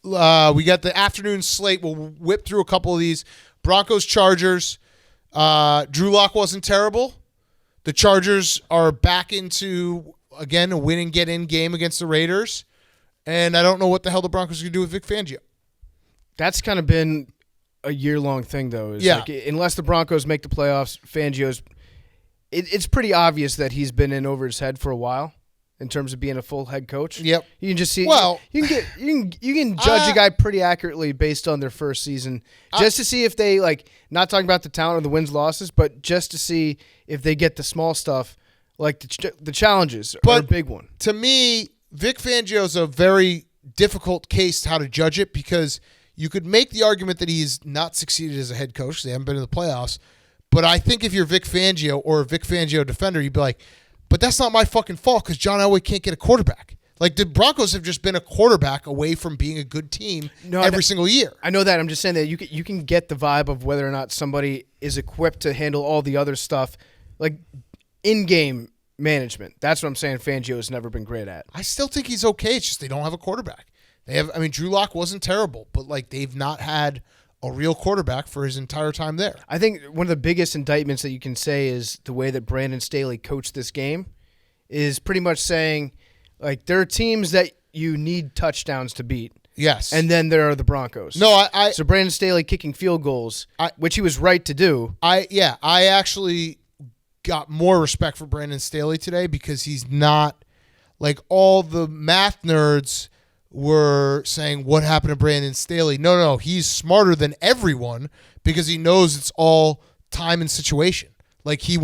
We got the afternoon slate. We'll whip through a couple of these. Broncos, Chargers. Drew Lock wasn't terrible. The Chargers are back into, again, a win and get in game against the Raiders. And I don't know what the hell the Broncos are going to do with Vic Fangio. That's kind of been a year-long thing, though. Like, unless the Broncos make the playoffs, Fangio's it's pretty obvious that he's been in over his head for a while in terms of being a full head coach. Yep. You can just see. Well, you can judge a guy pretty accurately based on their first season, just to see if they not talking about the talent or the wins losses, but just to see if they get the small stuff, like the challenges are a big one. To me, Vic Fangio's a very difficult case how to judge it, because you could make the argument that he's not succeeded as a head coach. They haven't been in the playoffs. But I think if you're Vic Fangio or a Vic Fangio defender, you'd be like, but that's not my fucking fault because John Elway can't get a quarterback. Like, the Broncos have just been a quarterback away from being a good team every single year. I know that. I'm just saying that you can get the vibe of whether or not somebody is equipped to handle all the other stuff, like in-game management. That's what I'm saying Fangio has never been great at. I still think he's okay. It's just they don't have a quarterback. Drew Lock wasn't terrible, but they've not had a real quarterback for his entire time there. I think one of the biggest indictments that you can say is the way that Brandon Staley coached this game is pretty much saying, there are teams that you need touchdowns to beat. Yes. And then there are the Broncos. So Brandon Staley kicking field goals, which he was right to do. I actually got more respect for Brandon Staley today, because he's not like all the math nerds were saying, what happened to Brandon Staley? No, he's smarter than everyone, because he knows it's all time and situation. Like, he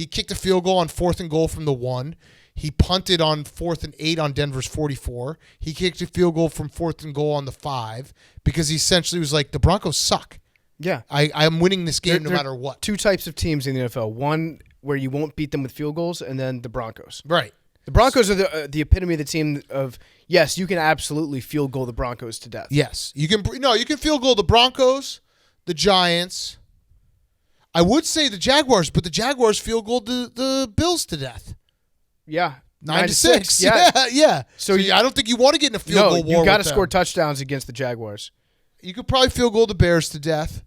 kicked a field goal on 4th and goal from the 1. He punted on 4th and 8 on Denver's 44. He kicked a field goal from 4th and goal on the 5, because he essentially was like, the Broncos suck. Yeah. I'm winning this game no matter what. Two types of teams in the NFL. One where you won't beat them with field goals, and then the Broncos. Right. The Broncos are the epitome of the team of, yes, you can absolutely field goal the Broncos to death. Yes. You can field goal the Broncos, the Giants. I would say the Jaguars, but the Jaguars field goal the Bills to death. Yeah. 9-6. Yeah. Yeah. So I don't think you want to get in a field goal war. You got to with score them. touchdowns against the Jaguars. You could probably field goal the Bears to death.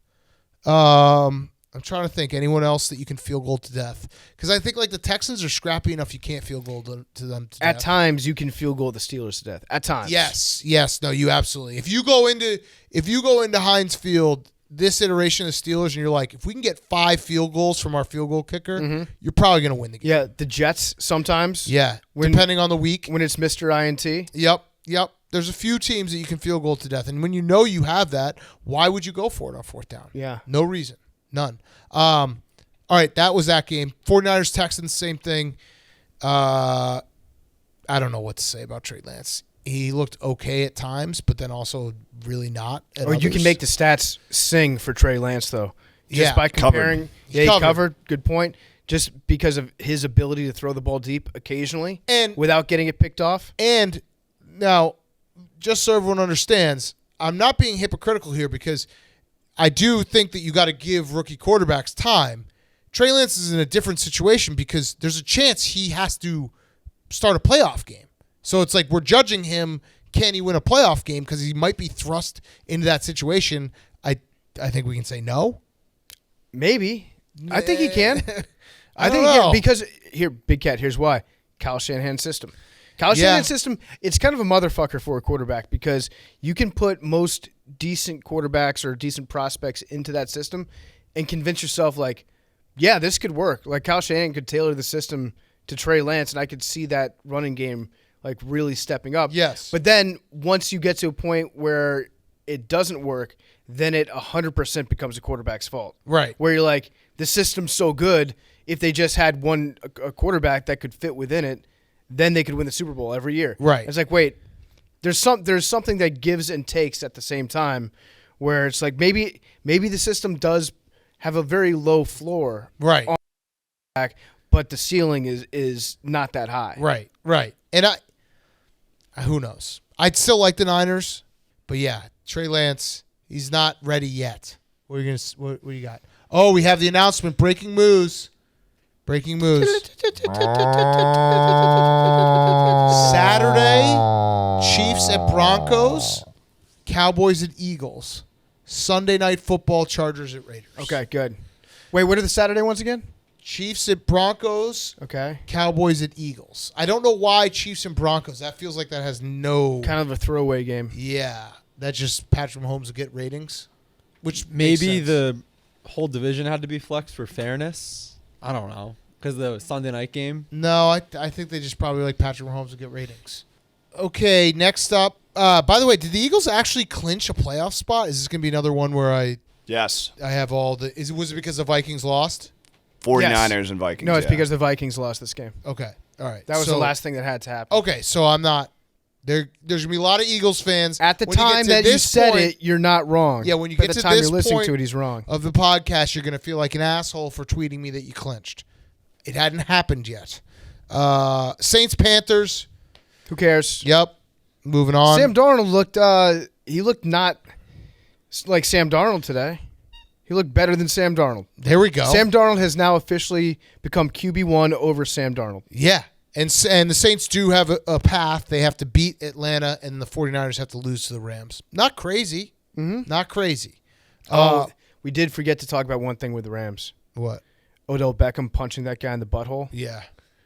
I'm trying to think anyone else that you can field goal to death, because I think like the Texans are scrappy enough you can't field goal to them to At death. times, you can field goal the Steelers to death. At times. Yes, no, you absolutely. If you go into Heinz Field this iteration of Steelers and you're like, if we can get 5 field goals from our field goal kicker, you're probably going to win the game. Yeah, the Jets sometimes. Yeah, depending on the week. When it's Mr. INT. Yep. There's a few teams that you can field goal to death, and when you know you have that, why would you go for it on 4th down? Yeah. No reason. None. All right, that was that game. 49ers, Texans, same thing. I don't know what to say about Trey Lance. He looked okay at times, but then also really not. Or you can make the stats sing for Trey Lance, though. Just by comparing. Covered. Yeah, he covered. Good point. Just because of his ability to throw the ball deep occasionally and without getting it picked off. And now, just so everyone understands, I'm not being hypocritical here because I do think that you got to give rookie quarterbacks time. Trey Lance is in a different situation because there's a chance he has to start a playoff game. So it's like we're judging him, can he win a playoff game, because he might be thrust into that situation. I think we can say no. Maybe. I think he can. I think don't he know. can because, here, Big Cat, here's why. Kyle Shanahan's system. Shanahan's system, it's kind of a motherfucker for a quarterback because you can put most decent quarterbacks or decent prospects into that system and convince yourself like, yeah, this could work. Like Kyle Shanahan could tailor the system to Trey Lance, and I could see that running game like really stepping up. Yes. But then once you get to a point where it doesn't work, then it 100% becomes a quarterback's fault. Right. Where you're like, the system's so good, if they just had a quarterback that could fit within it, then they could win the Super Bowl every year. Right. It's like, wait, there's something that gives and takes at the same time, where it's like maybe the system does have a very low floor, Right. on back, but the ceiling is not that high. Right. And who knows? I'd still like the Niners, but yeah, Trey Lance, he's not ready yet. What do you got? Oh, we have the announcement. Breaking news. Saturday, Chiefs at Broncos, Cowboys at Eagles. Sunday night football, Chargers at Raiders. Okay, good. Wait, what are the Saturday ones again? Chiefs at Broncos, Okay. Cowboys at Eagles. I don't know why Chiefs and Broncos. That feels like that has no... Kind of a throwaway game. Yeah, that just Patrick Mahomes will get ratings, which makes Maybe sense. the whole division had to be flexed for fairness. I don't know. Because the Sunday night game. No, I think they just probably like Patrick Mahomes will get ratings. Okay, next up. By the way, did the Eagles actually clinch a playoff spot? Is this going to be another one where I Yes. have all the... Was it because the Vikings lost? 49ers and Vikings. No, it's yeah. because the Vikings lost this game. Okay, all right. That was the last thing that had to happen. Okay, so I'm not... There's going to be a lot of Eagles fans. At the When you get time to that you this said point it, you're not wrong. Yeah, when you By get the to time this you're listening point to it, he's wrong. of the podcast, you're going to feel like an asshole for tweeting me that you clinched. It hadn't happened yet. Saints, Panthers. Who cares? Yep. Moving on. Sam Darnold looked. He looked not like Sam Darnold today. He looked better than Sam Darnold. There we go. Sam Darnold has now officially become QB1 over Sam Darnold. Yeah. And the Saints do have a path. They have to beat Atlanta, and the 49ers have to lose to the Rams. Not crazy. Mm-hmm. Not crazy. We did forget to talk about one thing with the Rams. What? Odell Beckham punching that guy in the butthole. Yeah.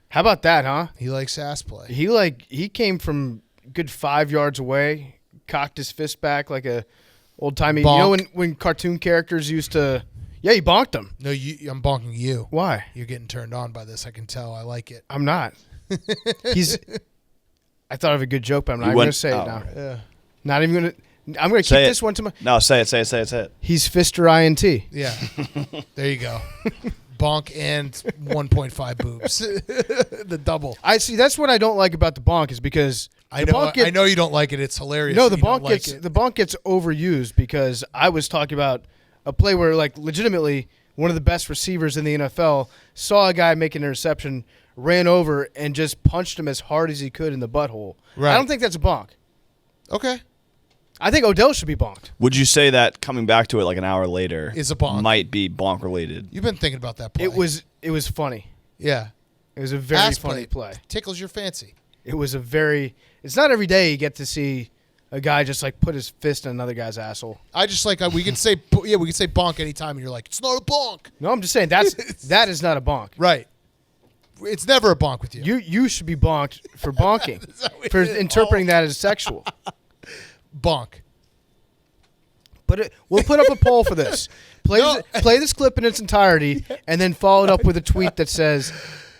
How about that, huh? He likes ass play. He came from a good 5 yards away, cocked his fist back like a old timey. You know when cartoon characters used to. Yeah, he bonked him. No, I'm bonking you. Why? You're getting turned on by this. I can tell. I like it. I'm not. I thought of a good joke, but I'm not going to say it now. Yeah. Not even going to. I'm going to keep this one to my. No, say it. He's Fister INT. Yeah. There you go. Bonk and 1.5 boobs. The double. I see. That's what I don't like about the bonk is because I know you don't like it. It's hilarious. No, that the you don't bonk like gets it. the bonk gets overused because I was talking about a play where like legitimately one of the best receivers in the NFL saw a guy make an interception, ran over and just punched him as hard as he could in the butthole. Right. I don't think that's a bonk. Okay. I think Odell should be bonked. Would you say that coming back to it like an hour later Is a bonk. might be bonk related? You've been thinking about that play. It was funny. Yeah. It was a very Ass funny play. Tickles your fancy. It was a very. It's not every day you get to see a guy just like put his fist in another guy's asshole. I just like we can say bonk anytime, and you're like, it's not a bonk. No, I'm just saying that is not a bonk. Right. It's never a bonk with you. You should be bonked for bonking, for interpreting that as sexual. Bonk. We'll put up a poll for this. Play this clip in its entirety, and then follow it up with a tweet that says,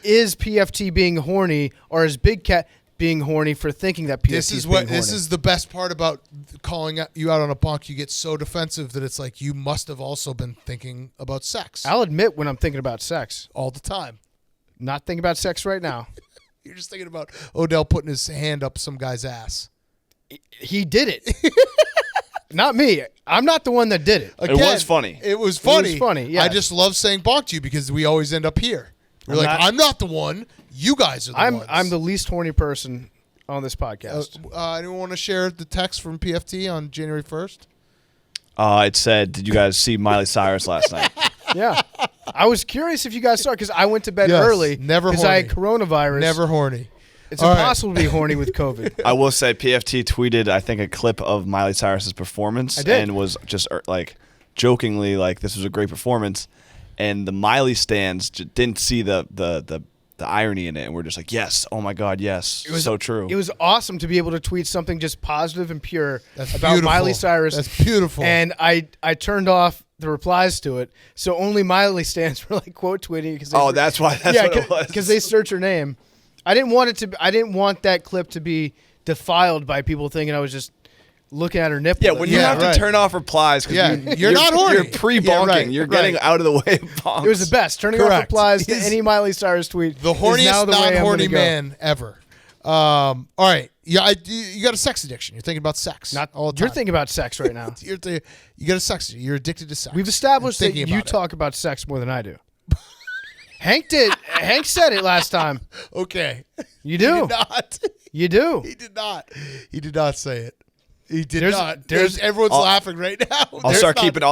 "Is PFT being horny, or is Big Cat being horny for thinking that PFT is being horny?" This is the best part about calling you out on a bonk. You get so defensive that it's like you must have also been thinking about sex I'll admit when I'm thinking about sex. all the time. Not thinking about sex right now. You're just thinking about Odell putting his hand up some guy's ass. He did it. Not me. I'm not the one that did it. Again, It was funny. It was funny. Yes. I just love saying bonk to you because we always end up here. We're I'm not the one. You guys are the ones. I'm the least horny person on this podcast. Anyone want to share the text from PFT on January 1st? It said, "Did you guys see Miley Cyrus last night?" Yeah. I was curious if you guys saw it because I went to bed Yes, early never because I had horny. coronavirus. Never horny. It's All right. impossible to be horny with COVID. I will say PFT tweeted, I think, a clip of Miley Cyrus's performance I did. and was just like jokingly like, "This was a great performance," and the Miley stands didn't see the irony in it, and we're just like, "Yes, oh my God, yes, It was so true." It was awesome to be able to tweet something just positive and pure That's about beautiful. Miley Cyrus. That's beautiful. And I turned off the replies to it, so only Miley stands were like quote tweeting because That's why. That's what it was. because they search her name. I didn't want that clip to be defiled by people thinking I was just looking at her nipple. Yeah, when you have right. to turn off replies because Yeah, you're not horny. You're pre-bonking. Yeah, right, You're getting right. out of the way of bonks. It was the best. Turning off Correct. replies to He's any Miley Cyrus tweet. The is now horniest the way I'm non-horny gonna go. man ever. All right. Yeah, you got a sex addiction. You're thinking about sex. Not all the You're time. thinking about sex right now. You got a sex addiction. You're addicted to sex. We've established And that thinking you about it. talk about sex more than I do. Hank did. Hank said it last time. Okay. You do. He did not. You do. He did not. He did not say it. He did There's- not. there's- Everyone's laughing right now. I'll start keeping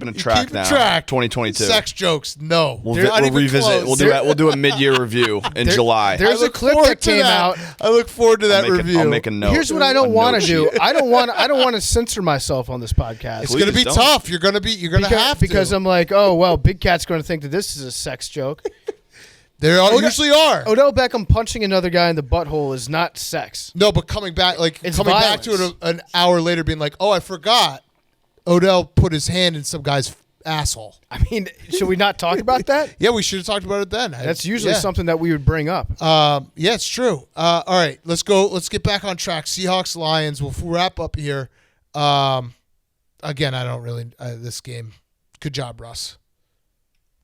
a track keep now. track. 2022. Sex jokes. No. We'll, They're not we'll even revisit. close. We'll do a mid-year review in July. There's I a look clip forward that to came that. out. I look forward to that I'll make review. I'll make a note. Here's what I don't A want note to do. sheet. I don't want to censor myself on this podcast. It's going to Please be don't. tough. You're going to have to. because I'm like, oh well, Big Cat's going to think that this is a sex joke. There usually are. Odell Beckham punching another guy in the butthole is not sex. No, but coming back to violence. it an hour later, being like, "Oh, I forgot." Odell put his hand in some guy's asshole. I mean, should we not talk about that? Yeah, we should have talked about it then. That's usually Yeah. something that we would bring up. Yeah, it's true. All right, let's go. Let's get back on track. Seahawks, Lions. We'll wrap up here. Again, I don't really this game. Good job, Russ.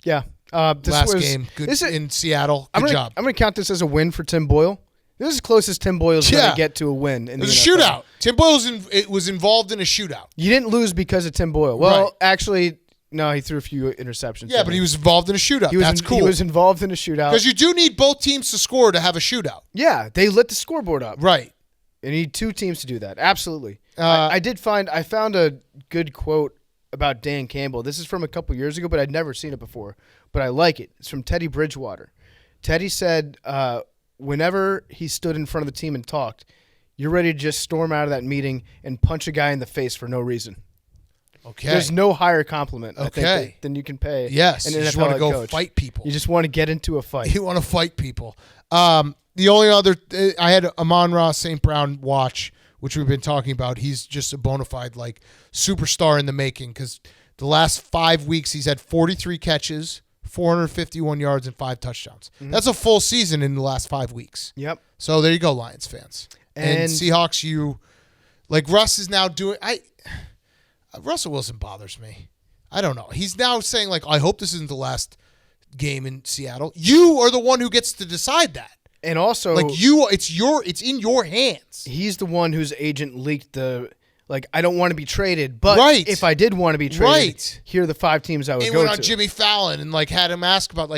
Yeah. Last game, good in Seattle. Good job. I'm going to count this as a win for Tim Boyle. This is as close as Tim Boyle's going Yeah. to get to a win. It was a shootout. Tim Boyle was involved in a shootout. You didn't lose because of Tim Boyle. Well, Right. actually, no, he threw a few interceptions. Yeah, but he was involved in a shootout. That's cool. He was involved in a shootout. Because you do need both teams to score to have a shootout. Yeah, they lit the scoreboard up. Right. You need two teams to do that. Absolutely. I found a good quote about Dan Campbell. This is from a couple years ago, but I'd never seen it before. But I like it. It's from Teddy Bridgewater. Teddy said, whenever he stood in front of the team and talked, you're ready to just storm out of that meeting and punch a guy in the face for no reason. Okay. There's no higher compliment I think, Okay. than you can pay. Yes. an You just NFL want to head go coach. fight people. You just want to get into a fight. You want to fight people. The only other I had Amon-Ra St. Brown watch, which we've been talking about. He's just a bona fide like superstar in the making because the last 5 weeks he's had 43 catches, 451 yards, and 5 touchdowns. Mm-hmm. That's a full season in the last 5 weeks. Yep. So there you go, Lions fans. And Seahawks, Russ is now doing. Russell Wilson bothers me. I don't know. He's now saying like, I hope this isn't the last game in Seattle. You are the one who gets to decide that. And also, it's in your hands. he's the one whose agent leaked the I don't want to be traded, but Right. if I did want to be traded, Right. here are the 5 teams I would He go went to. on Jimmy Fallon and had him ask about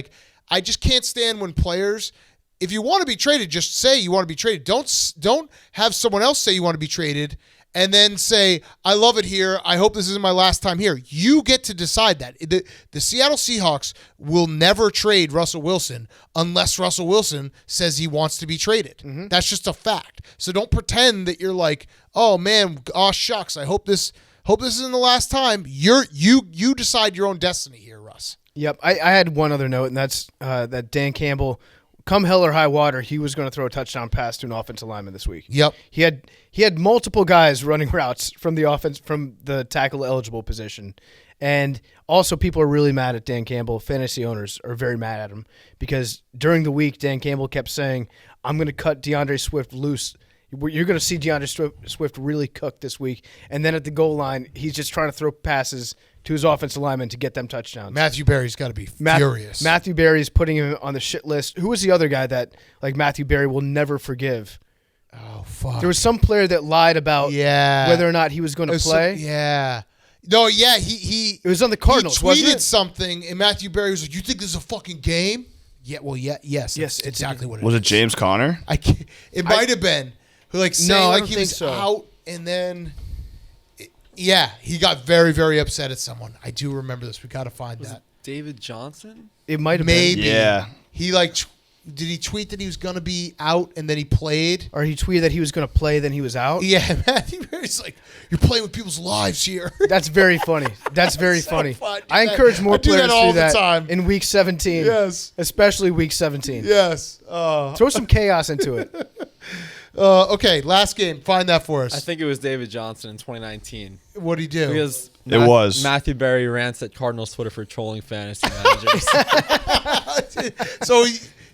I just can't stand when players if you want to be traded, just say you want to be traded. Don't have someone else say you want to be traded and then say, I love it here. I hope this isn't my last time here. You get to decide that. The Seattle Seahawks will never trade Russell Wilson unless Russell Wilson says he wants to be traded. Mm-hmm. That's just a fact. So don't pretend that you're like, oh man, oh shucks, I hope this isn't the last time. You decide your own destiny here, Russ. Yep. I had one other note, and that's that Dan Campbell, come hell or high water, he was going to throw a touchdown pass to an offensive lineman this week. Yep. He had multiple guys running routes from the tackle eligible position. And also people are really mad at Dan Campbell. Fantasy owners are very mad at him because during the week Dan Campbell kept saying, I'm going to cut DeAndre Swift loose. You're going to see DeAndre Swift really cook this week. And then at the goal line, he's just trying to throw passes to his offensive lineman to get them touchdowns. Matthew Berry's got to be furious. Matthew Berry's putting him on the shit list. Who was the other guy that Matthew Berry will never forgive? Oh, fuck. There was some player that lied about whether or not he was going to play. No, yeah, he it was on the Cardinals, he wasn't tweeted it? something, and Matthew Berry was like, you think this is a fucking game? Yeah, well, yes, that's exactly what it is. Was it James Conner? It might have been. Who saying I like don't he think was so. out, and then he got very, very upset at someone. I do remember this. We got to find that. David Johnson? It might have Maybe. been. Yeah. He did he tweet that he was going to be out and then he played? Or he tweeted that he was going to play, then he was out. Yeah, Matthew Berry's like, you're playing with people's lives here. That's very funny. That's very So funny. fun. I encourage more I do players that to all do the that time. in Week 17. Yes. Especially Week 17. Yes. Throw some chaos into it. Okay, last game. Find that for us. I think it was David Johnson in 2019. What'd he do? Because It was. Matthew Berry rants at Cardinals Twitter for trolling fantasy managers. So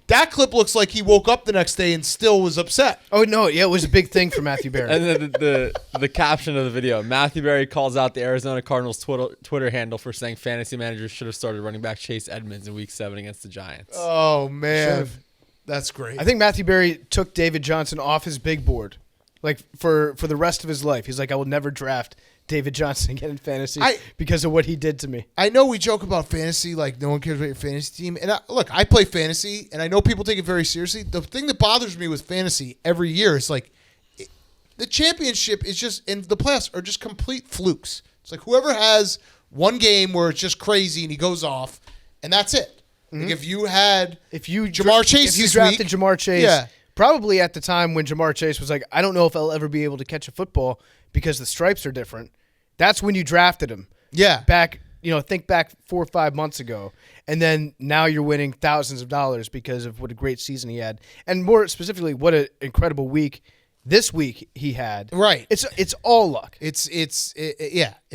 that clip looks like he woke up the next day and still was upset. Oh, no. Yeah, it was a big thing for Matthew Berry. And then the caption of the video, Matthew Berry calls out the Arizona Cardinals Twitter handle for saying fantasy managers should have started running back Chase Edmonds in Week 7 against the Giants. Oh, man. That's great. I think Matthew Berry took David Johnson off his big board, for the rest of his life. He's like, I will never draft David Johnson again in fantasy because of what he did to me. I know we joke about fantasy, like no one cares about your fantasy team. And look, I play fantasy, and I know people take it very seriously. The thing that bothers me with fantasy every year is the championship is just, and the playoffs are just complete flukes. It's like whoever has one game where it's just crazy and he goes off, and that's it. Like if you Jamar Chase, if you this drafted week, Jamar Chase, yeah. probably at the time when Jamar Chase was like, I don't know if I'll ever be able to catch a football because the stripes are different. That's when you drafted him. Yeah. Think back 4 or 5 months ago, and then now you're winning thousands of dollars because of what a great season he had, and more specifically, what an incredible week this week he had. Right. It's all luck. It's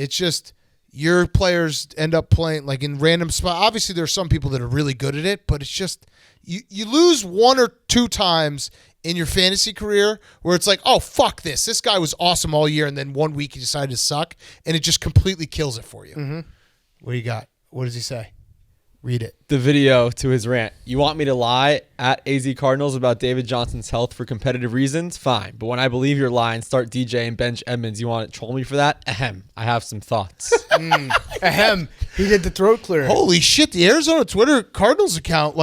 just your players end up playing like in random spots. Obviously, there are some people that are really good at it, but it's just you lose one or two times in your fantasy career where it's like, oh, fuck this. This guy was awesome all year, and then one week he decided to suck, and it just completely kills it for you. Mm-hmm. What do you got? What does he say? Read it. The video to his rant. You want me to lie at AZ Cardinals about David Johnson's health for competitive reasons? Fine. But when I believe you're lying, start DJ and bench Edmonds. You want to troll me for that? Ahem. I have some thoughts. Ahem. He did the throat clear. Holy shit. The Arizona Twitter Cardinals account,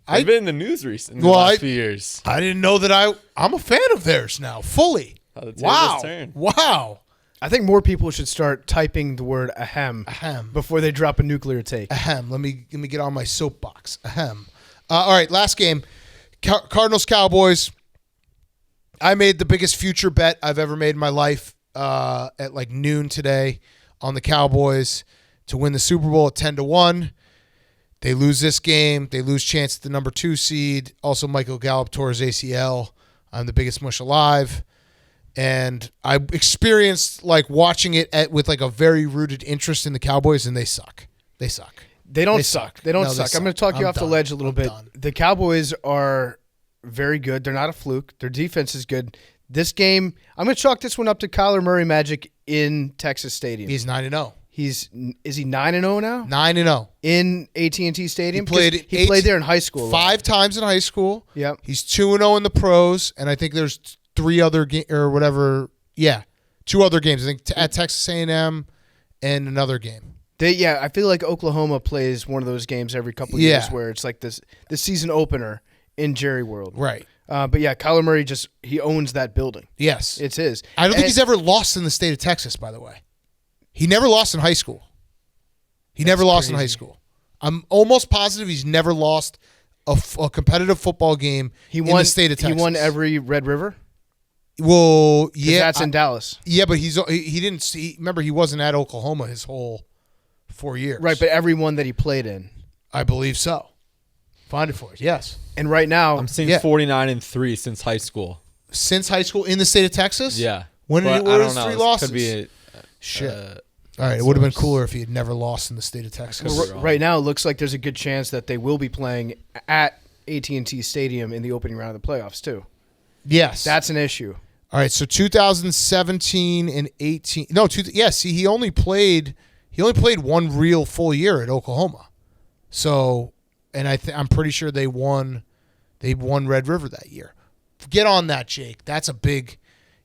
I've been in the news recently the Well, last few years. I didn't know that I'm a fan of theirs now, fully. How the tables Wow. turn. Wow. I think more people should start typing the word ahem, before they drop a nuclear take. Ahem. Let me get on my soapbox. Ahem. All right, last game. Cardinals Cowboys. I made the biggest future bet I've ever made in my life at noon today on the Cowboys to win the Super Bowl at 10-1. They lose this game. They lose chance at the number 2 seed. Also, Michael Gallup tore his ACL. I'm the biggest mush alive. And I experienced watching it with a very rooted interest in the Cowboys, and they suck. They suck. They don't suck. They don't No, they suck. suck. I'm going to talk you I'm off the done. ledge a little I'm bit. done. The Cowboys are very good. They're not a fluke. Their defense is good. This game, I'm going to chalk this one up to Kyler Murray magic in Texas Stadium. He's 9-0. Is he 9-0 now? 9-0. In AT&T Stadium? He played 'Cause he played there in high school. 5 times in high school. Yep. He's 2-0 in the pros, and I think there's 3 other games or whatever. Yeah, 2 other games. I think at Texas A&M and another game. I feel like Oklahoma plays one of those games every couple of years where it's like the season opener in Jerry World. Right. But yeah, Kyler Murray he owns that building. Yes. It's his. I don't think he's ever lost in the state of Texas, by the way. He never lost in high school. He never lost in high school. I'm almost positive he's never lost a competitive football game in the state of Texas. He won every Red River? Well, yeah. That's in Dallas. Yeah, but he didn't see. Remember, he wasn't at Oklahoma his whole 4 years. Right, but every one that he played in. I believe so. Find it for us. Yes. And right now, I'm seeing Yeah. 49-3 since high school. Since high school in the state of Texas? Yeah. When did But he I win don't his know. 3 This losses? Could be Shit. All right, it would have been source. cooler if he had never lost in the state of Texas. Could be wrong. right now, it looks like there's a good chance that they will be playing at AT&T Stadium in the opening round of the playoffs, too. Yes. That's an issue. All right, so 2017 and 18. No, see, he only played one real full year at Oklahoma. So, and I'm pretty sure they won Red River that year. Get on that, Jake. That's a big.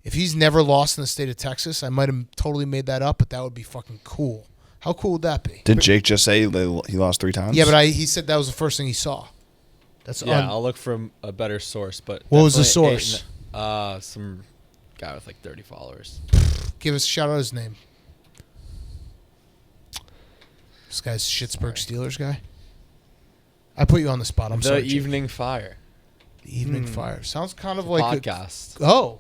If he's never lost in the state of Texas, I might have totally made that up, but that would be fucking cool. How cool would that be? Did Jake just say he lost 3 times? Yeah, but he said that was the first thing he saw. That's Yeah, I'll look for a better source. But What was the definitely source? Some guy with like 30 followers. Give us a shout out his name. This guy's Schittsburg Steelers guy. I put you on the spot. I'm The sorry. Jake. Evening Fire The Evening Fire sounds kind of like podcast. Oh,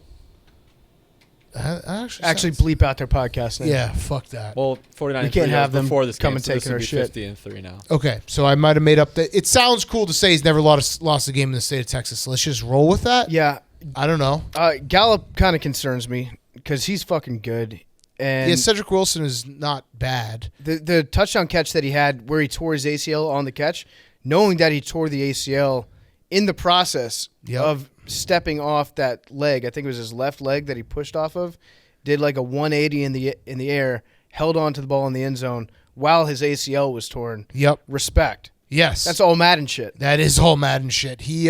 Actually, sounds- bleep out their podcast name. yeah. Fuck that. Well, 49 We can't have them before this come game, and so this taking would our be shit. 50-3 now. Okay, so I might have made up that. It sounds cool to say he's never lost a game in the state of Texas. So let's just roll with that. Yeah. I don't know. Gallup kind of concerns me because he's fucking good. And Yeah, Cedric Wilson is not bad. the touchdown catch that he had where he tore his ACL on the catch, knowing that he tore the ACL in the process Yep. of stepping off that leg, I think it was his left leg that he pushed off of, did like a 180 in the air, held on to the ball in the end zone while his ACL was torn. Yep. Respect. Yes. That's all Madden shit. That is all Madden shit. He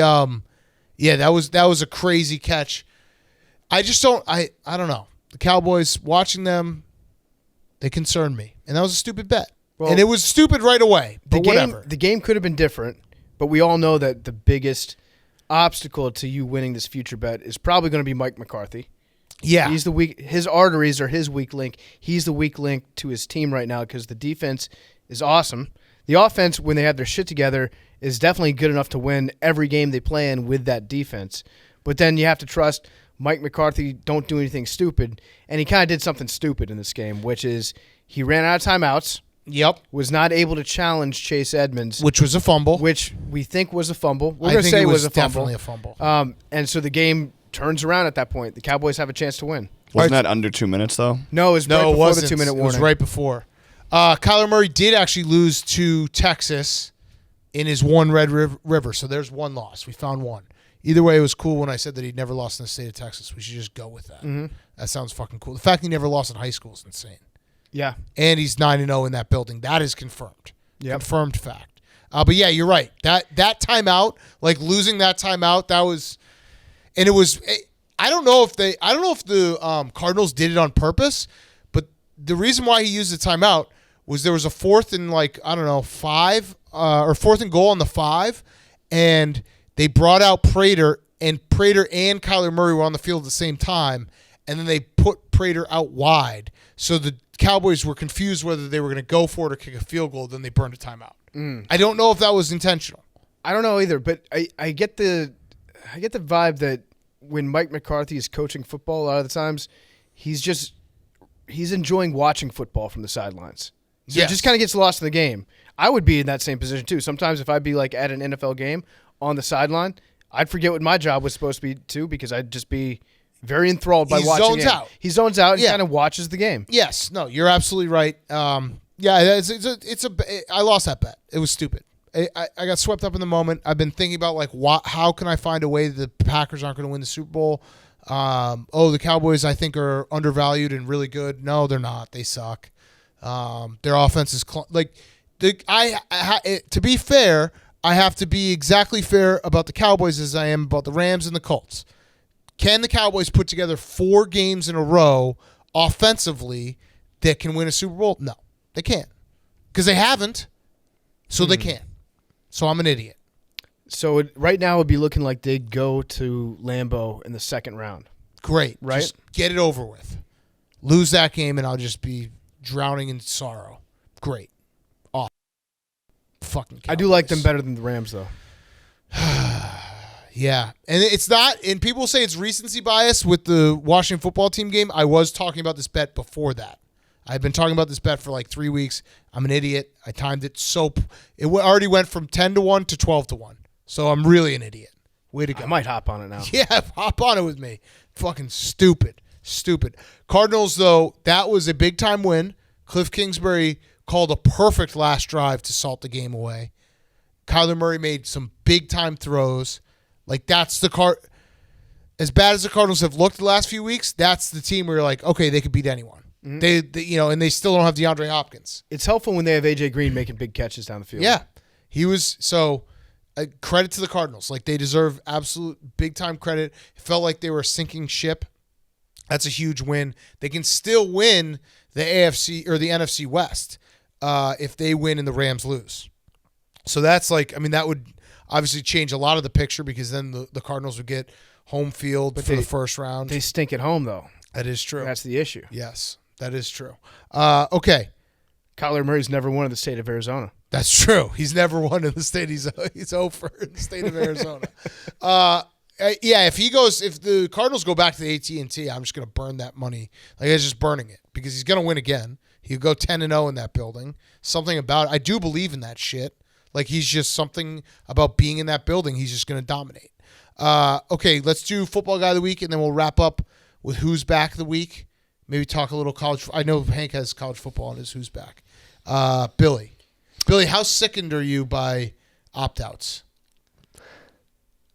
yeah, that was a crazy catch. I just don't I don't know. The Cowboys, watching them, they concern me. And that was a stupid bet. Well, and it was stupid right away. But whatever. The game could have been different, but we all know that the biggest obstacle to you winning this future bet is probably going to be Mike McCarthy. Yeah. He's the weak. His arteries are his weak link. He's the weak link to his team right now because the defense is awesome. The offense, when they have their shit together, is definitely good enough to win every game they play in with that defense. But then you have to trust Mike McCarthy don't do anything stupid, and he kind of did something stupid in this game, which is he ran out of timeouts, Yep. was not able to challenge Chase Edmonds, Which was a fumble. which we think was a fumble. We're I going to think say it was a fumble. definitely a fumble. And so the game turns around at that point. The Cowboys have a chance to win. Wasn't that under 2 minutes, though? No, it was right No, it before wasn't. the 2-minute It warning. was right before. Kyler Murray did actually lose to Texas in his one Red River, so there's one loss. We found one. Either way, it was cool when I said that he'd never lost in the state of Texas. We should just go with that. Mm-hmm. That sounds fucking cool. The fact he never lost in high school is insane. Yeah. And he's 9-0 in that building. That is confirmed. Yep. Confirmed fact. But yeah, you're right. That timeout, like losing that timeout, that was, and it was. I don't know if the Cardinals did it on purpose, but the reason why he used the timeout was there was a 4th and 5 or 4th and goal on the 5, and they brought out Prater and Kyler Murray were on the field at the same time, and then they put Prater out wide, so the Cowboys were confused whether they were going to go for it or kick a field goal. Then they burned a timeout. I don't know if that was intentional. I don't know either, but I get the vibe that when Mike McCarthy is coaching football, a lot of the times he's enjoying watching football from the sidelines. So Yes. it just kind of gets lost in the game. I would be in that same position too. Sometimes if I'd be like at an NFL game on the sideline, I'd forget what my job was supposed to be too because I'd just be very enthralled by He watching zones it. out. He zones out and Yeah. kind of watches the game. Yes, no, you're absolutely right. Yeah, I lost that bet. It was stupid. I got swept up in the moment. I've been thinking about like how can I find a way that the Packers aren't going to win the Super Bowl. The Cowboys I think are undervalued and really good. No, they're not. They suck. Their offense is to be fair, I have to be exactly fair about the Cowboys as I am about the Rams and the Colts. Can the Cowboys put together 4 games in a row offensively that can win a Super Bowl? No, they can't. Because they haven't, so they can't. So I'm an idiot. So right now it would be looking like they'd go to Lambeau in the second round. Great. Right? Just get it over with. Lose that game, and I'll just be drowning in sorrow. Great. Awesome. Fucking Cowboys. I do like them better than the Rams, though. Yeah. And it's not, and people say it's recency bias with the Washington football team game. I was talking about this bet before that. I've been talking about this bet for like 3 weeks. I'm an idiot. I timed it it already went from 10-1 to 12-1. So I'm really an idiot. Way to go. I might hop on it now. Yeah, hop on it with me. Fucking stupid. Stupid. Cardinals, though, that was a big-time win. Cliff Kingsbury called a perfect last drive to salt the game away. Kyler Murray made some big-time throws. Like, that's the as bad as the Cardinals have looked the last few weeks, that's the team where you're like, okay, they could beat anyone. Mm-hmm. They and they still don't have DeAndre Hopkins. It's helpful when they have A.J. Green making big catches down the field. Yeah. He was, so credit to the Cardinals. Like, they deserve absolute big-time credit. It felt like they were a sinking ship. That's a huge win. They can still win the AFC or the NFC West if they win and the Rams lose. So that's like, I mean, that would obviously change a lot of the picture because then the Cardinals would get home field for the first round. They stink at home, though. That is true. That's the issue. Yes, that is true. Okay. Kyler Murray's never won in the state of Arizona. That's true. He's never won in the state. He's over in the state of Arizona. Yeah, if the Cardinals go back to the AT&T, I'm just going to burn that money. Like, I'm just burning it because he's going to win again. He'll go 10-0 in that building. Something about it. I do believe in that shit. Like, he's just something about being in that building. He's just going to dominate. Okay, let's do Football Guy of the Week, and then we'll wrap up with Who's Back of the Week. Maybe talk a little college. I know Hank has college football on his Who's Back. Billy, how sickened are you by opt-outs?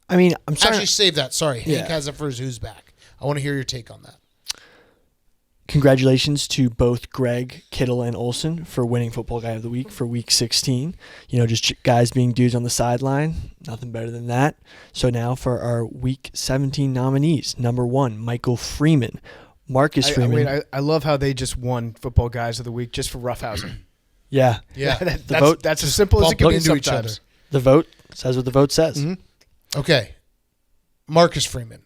I mean, I'm sorry. Actually, save that. Sorry. Hank Yeah. has it for his Who's Back. I want to hear your take on that. Congratulations to both Greg, Kittle, and Olsen for winning Football Guy of the Week for Week 16. You know, just guys being dudes on the sideline. Nothing better than that. So now for our Week 17 nominees. Number 1, Michael Freeman. Marcus Freeman. I love how they just won Football Guys of the Week just for roughhousing. Yeah. Yeah. That's as simple as it can be into each other. sometimes. The vote says what the vote says. Mm-hmm. Okay. Marcus Freeman.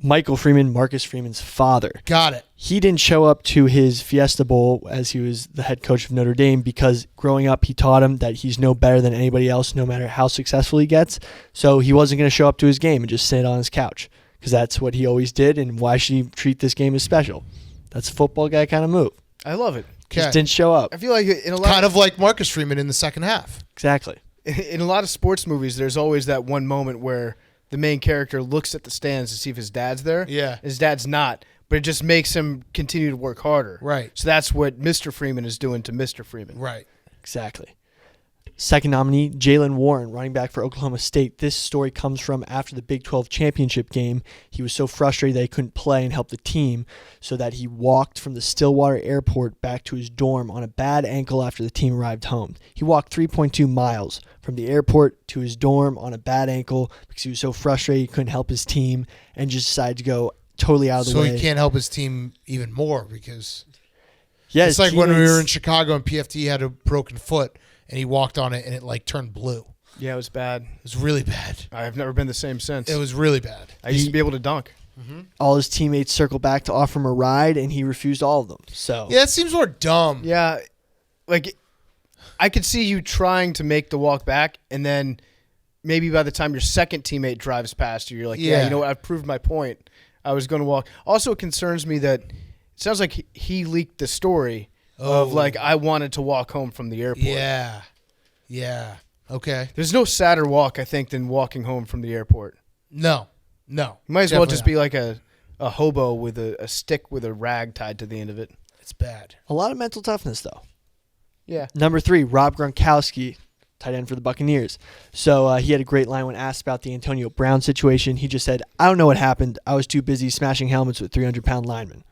Michael Freeman, Marcus Freeman's father. Got it. He didn't show up to his Fiesta Bowl as he was the head coach of Notre Dame because growing up he taught him that he's no better than anybody else no matter how successful he gets. So he wasn't going to show up to his game and just sit on his couch because that's what he always did, and why should he treat this game as special? That's a football guy kind of move. I love it. Just didn't show up. I feel like in a lot Kind of like Marcus Freeman in the second half. Exactly. in a lot of sports movies, there's always that one moment where the main character looks at the stands to see if his dad's there. Yeah. His dad's not, but it just makes him continue to work harder. Right. So that's what Mr. Freeman is doing to Mr. Freeman. Right. Exactly. Second nominee, Jalen Warren, running back for Oklahoma State. This story comes from after the Big 12 championship game. He was so frustrated that he couldn't play and help the team, so that he walked from the Stillwater airport back to his dorm on a bad ankle after the team arrived home. He walked 3.2 miles from the airport to his dorm on a bad ankle because he was so frustrated he couldn't help his team and just decided to go totally out of the way. So he can't help his team even more because Yeah, it's like when we were in Chicago and PFT had a broken foot and he walked on it and it like turned blue. Yeah, it was bad. It was really bad. I've never been the same since. It was really bad. I used to be able to dunk. all his teammates circled back to offer him a ride, and he refused all of them. So Yeah, it seems more dumb. Yeah, like I could see you trying to make the walk back, and then maybe by the time your second teammate drives past you, you're like, yeah, Yeah. you know what? I've proved my point. I was going to walk. Also, it concerns me that it sounds like he leaked the story of like I wanted to walk home from the airport. Yeah. Yeah. Okay. There's no sadder walk, I think, than walking home from the airport. No. No. You might as well Definitely just be like a hobo with a stick with a rag tied to the end of it. It's bad. a lot of mental toughness, though. Yeah. Number 3, Rob Gronkowski, tight end for the Buccaneers. So he had a great line when asked about the Antonio Brown situation. He just said, I don't know what happened. I was too busy smashing helmets with 300-pound linemen.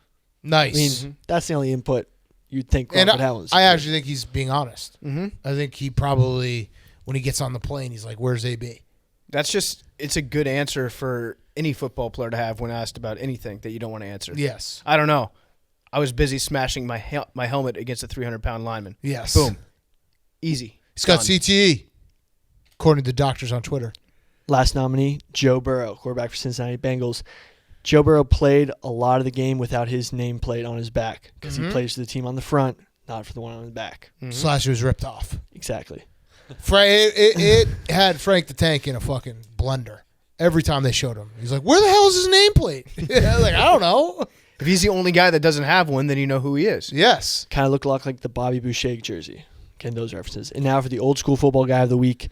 Nice. I mean, that's the only input you'd think and Gronk would have. Was I actually think he's being honest. Mm-hmm. I think he probably, when he gets on the plane, he's like, where's AB? It's a good answer for any football player to have when asked about anything that you don't want to answer. Yes. I don't know. I was busy smashing my helmet against a 300-pound lineman. Yes. Boom. Easy. He's got Done. CTE, according to the doctors on Twitter. last nominee, Joe Burrow, quarterback for Cincinnati Bengals. Joe Burrow played a lot of the game without his nameplate on his back because he plays for the team on the front, not for the one on the back. Slash, it was ripped off. Exactly. It had Frank the Tank in a fucking blender every time they showed him. He's like, where the hell is his nameplate? Like, I don't know. If he's the only guy that doesn't have one, then you know who he is. Yes. Kind of looked a lot like the Bobby Boucher jersey. Again, those references. And now for the old school football guy of the week,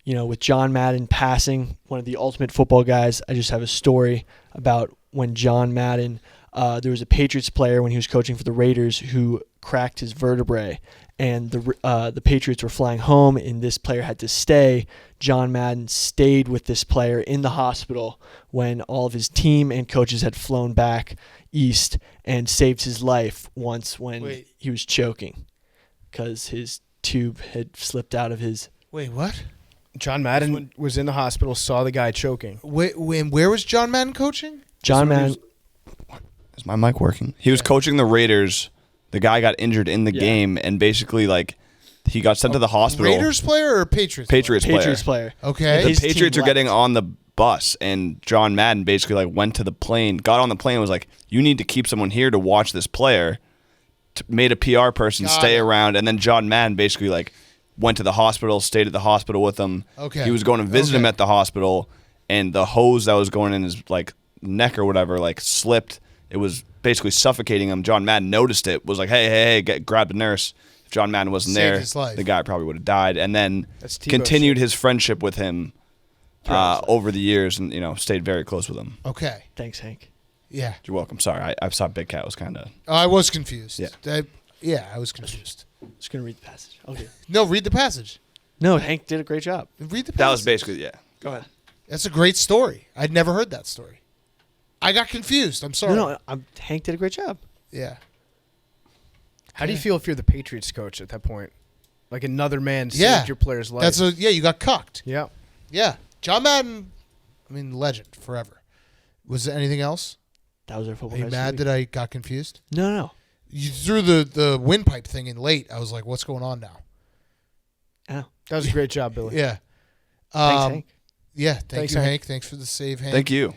with John Madden passing, one of the ultimate football guys, I just have a story about when John Madden, there was a Patriots player when he was coaching for the Raiders who cracked his vertebrae, and the Patriots were flying home, and this player had to stay. John Madden stayed with this player in the hospital when all of his team and coaches had flown back east and saved his life once when he was choking because his tube had slipped out of his... Wait, what? John Madden was in the hospital, saw the guy choking. Where was John Madden coaching? John Madden... Is my mic working? He was coaching the Raiders. The guy got injured in the game, and basically, he got sent to the hospital. Raiders player or Patriots? Patriots player. Okay. The Patriots are getting on the bus, and John Madden basically went to the plane, got on the plane, and was like, "You need to keep someone here to watch this player." Made a PR person stay around, and then John Madden basically went to the hospital, stayed at the hospital with him. Okay. He was going to visit him at the hospital, and the hose that was going in his neck or whatever slipped. It was basically suffocating him. John Madden noticed it, was like, hey, grab the nurse. If John Madden wasn't Saved there, his life. the guy probably would have died. And then That's Tebow continued his friendship with him over the years and, stayed very close with him. Okay. Thanks, Hank. Yeah. You're welcome. Sorry, I saw Big Cat was kind of... I was confused. Yeah. I was confused. Just going to read the passage. Okay. No, read the passage. No, Hank did a great job. Read the passage. That was basically, yeah. Go ahead. That's a great story. I'd never heard that story. I got confused. I'm sorry. No, Hank did a great job. Yeah. How do you feel if you're the Patriots coach at that point? Like another man saved your player's life. You got cucked. Yeah. Yeah. John Madden, legend forever. Was there anything else? That was our football. Are you mad that I got confused? No. You threw the windpipe thing in late. I was like, what's going on now? Oh. That was a great job, Billy. Yeah. Thanks, Hank. Yeah. Thanks, you, Hank. Hank. Thanks for the save, Hank. Thank you.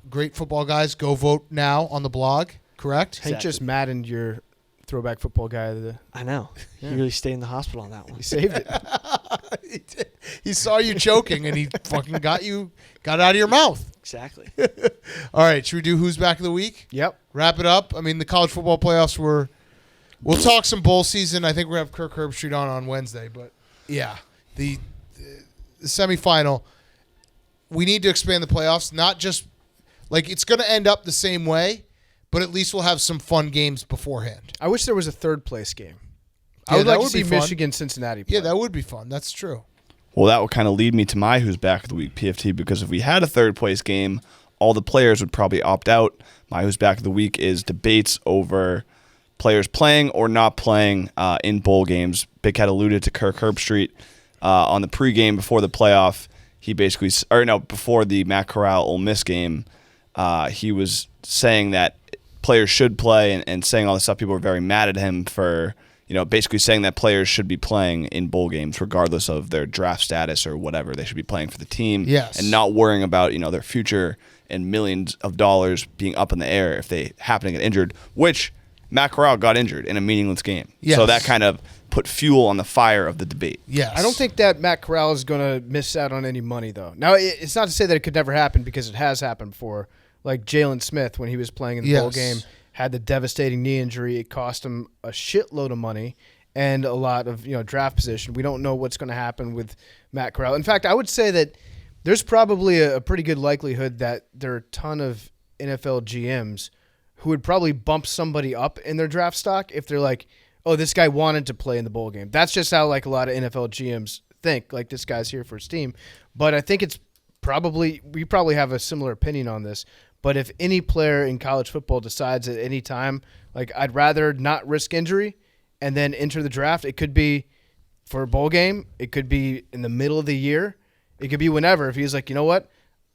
Great football guys. Go vote now on the blog, correct? Hank just maddened your throwback football guy of the... I know. Yeah. He really stayed in the hospital on that one. He saved it. He did. He saw you choking and he fucking got out of your mouth. Exactly. All right, should we do who's back of the week? Yep. Wrap it up. The college football playoffs we'll talk some bowl season. I think we're going to have Kirk Herbstreit on Wednesday, but yeah, the semifinal, we need to expand the playoffs, not just it's going to end up the same way, but at least we'll have some fun games beforehand. I wish there was a third place game. Yeah, I would that like to would see be fun. Michigan, Cincinnati play. Yeah, that would be fun. That's true. Well, that would kind of lead me to my who's back of the week, PFT, because if we had a third place game, all the players would probably opt out. My who's back of the week is debates over players playing or not playing in bowl games. Big Cat alluded to Kirk Herbstreit on the pregame before the playoff. He basically, before the Matt Corral Ole Miss game, he was saying that players should play and saying all this stuff. People were very mad at him for, basically saying that players should be playing in bowl games regardless of their draft status or whatever. They should be playing for the team and not worrying about, their future and millions of dollars being up in the air if they happen to get injured, which Matt Corral got injured in a meaningless game. Yes. So that kind of put fuel on the fire of the debate. Yes. I don't think that Matt Corral is going to miss out on any money, though. Now, it's not to say that it could never happen because it has happened before. Like Jalen Smith, when he was playing in the bowl game, had the devastating knee injury. It cost him a shitload of money and a lot of draft position. We don't know what's going to happen with Matt Corral. In fact, I would say that there's probably a pretty good likelihood that there are a ton of NFL GMs who would probably bump somebody up in their draft stock if they're like, oh, this guy wanted to play in the bowl game. That's just how a lot of NFL GMs think. This guy's here for his team. But I think we probably have a similar opinion on this. But if any player in college football decides at any time, I'd rather not risk injury and then enter the draft, it could be for a bowl game. It could be in the middle of the year. It could be whenever. If he's like, you know what,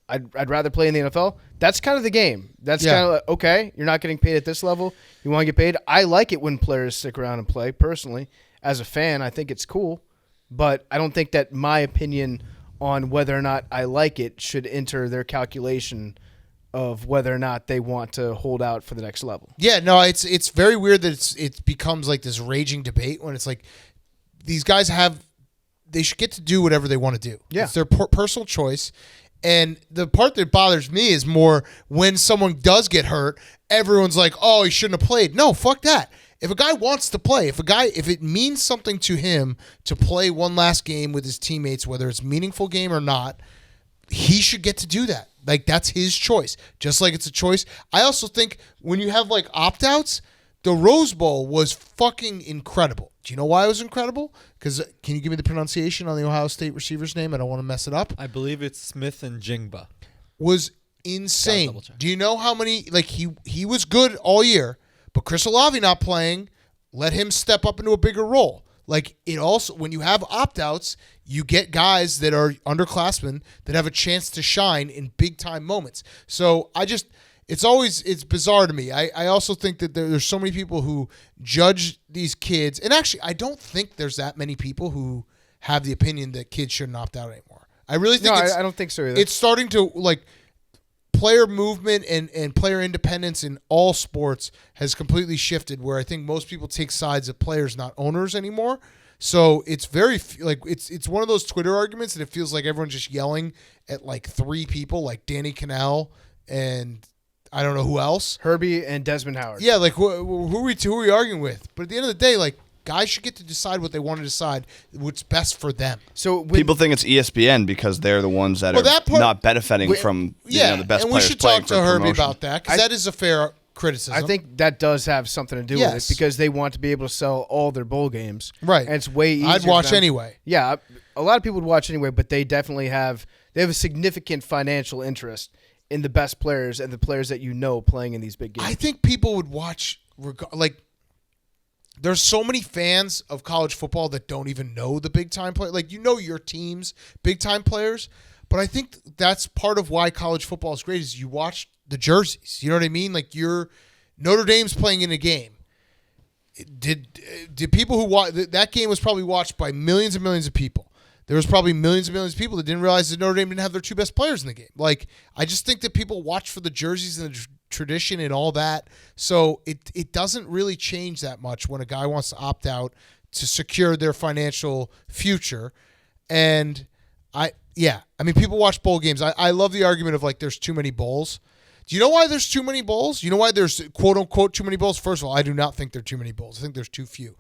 I'd rather play in the NFL. That's kind of the game. That's kind of okay, you're not getting paid at this level. You want to get paid. I like it when players stick around and play, personally. As a fan, I think it's cool. But I don't think that my opinion on whether or not I like it should enter their calculation of whether or not they want to hold out for the next level. Yeah, no, it's very weird that it becomes like this raging debate when it's like these guys they should get to do whatever they want to do. Yeah. It's their personal choice. And the part that bothers me is more when someone does get hurt, everyone's like, oh, he shouldn't have played. No, fuck that. If a guy wants to play, if it means something to him to play one last game with his teammates, whether it's a meaningful game or not, he should get to do that. Like, that's his choice. Just like it's a choice. I also think when you have like opt-outs, the Rose Bowl was fucking incredible. Do you know why it was incredible? Because can you give me the pronunciation on the Ohio State receiver's name? I don't want to mess it up. I believe it's Smith and Jingba. Was insane. double check. Do you know how many? Like he was good all year, but Chris Olave not playing let him step up into a bigger role. Like it also, when you have opt-outs, you get guys that are underclassmen that have a chance to shine in big time moments. So it's bizarre to me. I also think that there's so many people who judge these kids, and actually I don't think there's that many people who have the opinion that kids shouldn't opt out anymore. I really think I don't think so either. It's starting to like player movement and player independence in all sports has completely shifted where I think most people take sides of players, not owners anymore. So it's very like it's one of those Twitter arguments that it feels like everyone's just yelling at like three people, like Danny Kanell and I don't know who else. Herbie and Desmond Howard. Yeah, like who are we arguing with? But at the end of the day, like guys should get to decide what they want to decide, what's best for them. So people think it's ESPN because they're the ones that are not benefiting from the best and players. We should playing talk to for Herbie promotion. about that because that is a fair criticism. I think that does have something to do with it because they want to be able to sell all their bowl games. Right. And it's way easier. I'd watch anyway. Yeah, a lot of people would watch anyway, but they definitely have a significant financial interest in the best players and the players that you know playing in these big games. I think people would watch like there's so many fans of college football that don't even know the big time players. Like, you know your team's big time players, but I think that's part of why college football is great is you watch the jerseys. You know what I mean? Like Notre Dame's playing in a game. Did people who watch that game was probably watched by millions and millions of people. There was probably millions and millions of people that didn't realize that Notre Dame didn't have their two best players in the game. Like, I just think that people watch for the jerseys and the tradition and all that. So it doesn't really change that much when a guy wants to opt out to secure their financial future. And people watch bowl games. I love the argument of like there's too many bowls. Do you know why there's too many bowls? You know why there's quote unquote too many bowls? First of all, I do not think there are too many bowls. I think there's too few.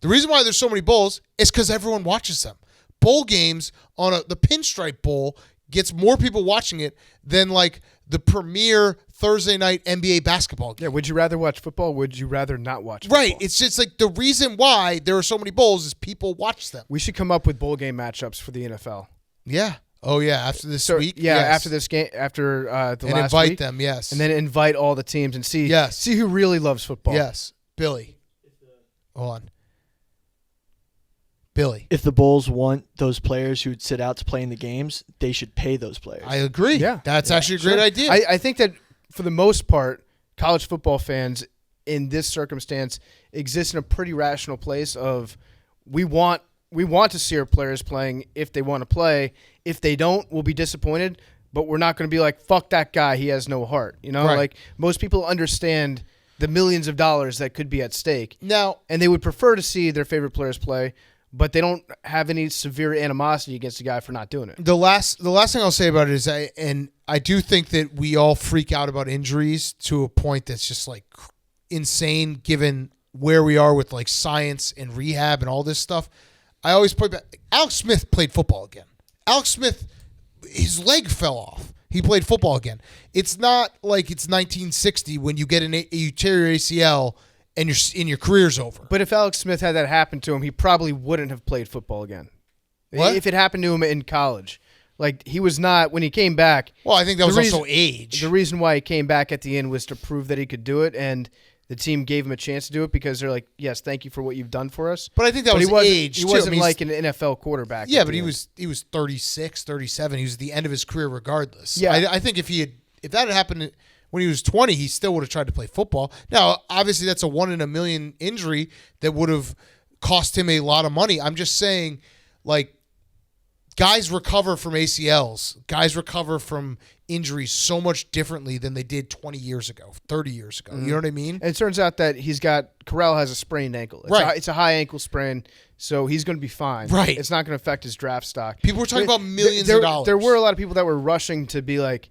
The reason why there's so many bowls is because everyone watches them. Bowl games on the Pinstripe Bowl gets more people watching it than like the premier Thursday night NBA basketball game. Yeah, would you rather watch football? Would you rather not watch football? Right. It's just like the reason why there are so many bowls is people watch them. We should come up with bowl game matchups for the NFL. Yeah. Oh yeah. After this week. Yeah. Yes. After this game. After the and last invite week, them. Yes. and then invite all the teams and see. Yes. See who really loves football. Yes. Billy. Hold on. Billy. If the Bulls want those players who'd sit out to play in the games, they should pay those players. I agree. Yeah. That's actually a great idea. I think that for the most part, college football fans in this circumstance exist in a pretty rational place of we want to see our players playing if they want to play. If they don't, we'll be disappointed, but we're not going to be like, fuck that guy, he has no heart. You know, Right. like most people understand the millions of dollars that could be at stake. Now, And they would prefer to see their favorite players play, but they don't have any severe animosity against the guy for not doing it. the last thing I'll say about it is I do think that we all freak out about injuries to a point that's just like insane given where we are with like science and rehab and all this stuff. I always point back. Alex Smith played football again. Alex Smith, his leg fell off. He played football again. It's not like it's 1960 when you get you tear your ACL and your career's over. But if Alex Smith had that happen to him, he probably wouldn't have played football again. What? If it happened to him in college. Like, he was not, when he came back. Well, I think that was the reason- also age. The reason why he came back at the end was to prove that he could do it, and the team gave him a chance to do it because they're like, yes, thank you for what you've done for us. But I think that But was age, He too. I wasn't mean, like an NFL quarterback. Yeah, at but the he end. was 36, 37. He was at the end of his career regardless. Yeah. I think if that had happened when he was 20, he still would have tried to play football. Now, obviously, that's a 1 in a million injury that would have cost him a lot of money. I'm just saying, like, guys recover from ACLs. Guys recover from injuries so much differently than they did 20 years ago, 30 years ago. You know what I mean? And it turns out that Corral has a sprained ankle. It's a high ankle sprain, so he's going to be fine. Right. It's not going to affect his draft stock. People were talking about millions of dollars. There were a lot of people that were rushing to be like,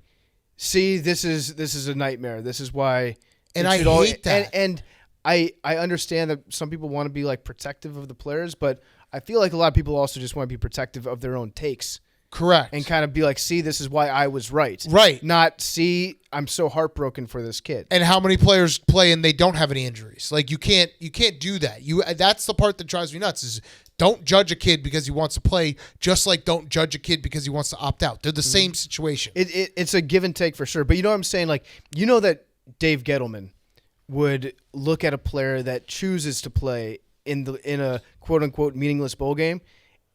see, this is a nightmare. This is why. And I hate that. And I understand that some people want to be like protective of the players, but I feel like a lot of people also just want to be protective of their own takes. Correct. And kind of be like, see, this is why I was right. Right. Not, see, I'm so heartbroken for this kid. And how many players play and they don't have any injuries? Like you can't do that. That's the part that drives me nuts is don't judge a kid because he wants to play, just like don't judge a kid because he wants to opt out. They're the same situation. It's a give and take for sure. But you know what I'm saying? Like, you know that Dave Gettleman would look at a player that chooses to play in a quote unquote meaningless bowl game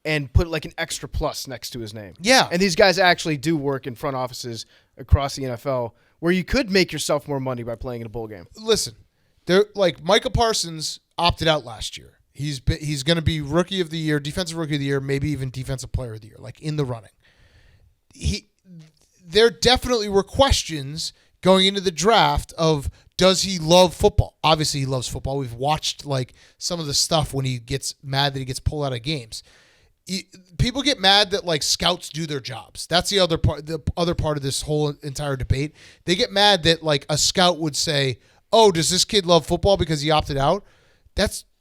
and put like an extra plus next to his name. Yeah. And these guys actually do work in front offices across the NFL where you could make yourself more money by playing in a bowl game. Listen, they're like Micah Parsons opted out last year. He's going to be rookie of the year, defensive rookie of the year, maybe even defensive player of the year, like in the running. There definitely were questions going into the draft of, does he love football? Obviously, he loves football. We've watched like some of the stuff when he gets mad that he gets pulled out of games. People get mad that like scouts do their jobs. That's the other part. The other part of this whole entire debate. They get mad that like a scout would say, "Oh, does this kid love football because he opted out?"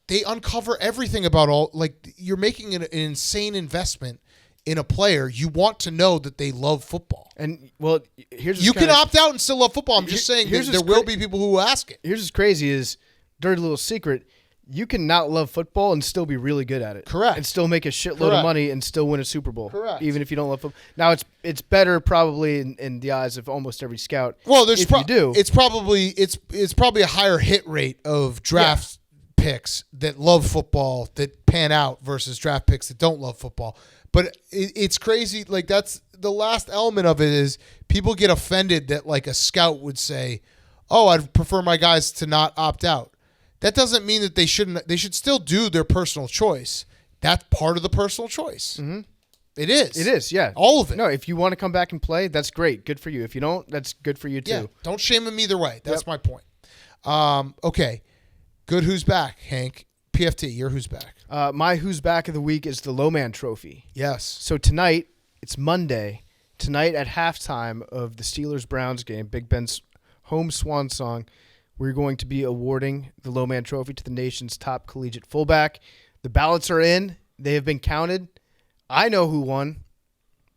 They uncover everything about all. Like you're making an insane investment in a player. You want to know that they love football. And well, you can opt out and still love football. I'm just saying there will be people who ask it. Here's what's crazy is dirty little secret. You can not love football and still be really good at it. Correct. And still make a shitload of money and still win a Super Bowl. Correct. Even if you don't love football. Now it's better probably in the eyes of almost every scout. Well, if you do. It's probably a higher hit rate of draft picks that love football that pan out versus draft picks that don't love football. But it's crazy. Like that's the last element of it is people get offended that like a scout would say, "Oh, I'd prefer my guys to not opt out." That doesn't mean that they shouldn't. They should still do their personal choice. That's part of the personal choice. Mm-hmm. It is. It is. Yeah. All of it. No, if you want to come back and play, that's great. Good for you. If you don't, that's good for you too. Yeah. Don't shame them either way. That's my point. Okay. Good. Who's back, Hank? PFT. Your who's back? My who's back of the week is the Lowman Trophy. Yes. So tonight, it's Monday. Tonight at halftime of the Steelers-Browns game, Big Ben's home swan song, we're going to be awarding the Lowman Trophy to the nation's top collegiate fullback. The ballots are in. They have been counted. I know who won.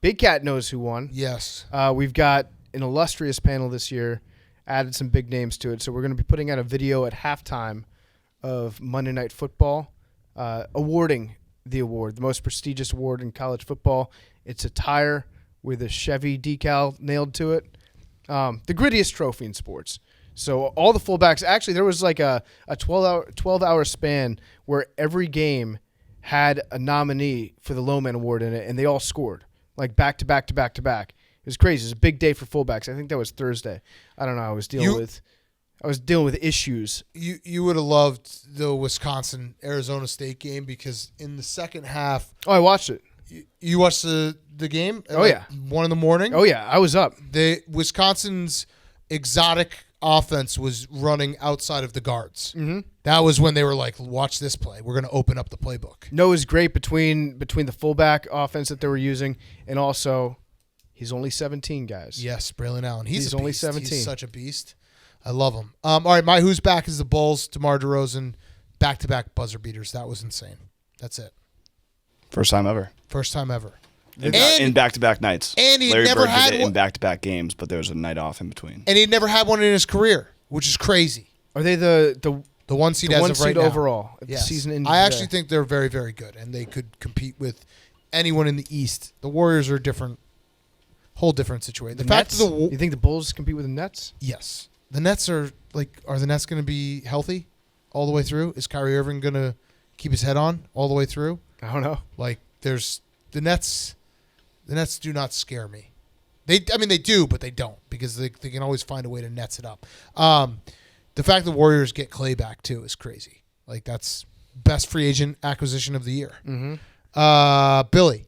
Big Cat knows who won. Yes. We've got an illustrious panel this year, added some big names to it. So we're going to be putting out a video at halftime of Monday Night Football, awarding the award, the most prestigious award in college football. It's a tire with a Chevy decal nailed to it. The grittiest trophy in sports. So all the fullbacks, actually there was like a 12-hour span where every game had a nominee for the Lowman Award in it, and they all scored, like back to back to back to back. It was crazy. It was a big day for fullbacks. I think that was Thursday. I don't know. I was dealing with issues. You would have loved the Wisconsin-Arizona State game because in the second half. Oh, I watched it. You watched the game? Oh, yeah. 1 a.m? Oh, yeah. I was up. The Wisconsin's exotic offense was running outside of the guards. Mm-hmm. That was when they were like, watch this play. We're going to open up the playbook. No, it was great between the fullback offense that they were using and also he's only 17, guys. Yes, Braylon Allen. He's only 17. He's such a beast. I love him. All right, my who's back is the Bulls. DeMar DeRozan, back-to-back buzzer beaters. That was insane. That's it. First time ever. First time ever. In back-to-back nights. And he Larry never Bird had did it one. in back-to-back games, but there was a night off in between. And he'd never had one in his career, which is crazy. Are they the one seed the as one of right seed now. overall? If Yes. the season ended I actually today? think they're very, very good, and they could compete with anyone in the East. The Warriors are different, whole different situation. The Nets? You think the Bulls compete with the Nets? Yes. The Nets are the Nets going to be healthy all the way through? Is Kyrie Irving going to keep his head on all the way through? I don't know. Like there's the Nets do not scare me. They do, but they don't because they can always find a way to nets it up. The fact the Warriors get Clay back too is crazy. Like that's best free agent acquisition of the year. Mm-hmm. Billy.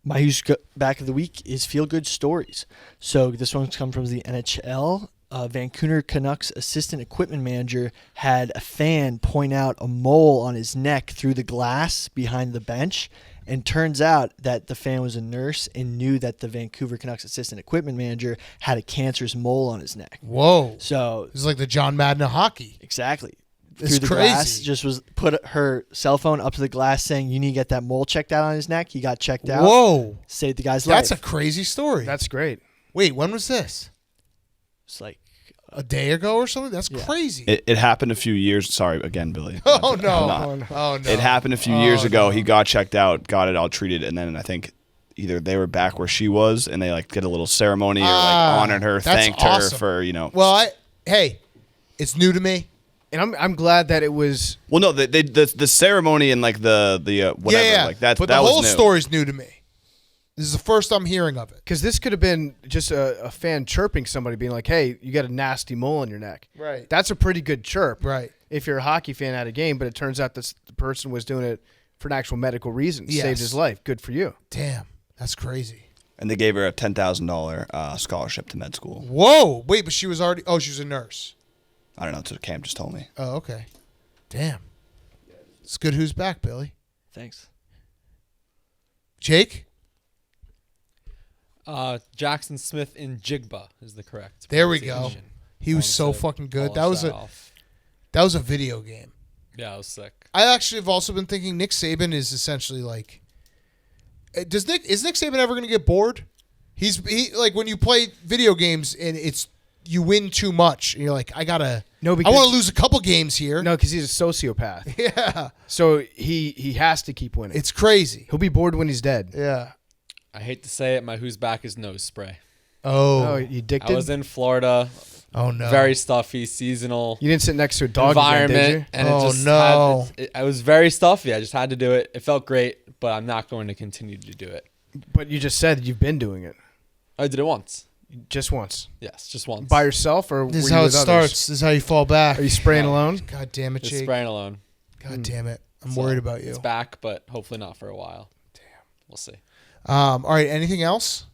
My back of the week is feel good stories. So this one's come from the NHL. Vancouver Canucks assistant equipment manager had a fan point out a mole on his neck through the glass behind the bench. And turns out that the fan was a nurse and knew that the Vancouver Canucks assistant equipment manager had a cancerous mole on his neck. Whoa. So This is like the John Madden of hockey. exactly. It's Through the crazy. glass, just was put her cell phone up to the glass saying, you need to get that mole checked out on his neck. He got checked out. Whoa. Saved the guy's That's a life. crazy story. That's great. Wait, when was this? It's like, A day ago or something? That's crazy. It happened a few years. Sorry again, Billy. Oh, I'm no. not. Oh, no. It happened a few years ago. no. He got checked out, got it all treated, and then I think either they were back where she was, and they like did a little ceremony or like honored her, that's thanked awesome. her for Well, hey, it's new to me. And I'm glad that it was. Well, no, the ceremony and like the whatever, yeah, like that. But that the was whole new. story's new to me. This is the first I'm hearing of it. Because this could have been just a fan chirping somebody, being like, hey, you got a nasty mole on your neck. Right. That's a pretty good chirp. Right. If you're a hockey fan at a game, but it turns out the person was doing it for an actual medical reason. Yes. Saved his life. Good for you. Damn, that's crazy. And they gave her a $10,000 scholarship to med school. Whoa. Wait, but she was already. Oh, she was a nurse. I don't know. That's what Cam just told me. Oh, okay. Damn. It's good. Who's back, Billy? thanks. Jake. Jackson Smith in Jigba is the correct. There we go. pronunciation. He was so Wanted to fucking good. polish That off. was a video game. Yeah, it was sick. I actually have also been thinking Nick Saban is essentially like. Is Nick Saban ever going to get bored? He like when you play video games and you win too much and you're like, I want to lose a couple games here. No, because he's a sociopath. Yeah, So he has to keep winning. it's crazy. He'll be bored when he's dead. Yeah. I hate to say it, my who's back is nose spray. Oh, Oh. you I addicted? was in Florida, Oh no. very stuffy, seasonal You didn't sit next to a dog again, did environment, and Oh, it just no. I was very stuffy. I just had to do it. It felt great, but I'm not going to continue to do it. you? But you just said you've been doing it. I did it once. Just once. Yes, just once. By yourself or This were is you how it with others? starts. This is how you fall back. Are you spraying alone? God damn it, Just Jake. spraying alone. God damn it. I'm So, worried about you. It's back, but hopefully not for a while. Damn. We'll see. All right. Anything else?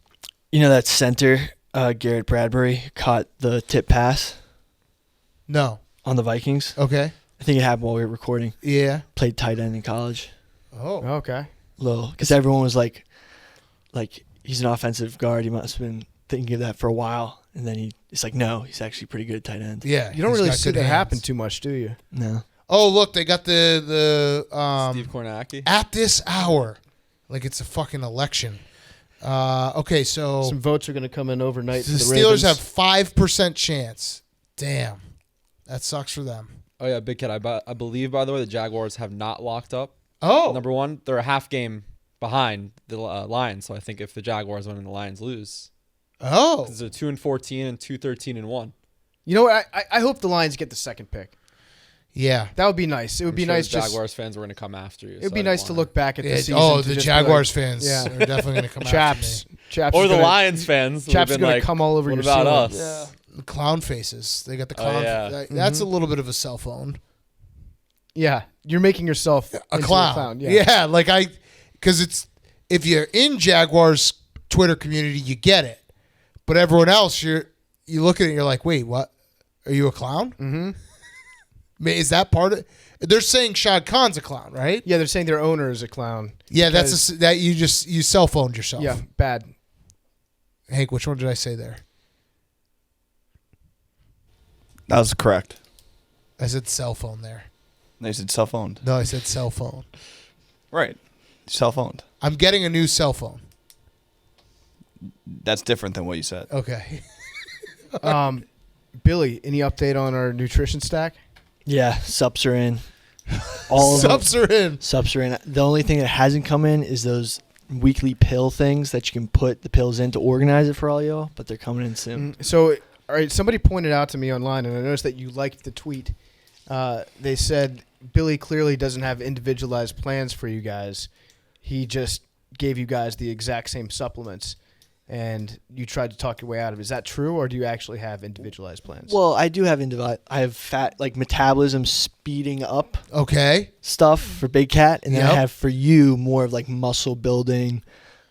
You know that center, Garrett Bradbury, caught the tip pass No. on the Vikings? Okay. I think it happened while we were recording. Yeah. Played tight end in college. Oh. Okay. Because everyone was like, he's an offensive guard. He must have been thinking of that for a while. And then he's like, no, he's actually pretty good at tight end. Yeah. You don't he's really got see good that happen hands. too much, do you? No. Oh, look, they got the Steve Kornacki. at this hour, like it's a fucking election. Okay, so Some votes are going to come in overnight. the for the Steelers Ravens. have 5% chance. Damn, that sucks for them. Oh yeah, Big Cat. I believe, by the way, the Jaguars have not locked up. Oh, Number one, they're a half game behind the Lions, so I think if the Jaguars win and the Lions lose, oh, because they're 2-14 and 2-13-1. You know what? I hope the Lions get the second pick. yeah. That would be nice. It would I'm be sure nice. the Jaguars fans were going to come after you. It would be nice to look back at the season. Oh, to the just be Jaguars like, fans Yeah. are definitely going to come Chaps. after me. Chaps. Or is the gonna- Lions fans. would have Chaps is been going to like, come all over what your about ceiling. us? The clown faces. They got the clown. yeah. That's a little bit of a cell phone. Yeah. You're making yourself A into clown. Yeah. Yeah, like because it's if you're in Jaguars Twitter community, you get it, but everyone else, you look at it, and you're like, wait, what? Are you a clown? Mm-hmm. Is that part of? They're saying Shad Khan's a clown, right? Yeah, they're saying their owner is a clown. Yeah, Because- that you cell phoned yourself. Yeah, bad. Hank, which one did I say there? That was correct. I said cell phone there. They said cell phoned. No, I said cell phone. Right. Cell phoned. I'm getting a new cell phone. That's different than what you said. Okay. Billy, any update on our nutrition stack? Yeah, subs are in. All of them. Subs are in. Subs are in. The only thing that hasn't come in is those weekly pill things that you can put the pills in to organize it for all y'all, but they're coming in soon. So, all right, somebody pointed out to me online, and I noticed that you liked the tweet. They said Billy clearly doesn't have individualized plans for you guys. He just gave you guys the exact same supplements, and you tried to talk your way out of it. Is that true, or do you actually have individualized plans? Well, I do have I have fat, like metabolism speeding up Okay. stuff for Big Cat, and then I Yep. have for you more of like muscle building,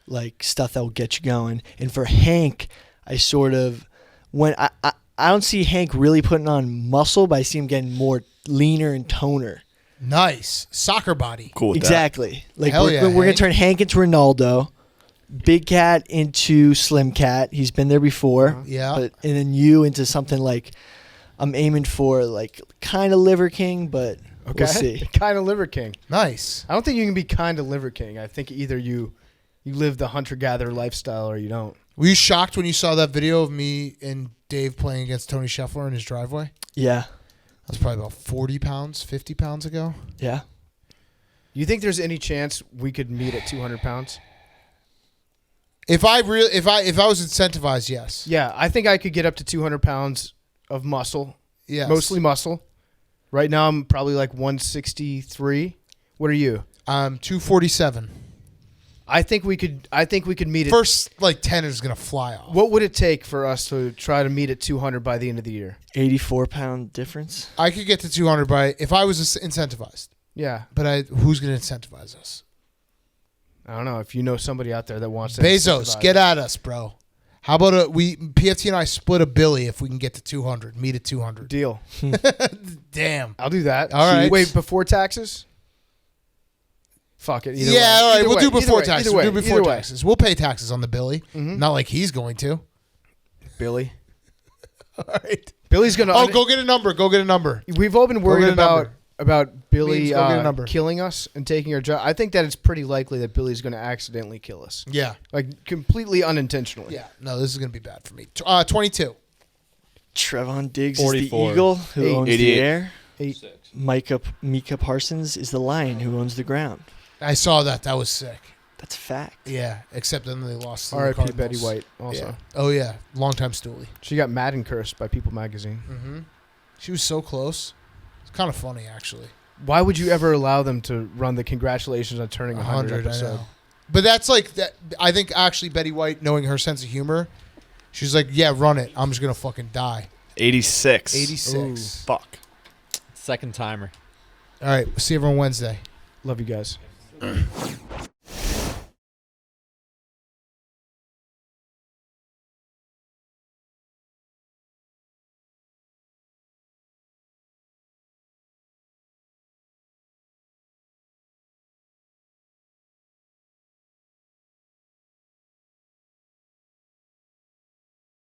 like stuff that will get you going. And for Hank, I don't see Hank really putting on muscle, but I see him getting more leaner and toner. Nice. Soccer body. Cool with Exactly. Like Hell we're yeah, gonna Hank. turn Hank into Ronaldo, Big Cat into Slim Cat. He's been there before. Yeah. And then you into something like I'm aiming for like kind of Liver King, but Okay. we'll see. Kind of Liver King. Nice. I don't think you can be kind of Liver King. I think either you live the hunter-gatherer lifestyle or you don't. Were you shocked when you saw that video of me and Dave playing against Tony Scheffler in his driveway? Yeah. That was probably about 40 pounds, 50 pounds ago. Yeah. You think there's any chance we could meet at 200 pounds? If I was incentivized, yes. Yeah, I think I could get up to 200 pounds of muscle, Yes. mostly muscle. Right now I'm probably like 163. What are you? 247. I think we could meet it. First, 10 is going to fly off. What would it take for us to try to meet at 200 by the end of the year? 84-pound difference. I could get to 200 if I was incentivized. Yeah, But who's going to incentivize us? I don't know if you know somebody out there that wants to. Bezos, incentivize. get at us, bro. How about PFT and I split a Billy if we can get to 200, meet at 200. Deal. Damn. I'll do that. All right. Wait, before taxes? Fuck it. Either Yeah, way. all right. Either We'll way. do before Either way. taxes. Either We'll way. do before Either way. taxes. We'll pay taxes on the Billy. Mhm. Not like he's going to. Billy. All right. Billy's gonna. Oh, go get a number. Go get a number. We've all been get worried a number. about Billy Means go get a number. killing us and taking our job. I think that it's pretty likely that Billy's going to accidentally kill us, Yeah. like completely unintentionally. Yeah. No, this is going to be bad for me. 22. Trevon Diggs is 44. the eagle who 8. owns 88. the air. 8. Micah Parsons is the lion who owns the ground. I saw that. That was sick. That's fact. Yeah. Except then they lost. to the R.I.P. Cardinals. Betty White. Also, Yeah. Oh, yeah. Longtime Stoolie. she got Madden cursed by People Magazine. Mm-hmm. She was so close. It's kind of funny, actually. Why would you ever allow them to run the congratulations on turning 100 I episode? know. But that's that. I think actually Betty White, knowing her sense of humor, she's like, yeah, run it. I'm just going to fucking die. 86. 86. Fuck. Second timer. All right. See everyone Wednesday. Love you guys.